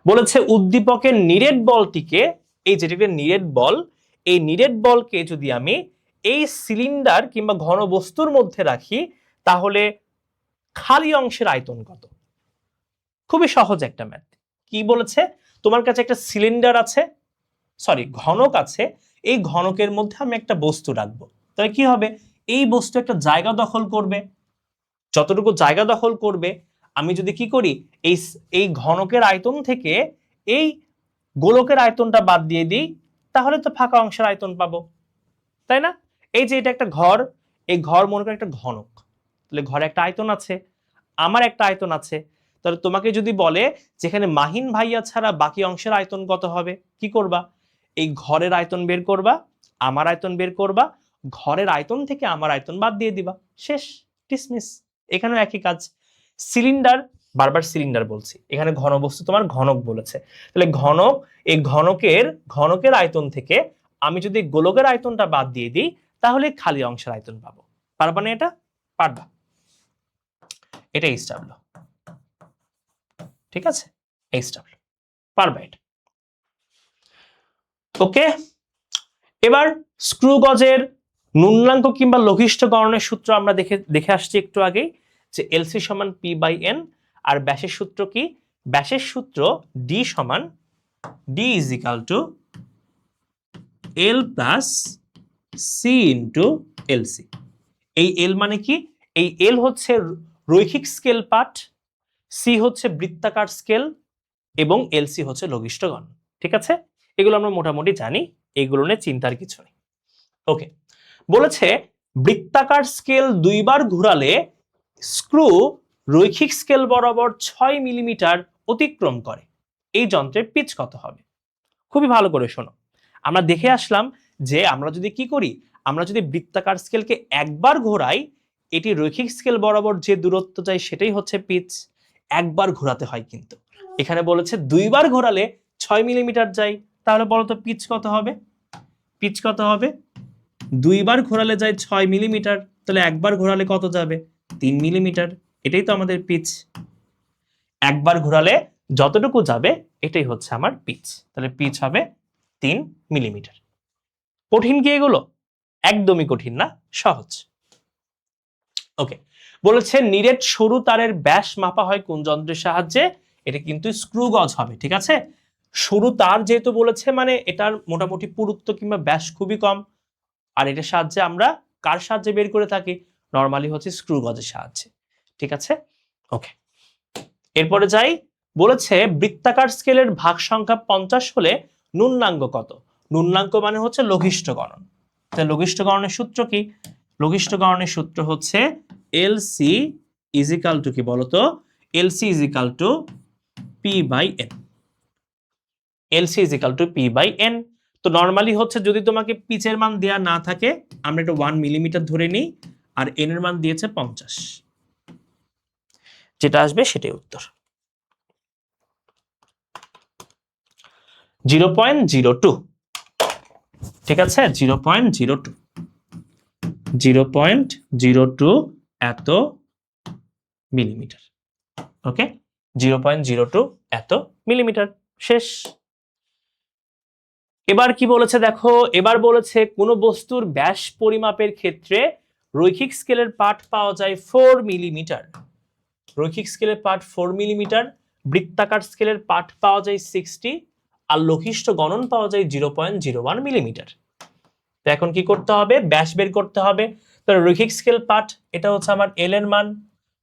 বলেছে উদ্দীপকের নিরেট বলটিকে, এই যেটাকে নিরেট বল, এই নিরেট বলকে যদি আমি এই সিলিন্ডার কিংবা ঘন বস্তুর মধ্যে রাখি তাহলে খালি অংশের আয়তন কত? খুবই সহজ একটা ম্যাথ। কি বলেছে? তোমার কাছে একটা সিলিন্ডার আছে, সরি ঘনক আছে, এই ঘনকের মধ্যে আমি একটা বস্তু রাখবো, তাহলে কি হবে? এই বস্তু একটা জায়গা দখল করবে, যতটুকু জায়গা দখল করবে আমি যদি কি করি, এই ঘনকের আয়তন থেকে এই গোলকের আয়তনটা বাদ দিয়ে দিই, তাহলে তো ফাঁকা অংশের আয়তন পাবো, তাই না? এই যে এটা একটা ঘর, এই ঘর মনে করো একটা ঘনক, তাহলে ঘরে একটা আয়তন আছে, আমার একটা আয়তন আছে, তাহলে তোমাকে যদি বলে যেখানে মাহিন ভাইয়া ছাড়া বাকি অংশের আয়তন কত হবে, কি করবা? এই ঘরের আয়তন বের করবা, আমার আয়তন বের করবা, ঘরের আয়তন থেকে আমার আয়তন বাদ দিয়ে দিবা, শেষ, ডিসমিস। এখানেও একই কাজ। সিলিন্ডার, বারবার সিলিন্ডার বলছি, এখানে ঘনবস্তু তোমার ঘনক বলেছে, তাহলে ঘনক, এই ঘনকের আয়তন থেকে আমি যদি গোলকের আয়তনটা বাদ দিয়ে দিই তাহলে খালি অংশের আয়তন পাবো। পারবা না এটা? পারবা। এটা এইচডব্লিউ, ঠিক আছে, এইচডব্লিউ পারবা এটা। ওকে, এবার স্ক্রু গজের ন্যূনাঙ্ক কিংবা লঘিষ্ঠ গণনের সূত্র আমরা দেখে আসছি একটু আগেই, যে এলসি সমান পি/এন, আর ব্যাসের সূত্র কি? ব্যাসের সূত্র ডি সমান D is equal to L plus C into LC. এই এল মানে কি? এই এল হচ্ছে রৈখিক স্কেল পাঠ, সি হচ্ছে বৃত্তাকার স্কেল, এবং এলসি হচ্ছে লঘিষ্ঠ গণন। ঠিক আছে, এগুলো আমরা মোটামুটি জানি, এগুলো নিয়ে চিন্তার কিছু নেই। ওকে, বলেছে বৃত্তাকার স্কেল 2 বার ঘুরালে স্ক্রু রৈখিক স্কেল বরাবর 6 মিলিমিটার অতিক্রম করে, এই যন্ত্রের পিচ কত হবে? খুবই ভালো করে শোনো, আমরা দেখে আসলাম যে আমরা যদি কি করি, আমরা যদি বৃত্তাকার স্কেলকে একবার ঘোরাই, এটি রৈখিক স্কেল বরাবর যে দূরত্ব যায় সেটাই হচ্ছে পিচ, একবার ঘোরাতে হয় কিন্তু। এখানে বলেছে 2 বার ঘোরালে 6 মিলিমিটার যায়, তাহলে বলো তো পিচ কত হবে? পিচ কত হবে? 2 বার ঘোরালে যায় 6 মিলিমিটার, তাহলে একবার ঘোরালে কত যাবে? 3 মিলিমিটার। এটাই তো আমাদের পিচ। একবার ঘোরালে যতটুকু যাবে এটাই হচ্ছে আমার পিচ, তাহলে পিচ হবে 3 মিলিমিটার। কঠিন কি এগুলো? একদমই কঠিন না, সহজ। ওকে, বলেছে নিরেট সরু তারের ব্যাস মাপা হয় কোন যন্ত্রের সাহায্যে? এটা কিন্তু স্ক্রু গজ হবে, ঠিক আছে? সরু তার যেহেতু বলেছে মানে এটার মোটামুটি পুরুত্ব কিংবা ব্যাস খুবই কম, আর এটার সাহায্যে আমরা কার সাহায্যে বের করে থাকি? নরমালি হচ্ছে স্ক্রু গজের সাহায্যে, ঠিক আছে? ওকে, এরপরে যাই। বলেছে বৃত্তাকার স্কেলের ভাগ সংখ্যা 50 হলে ন্যূনাঙ্ক কত? ন্যূনাঙ্ক মানে হচ্ছে লঘিষ্ঠ গণন। তাহলে লঘিষ্ঠ গণনের সূত্র কি? লঘিষ্ঠ গণনের সূত্র হচ্ছে এলসি ইজ ইকাল টু কি বলতো? LC is equal to P by N. LC is equal to P by N. তো নরমালি হচ্ছে যদি তোমাকে পিচের মান দেয়া না থাকে, আমরা এটা 1 মিলিমিটার ধরে নিই, আর এন এর মান দিয়েছে 50, যেটা আসবে সেটাই উত্তর। 0.02, ঠিক আছে? 0.02, 0.02 এত মিলিমিটার। ওকে, 0.02 এত মিলিমিটার। শেষ। এবার কি বলেছে দেখো, এবার বলেছে কোন বস্তুর ব্যাস পরিমাপের ক্ষেত্রে রৈখিক স্কেলের পাঠ পাওয়া যায় 4 মিলিমিটার। রৈখিক স্কেলের পাঠ 4 মিলিমিটার, বৃত্তাকার স্কেলের পাঠ পাওয়া যায় 60, আর লঘিষ্ঠ গণন পাওয়া যায় 0.01 মিলিমিটার। তো এখন কি করতে হবে? ব্যাস বের করতে হবে। তাহলে রৈখিক স্কেল পাঠ এটা হচ্ছে আমার এল এর মান,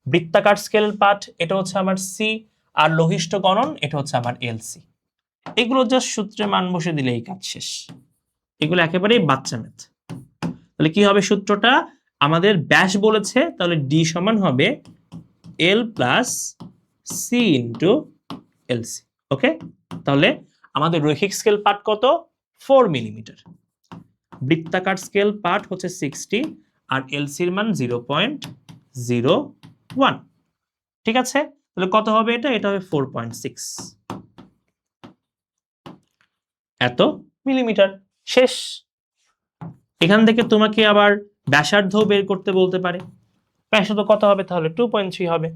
বৃত্তাকার স্কেল পাঠ এটা হচ্ছে আমার সি, আর লঘিষ্ঠ গণন এটা হচ্ছে আমার এলসি। এগুলো জাস্ট সূত্রে মান বসে দিলেই কাজ শেষ। এগুলো একেবারেই বাচ্চা ম্যাথ। তাহলে কি হবে সূত্রটা? আমাদের ব্যাস বলেছে, তাহলে ডি সমান হবে এল প্লাস সি ইন্টু এলসি। ওকে, তাহলে আমাদের রৈখিক স্কেল পাঠ কত? 4 মিলিমিটার। বৃত্তাকার স্কেল পাঠ হচ্ছে 60, আর এলসির মান 0.01, ঠিক আছে? তাহলে কত হবে এটা? এটা হবে 4.6 এত মিলিমিটার। শেষ। এখান থেকে তোমাকে আবার ব্যাসার্ধ বের করতে বলতে পারে। ব্যাসার্ধ কত হবে তাহলে? 2.3 হবে।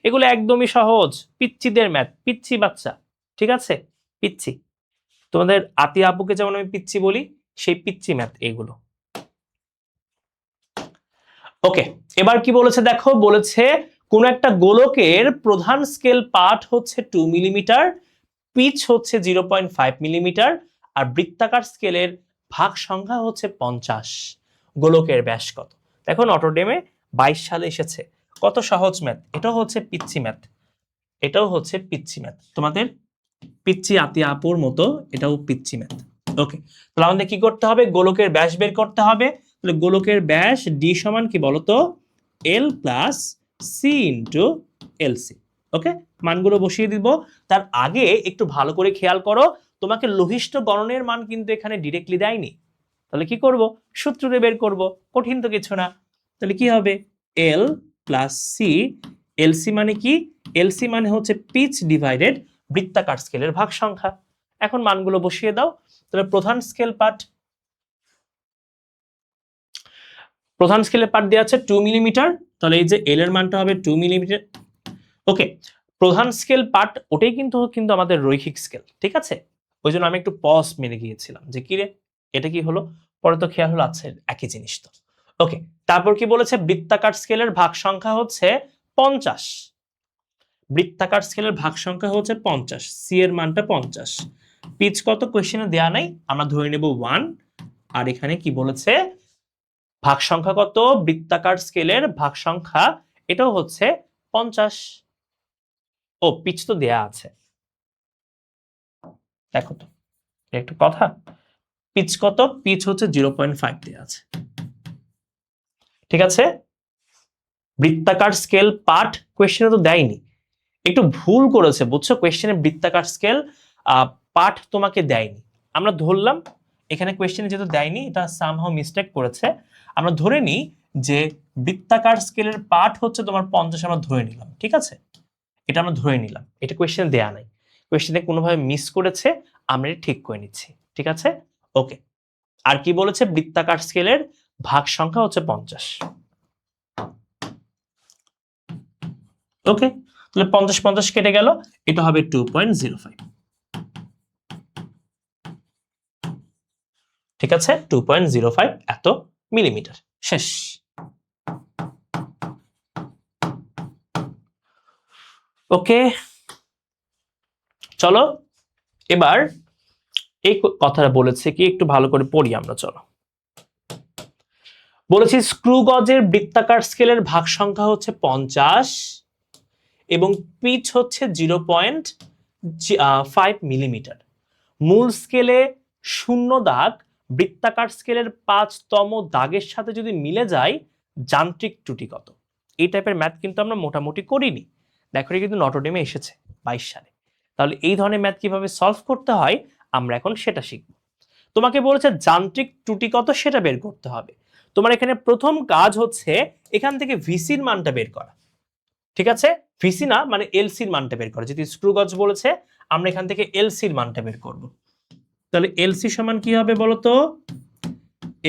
এগুলো একদমই সহজ, পিচ্চিদের ম্যাথ, পিচ্চি বাচ্চা, ঠিক আছে? পিচ্চি। তোমাদের আতি আপুকে যেমন আমি পিচ্চি বলি, সেই পিচ্চি ম্যাথ এগুলো। ওকে, এবার কি বলেছে দেখো, বলেছে কোন একটা গোলকের প্রধান স্কেল পাঠ হচ্ছে 2 মিলিমিটার, পিচ হচ্ছে 0.5 মিলিমিটার, আর বৃত্তাকার স্কেলের ভাগ সংখ্যা হচ্ছে 50। গোলকের ব্যাস কত? দেখো নটরডেমে 22 সালে এসেছে। কত সহজ ম্যাথ। এটাও হচ্ছে পিচ্চি ম্যাথ, এটাও হচ্ছে পিচ্চি ম্যাথ, তোমাদের পিচ্চি আতি আপুর মতো এটাও পিচ্চি ম্যাথ। ওকে, তাহলে আমাদের কি করতে হবে? গোলকের ব্যাস বের করতে হবে। তাহলে গোলকের ব্যাস ডি সমান কি বলতো? এল প্লাস সি ইন্টু এলসি। ওকে, মানগুলো বসিয়ে দিব। তার আগে একটু ভালো করে খেয়াল করো, তোমাকে লঘিষ্ঠ গণনের মান কিন্তু এখানে ডিরেক্টলি দেয়নি। তাহলে কি করব? সূত্র দিয়ে বের করব, কঠিন তো কিছু না। তাহলে কি হবে? এল প্লাস সি, এলসি মানে কি? এলসি মানে হচ্ছে পিচ ডিভাইডেড বৃত্তাকার স্কেলের ভাগ সংখ্যা। এখন মানগুলো বসিয়ে দাও। তাহলে প্রধান স্কেলের পাঠ দেওয়া আছে 2 মিলিমিটার, তাহলে এই যে এল এর মানটা হবে 2 মিলিমিটার। ওকে, প্রধান স্কেল পার্ট ওটাই কিন্তু আমাদের রৈখিক স্কেল, ঠিক আছে? ওই জন্য আমি একটু পজ মেরে গিয়েছিলাম যে কি রে এটা কি হলো, পরে তো খেয়াল হলো আচ্ছা একই জিনিস তো। ওকে, তারপর কি বলেছে? বৃত্তাকার স্কেলের ভাগ সংখ্যা হচ্ছে 50। বৃত্তাকার স্কেলের ভাগ সংখ্যা হচ্ছে 50, সি এর মানটা 50। পিচ কত কোশ্চেনে দেয়া নাই, আমরা ধরে নেব 1। আর এখানে কি বলেছে? ভাগ সংখ্যা কত? বৃত্তাকার স্কেলের ভাগ সংখ্যা এটাও হচ্ছে 50। ও পিচ তো দেয়া আছে, দেখো তো একটু কথা। পিচ কত? পিচ হচ্ছে 0.5 দেয়া আছে, ঠিক আছে? বৃত্তাকার স্কেল পাঠ কোশ্চেনে তো দেয়নি, একটু ভুল করেছে বুঝছো। কোশ্চেনে বৃত্তাকার স্কেল পাঠ তোমাকে দেয়নি, আমরা ধরলাম এখানে কোশ্চেনে যেহেতু দেয়নি, এটা সামহাউ মিস্টেক করেছে। আমরা ধরে নিই যে বৃত্তাকার স্কেলের পাঠ হচ্ছে তোমার 50, আমরা ধরে নিলাম, ঠিক আছে? এটা আমরা ধরে নিলাম, এটা কোশ্চেনে দেয়া নাই। কোয়েশ্চেনে কোনোভাবে মিস করেছে, আমরা এটা ঠিক করে নিচ্ছি। ঠিক আছে, ওকে। আর কি বলেছে, বৃত্তাকার স্কেলের ভাগ সংখ্যা হচ্ছে 50। ওকে, তাহলে 50 কেটে গেল, এটা হবে 2.05। ঠিক আছে, 2.05 এত মিলিমিটার। শেষ। ওকে, চলো এবার এই কথাটা বলেছে কি একটু ভালো করে পড়ি আমরা। চলো, বলেছি স্ক্রু গজের বৃত্তাকার স্কেলের ভাগ সংখ্যা হচ্ছে 50 এবং পিচ হচ্ছে 0.5 মিলিমিটার। মূল স্কেলে 0 দাগ বৃত্তাকার স্কেলের 5তম দাগের সাথে যদি মিলে যায়, যান্ত্রিক ত্রুটি কত? এই টাইপের ম্যাথ কিন্তু আমরা মোটামুটি করিনি, দেখো কিন্তু নটোডেমে এসেছে 22 সালে। তাহলে এই ধরনের ম্যাথ কিভাবে সলভ করতে হয় আমরা এখন সেটা শিখব। তোমাকে বলেছে যান্ত্রিক ত্রুটি কত সেটা বের করতে হবে। তোমার এখানে প্রথম কাজ হচ্ছে এখান থেকে ভিসির মানটা বের করা। ঠিক আছে, ভিসি না মানে এলসির মানটা বের করা। যদি স্ক্রু গজ বলেছে আমরা এখান থেকে এলসির মানটা বের করব। তাহলে এলসি সমান কি হবে বলতো?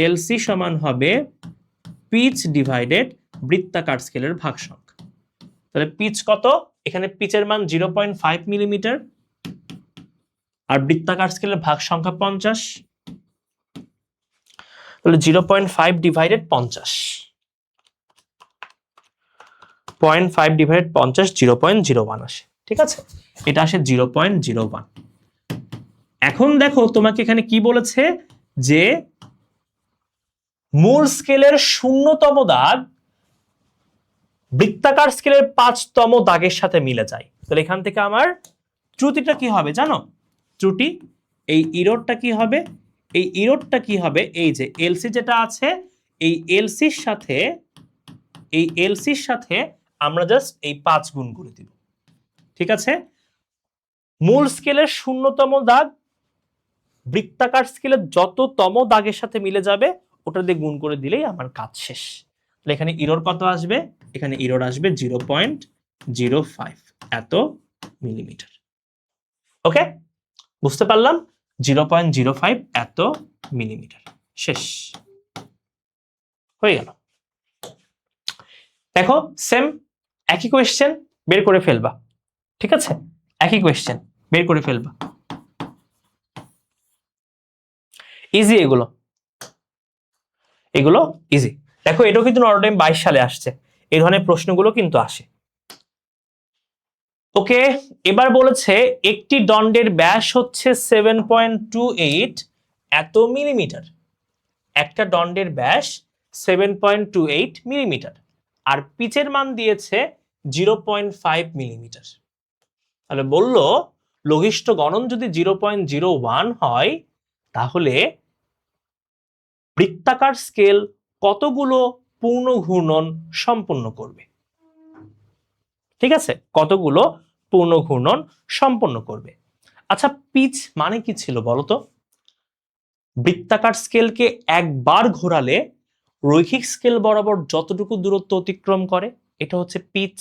এলসি সমান হবে পিচ ডিভাইডেড বৃত্তাকার স্কেলের ভাগ সংখ্যা। তাহলে পিচ কত? এখানে পিচের মান 0.5 মিলিমিটার আর বৃত্তাকার স্কেলের ভাগ সংখ্যা 50। তাহলে 0.5 ডিভাইডেড 50, 0.5 ডিভাইডেড 50 0.01 আসে। ঠিক আছে, এটা আসে 0.01। এখন দেখো তোমাকে এখানে কি বলেছে যে মূল স্কেলের 0তম দাগ বৃত্তাকার স্কেলের 5তম দাগের সাথে মিলে যায়। তাহলে এখান থেকে আমার ত্রুটিটা কি হবে জানো? ত্রুটি এই ইরোডটা কি হবে? এই ইরোডটা কি হবে? এই যে এলসি যেটা আছে, এই এলসির সাথে আমরা জাস্ট এই 5 গুণ করে দিব। ঠিক আছে, মূল স্কেলের 0তম দাগ বৃত্তাকার স্কেলের যততম দাগের সাথে মিলে যাবে ওটা দিয়ে গুণ করে দিলেই আমার কাজ শেষ। তাহলে এখানে ইরোর কত আসবে? এখানে ইরোর আসবে 0.05 এত মিলিমিটার। ওকে, বুঝতে পারলাম? 0.05 এত মিলিমিটার। শেষ হয়ে গেল। দেখো সেম একই কোয়েশ্চেন বের করে ফেলবা। ঠিক আছে, একই কোয়েশ্চেন বের করে ফেলবা। ইজি, এগুলো ইজি। দেখো এটাও কিন্তু নটোডেম 22 সালে আসছে, এই ধরনের প্রশ্নগুলো কিন্তু আসে। ওকে, এবার বলেছে একটি দণ্ডের ব্যাস হচ্ছে 7.28 এত মিলিমিটার। একটা দণ্ডের ব্যাস 7.28 মিলিমিটার আর পিচের মান দিয়েছে 0.5 মিলিমিটার। তাহলে বলল লঘিষ্ঠ গণন যদি 0.01 হয় তাহলে বৃত্তাকার স্কেল কতগুলো পূর্ণ ঘূর্ণন সম্পন্ন করবে? ঠিক আছে, কতগুলো পূর্ণ ঘূর্ণন সম্পন্ন করবে। আচ্ছা, পিচ মানে কি ছিল বলতো? বৃত্তাকার স্কেলকে একবার ঘোরালে রৈখিক স্কেল বরাবর যতটুকু দূরত্ব অতিক্রম করে এটা হচ্ছে পিচ।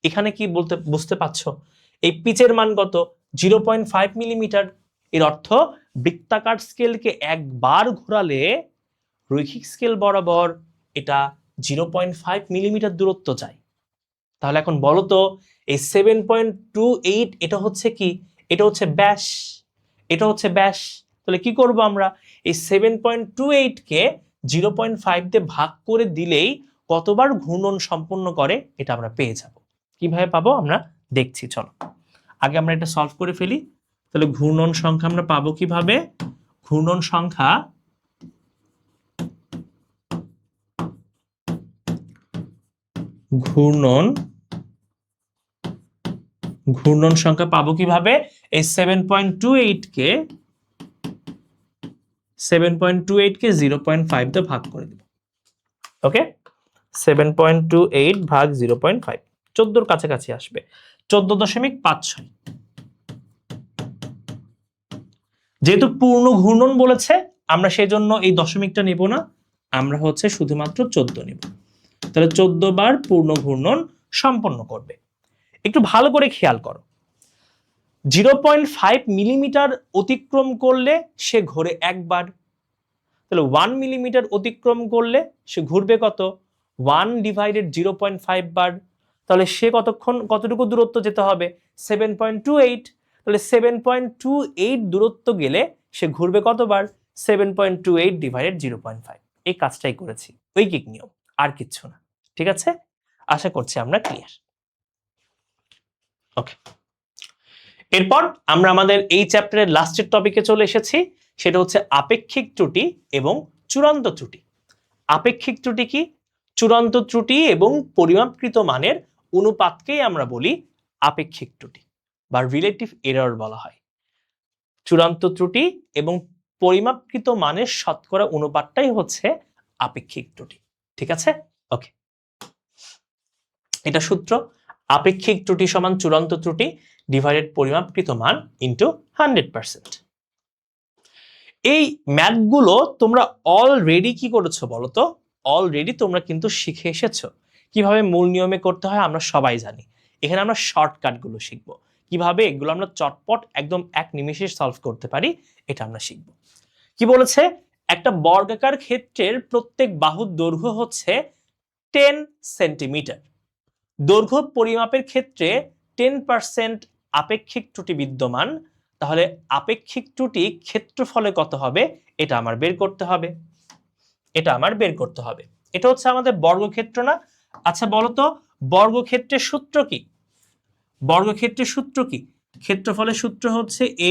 এখানে কি বলতে বুঝতে পারছো? এই পিচের মান কত? 0.5 মিলিমিটার। এর অর্থ বৃত্তাকার স্কেলকে একবার ঘোরালে রৈখিক স্কেল বরাবর এটা 0.5 মিলিমিটার দূরত্ব যায়। তাহলে এখন বলো তো এই 7.28 এটা হচ্ছে কি? এটা হচ্ছে ব্যাস, এটা হচ্ছে ব্যাস। তাহলে কি করব আমরা? এই 7.28 কে 0.5 দিয়ে ভাগ করে দিলেই কতবার ঘূর্ণন সম্পন্ন করে এটা আমরা পেয়ে যাব। কিভাবে পাবো আমরা দেখছি, চলো আগে আমরা এটা সলভ করে ফেলি। তাহলে ঘূর্ণন সংখ্যা আমরা পাবো কিভাবে? ঘূর্ণন সংখ্যা ঘূর্ণন সংখ্যা পাবো কিভাবে? এই 7.28 কে 0.5 দিয়ে ভাগ করে দেব। ওকে, 7.28 ভাগ 0.5 14 কাছাকাছি আসবে, 14.56। যেহেতু পূর্ণ ঘূর্ণন বলেছে আমরা সেই জন্য এই দশমিকটা নেব না, আমরা হচ্ছে শুধুমাত্র 14 নেব। তাহলে 14 বার পূর্ণ ঘূর্ণন সম্পন্ন করবে। একটু ভালো করে খেয়াল করো, 0.5 মিলিমিটার অতিক্রম করলে সে ঘোরে একবার, তাহলে 1 মিলিমিটার অতিক্রম করলে সে ঘুরবে কত, 1 ডিভাইডেড 0.5 বার, তাহলে সে কতটুকু দূরত্ব যেতে হবে, 7.28, তাহলে 7.28 দূরত্ব গেলে সে ঘুরবে কতবার, 7.28 ডিভাইডেড 0.5। এই কাজটাই করেছি, ঐকিক নিয়ম, আর কিচ্ছু না। ঠিক আছে, আশা করছি আমরা ক্লিয়ার। ওকে, এরপর আমরা আমাদের এই চ্যাপ্টারের লাস্টের টপিকে চলে এসেছি, সেটা হচ্ছে আপেক্ষিক ত্রুটি এবং চূড়ান্ত ত্রুটি। আপেক্ষিক ত্রুটি কি, চূড়ান্ত ত্রুটি এবং পরিমাপকৃত মানের অনুপাতকেই আমরা বলি আপেক্ষিক ত্রুটি বা রিলেটিভ এরর বলা হয়। চূড়ান্ত ত্রুটি এবং পরিমাপকৃত মানের শতকরা অনুপাতটাই হচ্ছে আপেক্ষিক ত্রুটি। ঠিক আছে, ওকে, এটা সূত্র, আপেক্ষিক ত্রুটি সমান চূড়ান্ত ত্রুটি ডিভাইডেড পরিমাপকৃত মান ইনটু 100%। এই ম্যাথগুলো তোমরা অলরেডি কি করেছো বলতো, অলরেডি তোমরা কিন্তু শিখে এসেছো কিভাবে মূল নিয়মে করতে হয়, আমরা সবাই জানি। এখানে আমরা শর্টকাট গুলো শিখবো, কিভাবে এগুলো আমরা চটপট একদম এক নিমেষে সলভ করতে পারি, এটা আমরা শিখব। কি বলেছে, একটা বর্গাকার ক্ষেত্রের প্রত্যেক বাহুর দৈর্ঘ্য হচ্ছে 10 সেন্টিমিটার। দৈর্ঘ্য পরিমাপের ক্ষেত্রে 10% আপেক্ষিক ত্রুটি বিদ্যমান, তাহলে আপেক্ষিক ত্রুটি ক্ষেত্রফলে কত হবে এটা আমার বের করতে হবে, এটা আমার বের করতে হবে। এটা হচ্ছে আমাদের বর্গক্ষেত্র না? আচ্ছা বলতো বর্গক্ষেত্রের সূত্র কি, বর্গক্ষেত্রের সূত্র কি, ক্ষেত্রফলের সূত্র হচ্ছে এ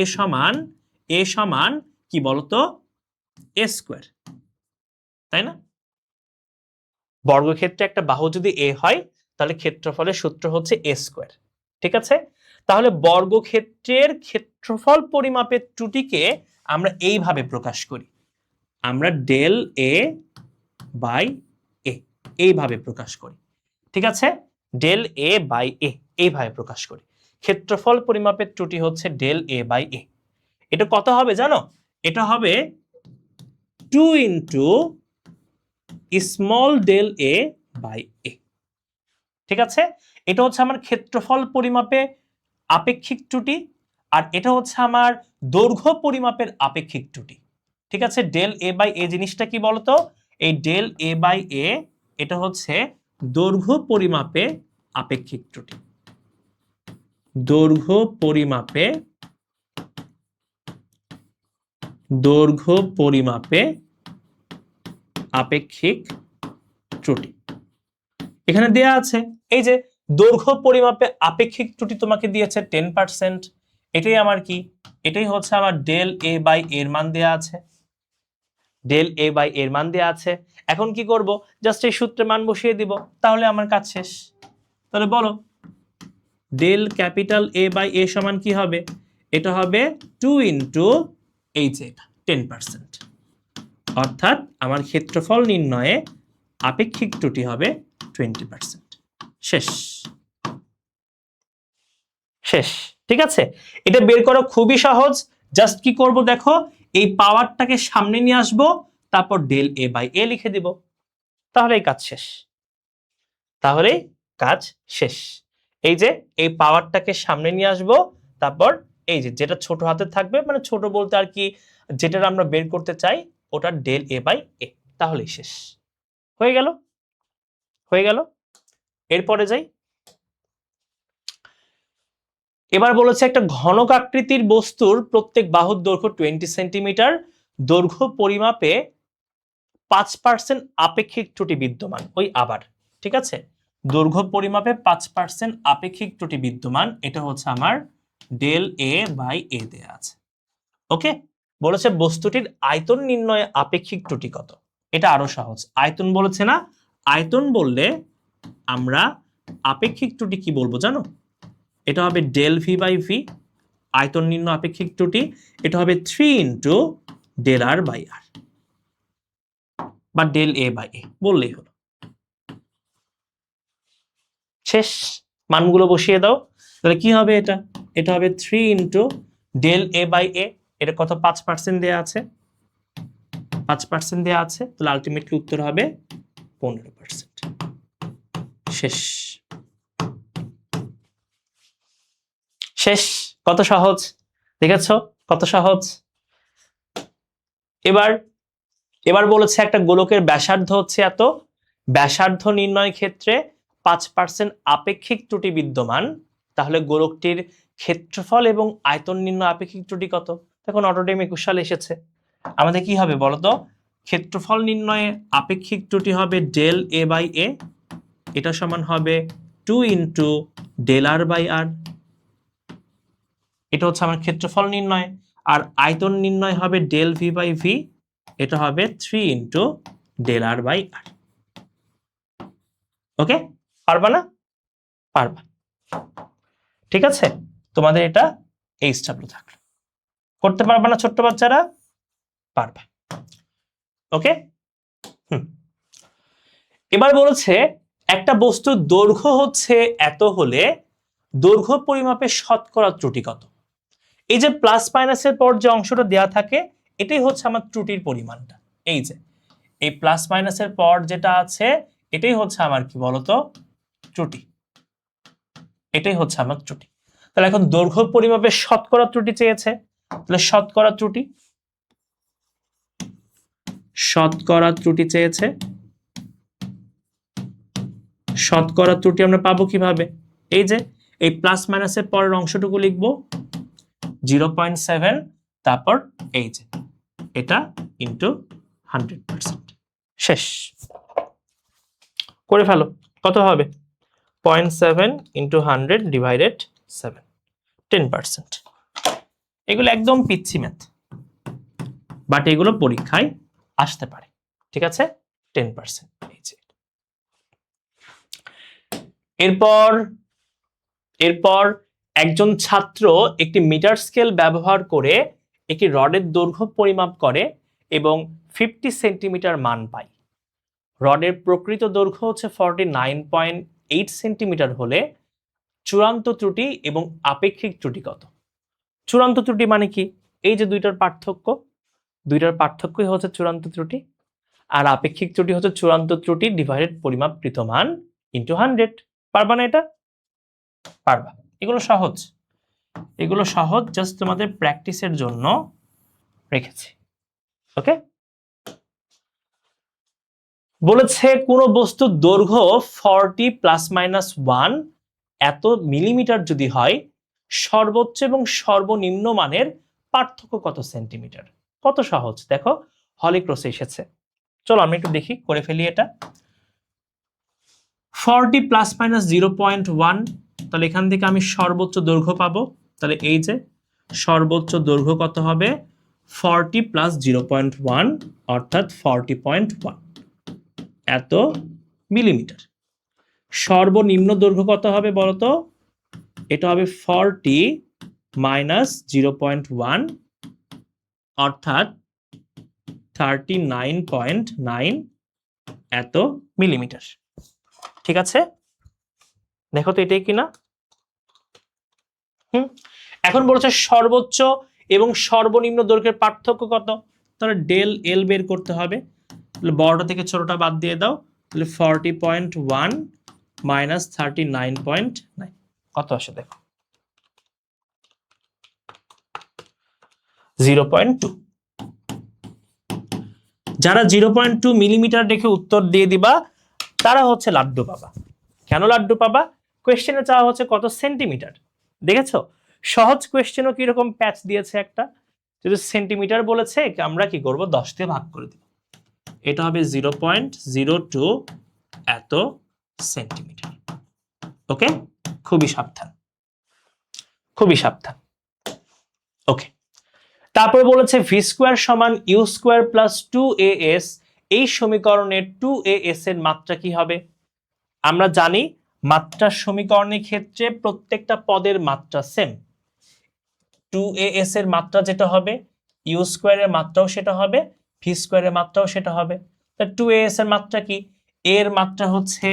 সমান কি বলতো, এ স্কয়ার, তাই না? বর্গক্ষেত্রে একটা বাহু যদি এ হয় তাহলে ক্ষেত্রফলের সূত্র হচ্ছে এ স্কয়ার। ঠিক আছে, তাহলে বর্গক্ষেত্রের ক্ষেত্রফল পরিমাপের ত্রুটিকে আমরা এইভাবে প্রকাশ করি, আমরা ডেল এ বাই এ এইভাবে প্রকাশ করি। ঠিক আছে, ডেল এ বাই এ এইভাবে প্রকাশ করি। ক্ষেত্রফল পরিমাপের ত্রুটি হচ্ছে ডেল এ বাই এ। এটা কত হবে জানো, এটা হবে 2 into small del a by a. ঠিক আছে, এটা হচ্ছে আমার ক্ষেত্রফল পরিমাপে আপেক্ষিক ত্রুটি, আর এটা হচ্ছে আমার দৈর্ঘ্য পরিমাপের আপেক্ষিক ত্রুটি। ঠিক আছে, ডেল এ বাই এ জিনিসটা কি বলতো, এই ডেল এ বাই এ এটা হচ্ছে দৈর্ঘ্য পরিমাপে আপেক্ষিক ত্রুটি, দৈর্ঘ্য পরিমাপে আপেক্ষিক ত্রুটি এখানে দেয়া আছে। এই যে দৈর্ঘ্য পরিমাপে আপেক্ষিক ত্রুটি তোমাকে দিয়েছে 10%, এটাই আমার কি, এটাই হচ্ছে আমার ডেল এ বাই এর মান দেয়া আছে, ডেল এ বাই এর মান দেয়া আছে। এখন কি করব, জাস্ট এই সূত্রে মান বসিয়ে দিব, তাহলে আমার কাজ শেষ। তাহলে বলো ডেল ক্যাপিটাল এ বাই এ সমান কি হবে, এটা হবে 2 ইন্টু এই যে 10%, অর্থাৎ আমার ক্ষেত্রফল নির্ণয়ে আপেক্ষিক ত্রুটি হবে 20%। শেষ, শেষ। ঠিক আছে, এটা বের করা খুবই সহজ, জাস্ট কি করব দেখো, এই পাওয়ারটাকে সামনে নিয়ে আসবো, তারপর ডেল এ বাই এ লিখে দিব, তাহলেই কাজ শেষ, তাহলেই কাজ শেষ। এই যে এই পাওয়ারটাকে সামনে নিয়ে আসবো, তারপর এই যে যেটা ছোট হাতে থাকবে, মানে ছোট বলতে আর কি, যেটা আমরা বের করতে চাই ওটা ডেল এ বাই এ, তাহলেই শেষ হয়ে গেল, হয়ে গেল। এরপরে যাই, এবার বলেছে একটা ঘনক আকৃতির বস্তুর প্রত্যেক বাহুর দৈর্ঘ্য 20 সেন্টিমিটার, দৈর্ঘ্য পরিমাপে 5% আপেক্ষিক ত্রুটি বিদ্যমান। ওই আবার, ঠিক আছে, দৈর্ঘ্য পরিমাপে 5% আপেক্ষিক ত্রুটি বিদ্যমান, এটা হচ্ছে আমার ডেল এ বাই এ দেয়া আছে। ওকে, বলেছে বস্তুটির আয়তন নির্ণয়ে আপেক্ষিক ত্রুটি কত। এটা আরো সহজ, আয়তন বলেছে না, আয়তন বললে আমরা আপেক্ষিক ত্রুটি কি বলবো জানো, এটা হবে ডেল ভি বাই ভি, আয়তন নির্ণয় আপেক্ষিক ত্রুটি, এটা হবে 3 ইন্টু ডেল আর বাই আর, বা ডেল এ বাই এ বললেই হলো। শেষ, মানগুলো বসিয়ে দাও, তাহলে কি হবে, এটা এটা হবে 3 ইন্টু ডেল এ বাই এ, এটা কত 5% দেয়া আছে, 5% দেয়া আছে, তাহলে আলটিমেটলি উত্তর হবে 15%। শেষ, শেষ। কত সহজ দেখেছো, কত সহজ। এবার বলেছে একটা গোলকের ব্যাসার্ধ হচ্ছে এত, ব্যাসার্ধ নির্ণয় ক্ষেত্রে 5% আপেক্ষিক ত্রুটি বিদ্যমান, তাহলে গোলকটির ক্ষেত্রফল এবং আয়তন নির্ণয় আপেক্ষিক ত্রুটি কত? তখন অটোডেম 21 সালে এসেছে। আমাদের কি হবে বলতো, ক্ষেত্রফল নির্ণয়ে আপেক্ষিক ত্রুটি হবে ডেল এ বাই এ, এটা সমান হবে 2 ইন্টু ডেল আর বাই আর, এটা হচ্ছে আমার ক্ষেত্রফল নির্ণয়। আর আয়তন নির্ণয় হবে ডেল ভি বাই ভি, এটা হবে 3 ইন্টু ডেল আর বাই আর। ওকে, পারবা না? পারবা, ঠিক আছে। তোমাদের এটা এইচডব্লিউ থাকলো, করতে পারবা না ছোট্ট বাচ্চারা? পারবা। ওকে, এবার বলেছে একটা বস্তুর দৈর্ঘ্য হচ্ছে এত হলে দৈর্ঘ্য পরিমাপের শতকরা ত্রুটি কত? এই যে প্লাস মাইনাসের পর যে অংশটা দেয়া থাকে এটাই হচ্ছে আমার ত্রুটির পরিমাণটা। এই যে এই প্লাস মাইনাসের পর যেটা আছে এটাই হচ্ছে আমার কি বলতো ত্রুটি, এটাই হচ্ছে আমার ত্রুটি। তাহলে এখন দৈর্ঘ্য পরিমাপের শতকরা ত্রুটি চেয়েছে, তাহলে শতকরা ত্রুটি, শতকরা ত্রুটি চেয়েছে। শতকরা ত্রুটি আমরা পাবো কিভাবে? এই যে এই প্লাস মাইনাসের পরের অংশটুকু লিখবো 0.7, তারপর এই যে এটা ইন্টু 100%। শেষ, করে ফেলো। কত হবে? 0.7 ইন্টু 100 ডিভাইডেড 7, 10%। এগুলো একদম পিচ্ছি ম্যাথ, বাট এগুলো পরীক্ষায় আসতে পারে, ঠিক আছে। 10%। এরপর একজন ছাত্র একটি মিটার স্কেল ব্যবহার করে একটি রডের দৈর্ঘ্য পরিমাপ করে এবং 50 সেন্টিমিটার মান পায়। রডের প্রকৃত দৈর্ঘ্য হচ্ছে 49.8 সেন্টিমিটার হলে চূড়ান্ত ত্রুটি এবং আপেক্ষিক ত্রুটি কত? চূড়ান্ত ত্রুটি মানে কি? এই যে দুইটার পার্থক্যই হচ্ছে চূড়ান্ত ত্রুটি, আর আপেক্ষিক ত্রুটি হচ্ছে চূড়ান্ত ত্রুটি ডিভাইডেড পরিমাপকৃত মান ইন্টু 100। পারবা না এটা? পারবা। এগুলো সহজ, জাস্ট তোমাদের প্র্যাকটিসের জন্য রেখেছি। ওকে, বলেছে কোন বস্তুর দৈর্ঘ্য 40 প্লাস মাইনাস 1 এত মিলিমিটার যদি হয়, সর্বোচ্চ এবং সর্বনিম্ন মানের পার্থক্য কত সেন্টিমিটার? কত সহজ দেখো, হলিক্রসে এসেছে। চলো আমি একটু দেখি, করে ফেলি এটা। 40 প্লাস মাইনাস 0.1, তাহলে এখান থেকে আমি সর্বোচ্চ দৈর্ঘ্য পাবো। তাহলে এই যে সর্বোচ্চ দৈর্ঘ্য কত হবে? 40 প্লাস 0.1 অর্থাৎ 40.1 এত মিলিমিটার। সর্বনিম্ন দৈর্ঘ্য কত হবে বলতো? এটা হবে 40 মাইনাস 0.1 অর্থাৎ 39.9 এত মিলিমিটার। ঠিক আছে, দেখো তো এটাই কিনা। এখন বলছে সর্বোচ্চ এবং সর্বনিম্ন দৈর্ঘ্যের পার্থক্য কত? তাহলে ডেল এল বের করতে হবে। তাহলে বড়টা থেকে ছোটটা বাদ দিয়ে দাও, তাহলে 40.1 মাইনাস 39.9 কত আসে দেখো? 0.2। যারা 0.2 মিলিমিটার দেখে উত্তর দিয়ে দিবা তারা হচ্ছে লাড্ডু পাবা। কেন লাড্ডু পাবা? কোয়েশ্চেনে চাওয়া হচ্ছে কত সেন্টিমিটার। দেখেছো সহজ কোয়েশ্চেনও কিরকম প্যাচ দিয়েছে একটা, যদি সেন্টিমিটার বলেছে আমরা কি করব 10 দিয়ে ভাগ করে দিব, এটা হবে 0.02 এত সেন্টিমিটার। ওকে, খুবই সাবধান, খুবই সাবধান। ওকে, তারপরে বলেছে ভি স্কোয়ার সমান ইউ স্কোয়ার প্লাস 2as, এই সমীকরণের 2as এর মাত্রা কি হবে? আমরা জানি মাত্রার সমীকরণের ক্ষেত্রে প্রত্যেকটা পদের মাত্রা সেম। 2as এর মাত্রা যেটা হবে ইউ স্কোয়ারের মাত্রাও সেটা হবে, ভি স্কোয়ারের মাত্রাও সেটা হবে। তা 2as এর মাত্রা কি? এর মাত্রা হচ্ছে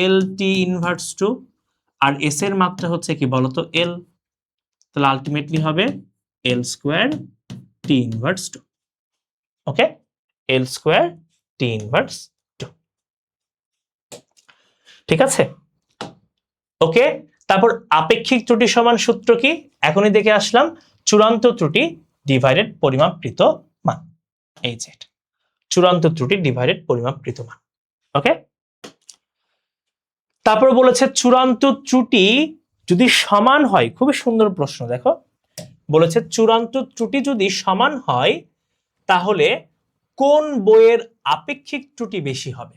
এল টি ইনভার্স 2, আর এস এর মাত্রা হচ্ছে কি বলতো এল। তাহলে আলটিমেটলি হবে এল স্কোয়ার টি ইনভার্স 2। ওকে, এল স্কোয়ার টি ইনভার্স 2। ঠিক আছে, ওকে। তারপর আপেক্ষিক ত্রুটি সমান সূত্র কি এখনই দেখে আসলাম, চূড়ান্ত ত্রুটি ডিভাইডেড পরিমাপকৃত মান। এই যে চূড়ান্ত ত্রুটি ডিভাইডেড পরিমাপকৃত মান। ওকে, তারপর বলেছে চূড়ান্ত ত্রুটি যদি সমান হয়, খুবই সুন্দর প্রশ্ন দেখো, বলেছে চূড়ান্ত ত্রুটি যদি সমান হয় তাহলে কোন বইয়ের আপেক্ষিক ত্রুটি বেশি হবে?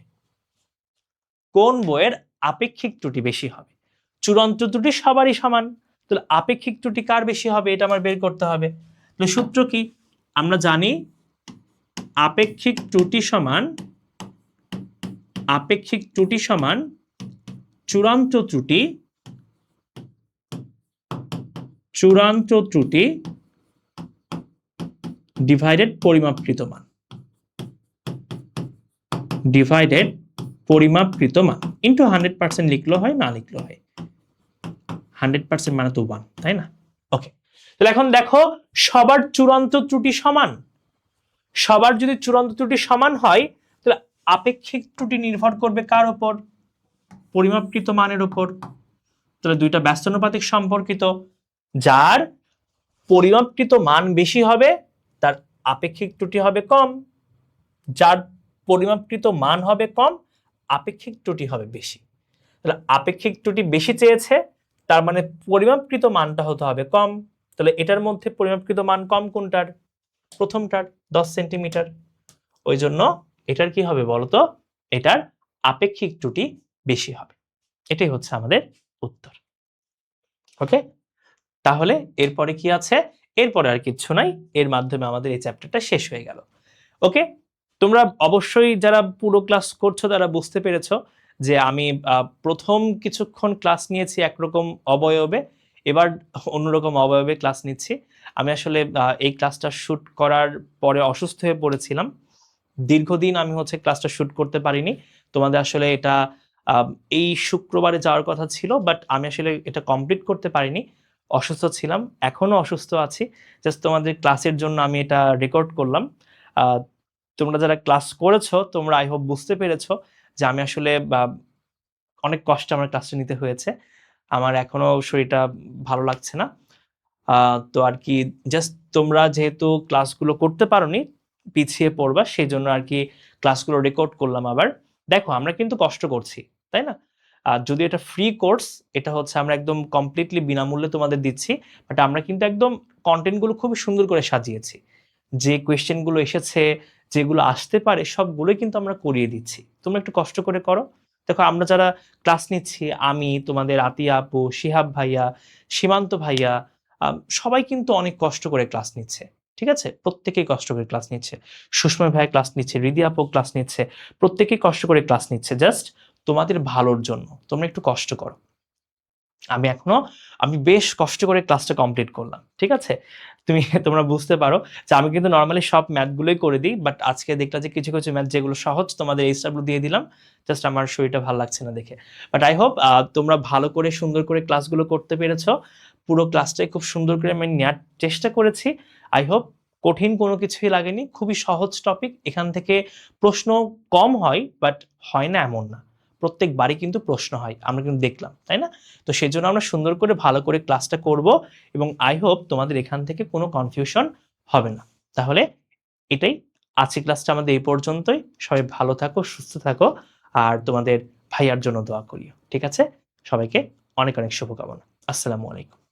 কোন বইয়ের আপেক্ষিক ত্রুটি বেশি হবে? চূড়ান্ত ত্রুটি সবারই সমান, তাহলে আপেক্ষিক ত্রুটি কার বেশি হবে এটা আমার বের করতে হবে। তাহলে সূত্র কি? আমরা জানি আপেক্ষিক ত্রুটি সমান চূড়ান্ত ত্রুটি ডিভাইডেড পরিমাপকৃত মান, ডিভাইডেড পরিমাপকৃত মান ইন্টু 100% লিখলেও হয়, না লিখলেও হয়। 100% মানে তো 1, তাই না? ওকে, তাহলে এখন দেখো সবার চূড়ান্ত ত্রুটি সমান, সবার যদি চূড়ান্ত ত্রুটি সমান হয় তাহলে আপেক্ষিক ত্রুটি নির্ভর করবে কার উপর? পরিমাপকৃত মানের উপর। তাহলে দুইটা ব্যস্তানুপাতিক সম্পর্কিত, যার পরিমাপকৃত মান বেশি হবে তার আপেক্ষিক ত্রুটি হবে কম, যার পরিমাপকৃত মান হবে কম আপেক্ষিক ত্রুটি হবে বেশি। তাহলে আপেক্ষিক ত্রুটি বেশি চেয়েছে, তার মানে পরিমাপকৃত মানটা হতে হবে কম। তাহলে এটার মধ্যে পরিমাপকৃত মান কম কোনটার? প্রথমটার, 10 সেন্টিমিটার। ওই জন্য এটার কি হবে বলতো? এটার আপেক্ষিক ত্রুটি বেশি হবে। এটাই হচ্ছে আমাদের উত্তর। ওকে, তাহলে এরপরে কি আছে? এরপরে আর কিচ্ছু নাই, এর মাধ্যমে আমাদের এই চ্যাপ্টারটা শেষ হয়ে গেল। ওকে, তোমরা অবশ্যই যারা পুরো ক্লাস করছো তারা বুঝতে পেরেছো যে আমি প্রথম কিছুক্ষণ ক্লাস নিয়েছি একরকম অবয়বে, এবার অন্যরকম অবয়বে ক্লাস নিচ্ছি। আমি আসলে এই ক্লাসটা শুট করার পরে অসুস্থ হয়ে পড়েছিলাম, দীর্ঘদিন আমি হচ্ছে ক্লাসটা শুট করতে পারিনি। তোমাদের আসলে এটা এই শুক্রবারে যাওয়ার কথা ছিল, বাট আমি আসলে এটা কমপ্লিট করতে পারিনি, অসুস্থ ছিলাম, এখনো অসুস্থ আছি। জাস্ট তোমাদের ক্লাসের জন্য আমি এটা রেকর্ড করলাম। তোমরা যারা ক্লাস করেছো তোমরা আই হোপ বুঝতে পেরেছো যে আমি আসলে অনেক কষ্টে আমার ক্লাসটা নিতে হয়েছে, আমার এখনো শরীরটা ভালো লাগছে না। তো আর কি, জাস্ট তোমরা যেহেতু ক্লাসগুলো করতে পারোনি, পিছিয়ে পড়বা, সেই জন্য আর কি ক্লাসগুলো রেকর্ড করলাম আবার। দেখো আমরা কিন্তু কষ্ট করছি, তাই না? আর যদি এটা ফ্রি কোর্স, এটা হচ্ছে আমরা একদম কমপ্লিটলি বিনামূল্যে তোমাদের দিচ্ছি, বাট আমরা কিন্তু একদম কন্টেন্টগুলো খুবই সুন্দর করে সাজিয়েছি। যে কোয়েশ্চেনগুলো এসেছে, যেগুলো আসতে পারে সবগুলোই কিন্তু আমরা করিয়ে দিচ্ছি, তোমরা একটু কষ্ট করে করো। দেখো আমরা যারা ক্লাস নিচ্ছি, আমি, তোমাদের আতিয়া আপু, শিহাব ভাইয়া, সীমান্ত ভাইয়া, সবাই কিন্তু অনেক কষ্ট করে ক্লাস নিচ্ছে, ঠিক আছে? প্রত্যেকেই কষ্ট করে ক্লাস নিচ্ছে, সুষমা ভাইয়া ক্লাস নিচ্ছে, হৃদি আপু ক্লাস নিচ্ছে, প্রত্যেকেই কষ্ট করে ক্লাস নিচ্ছে জাস্ট তোমাদের ভালোর জন্য। তোমরা একটু কষ্ট করো। আমি বেশ কষ্ট করে ক্লাসটা কমপ্লিট করলাম, ঠিক আছে? তোমরা বুঝতে পারো যে আমি কিন্তু নর্মালি সব ম্যাথগুলোই করে দিই, বাট আজকে দেখলাম যে কিছু কিছু ম্যাথ যেগুলো সহজ তোমাদের এই স্টাফগুলো দিয়ে দিলাম, জাস্ট আমার শরীরটা ভালো লাগছে না দেখে। বাট আই হোপ তোমরা ভালো করে সুন্দর করে ক্লাসগুলো করতে পেরেছো। পুরো ক্লাসটাই খুব সুন্দর করে আমি নেওয়ার চেষ্টা করেছি। আই হোপ কঠিন কোনো কিছুই লাগেনি, খুবই সহজ টপিক। এখান থেকে প্রশ্ন কম হয়, বাট হয় না এমন না, প্রত্যেকবারই কিন্তু প্রশ্ন হয়, আমরা কিন্তু দেখলাম, তাই না? তো সেই জন্য আমরা সুন্দর করে ভালো করে ক্লাসটা করব এবং আই হোপ তোমাদের এখান থেকে কোনো কনফিউশন হবে না। তাহলে এটাই, আজকের ক্লাসটা আমাদের এই পর্যন্তই। সবাই ভালো থাকো, সুস্থ থাকো, আর তোমাদের ভাইয়ার জন্য দোয়া করিও, ঠিক আছে? সবাইকে অনেক অনেক শুভকামনা। আসসালামু আলাইকুম।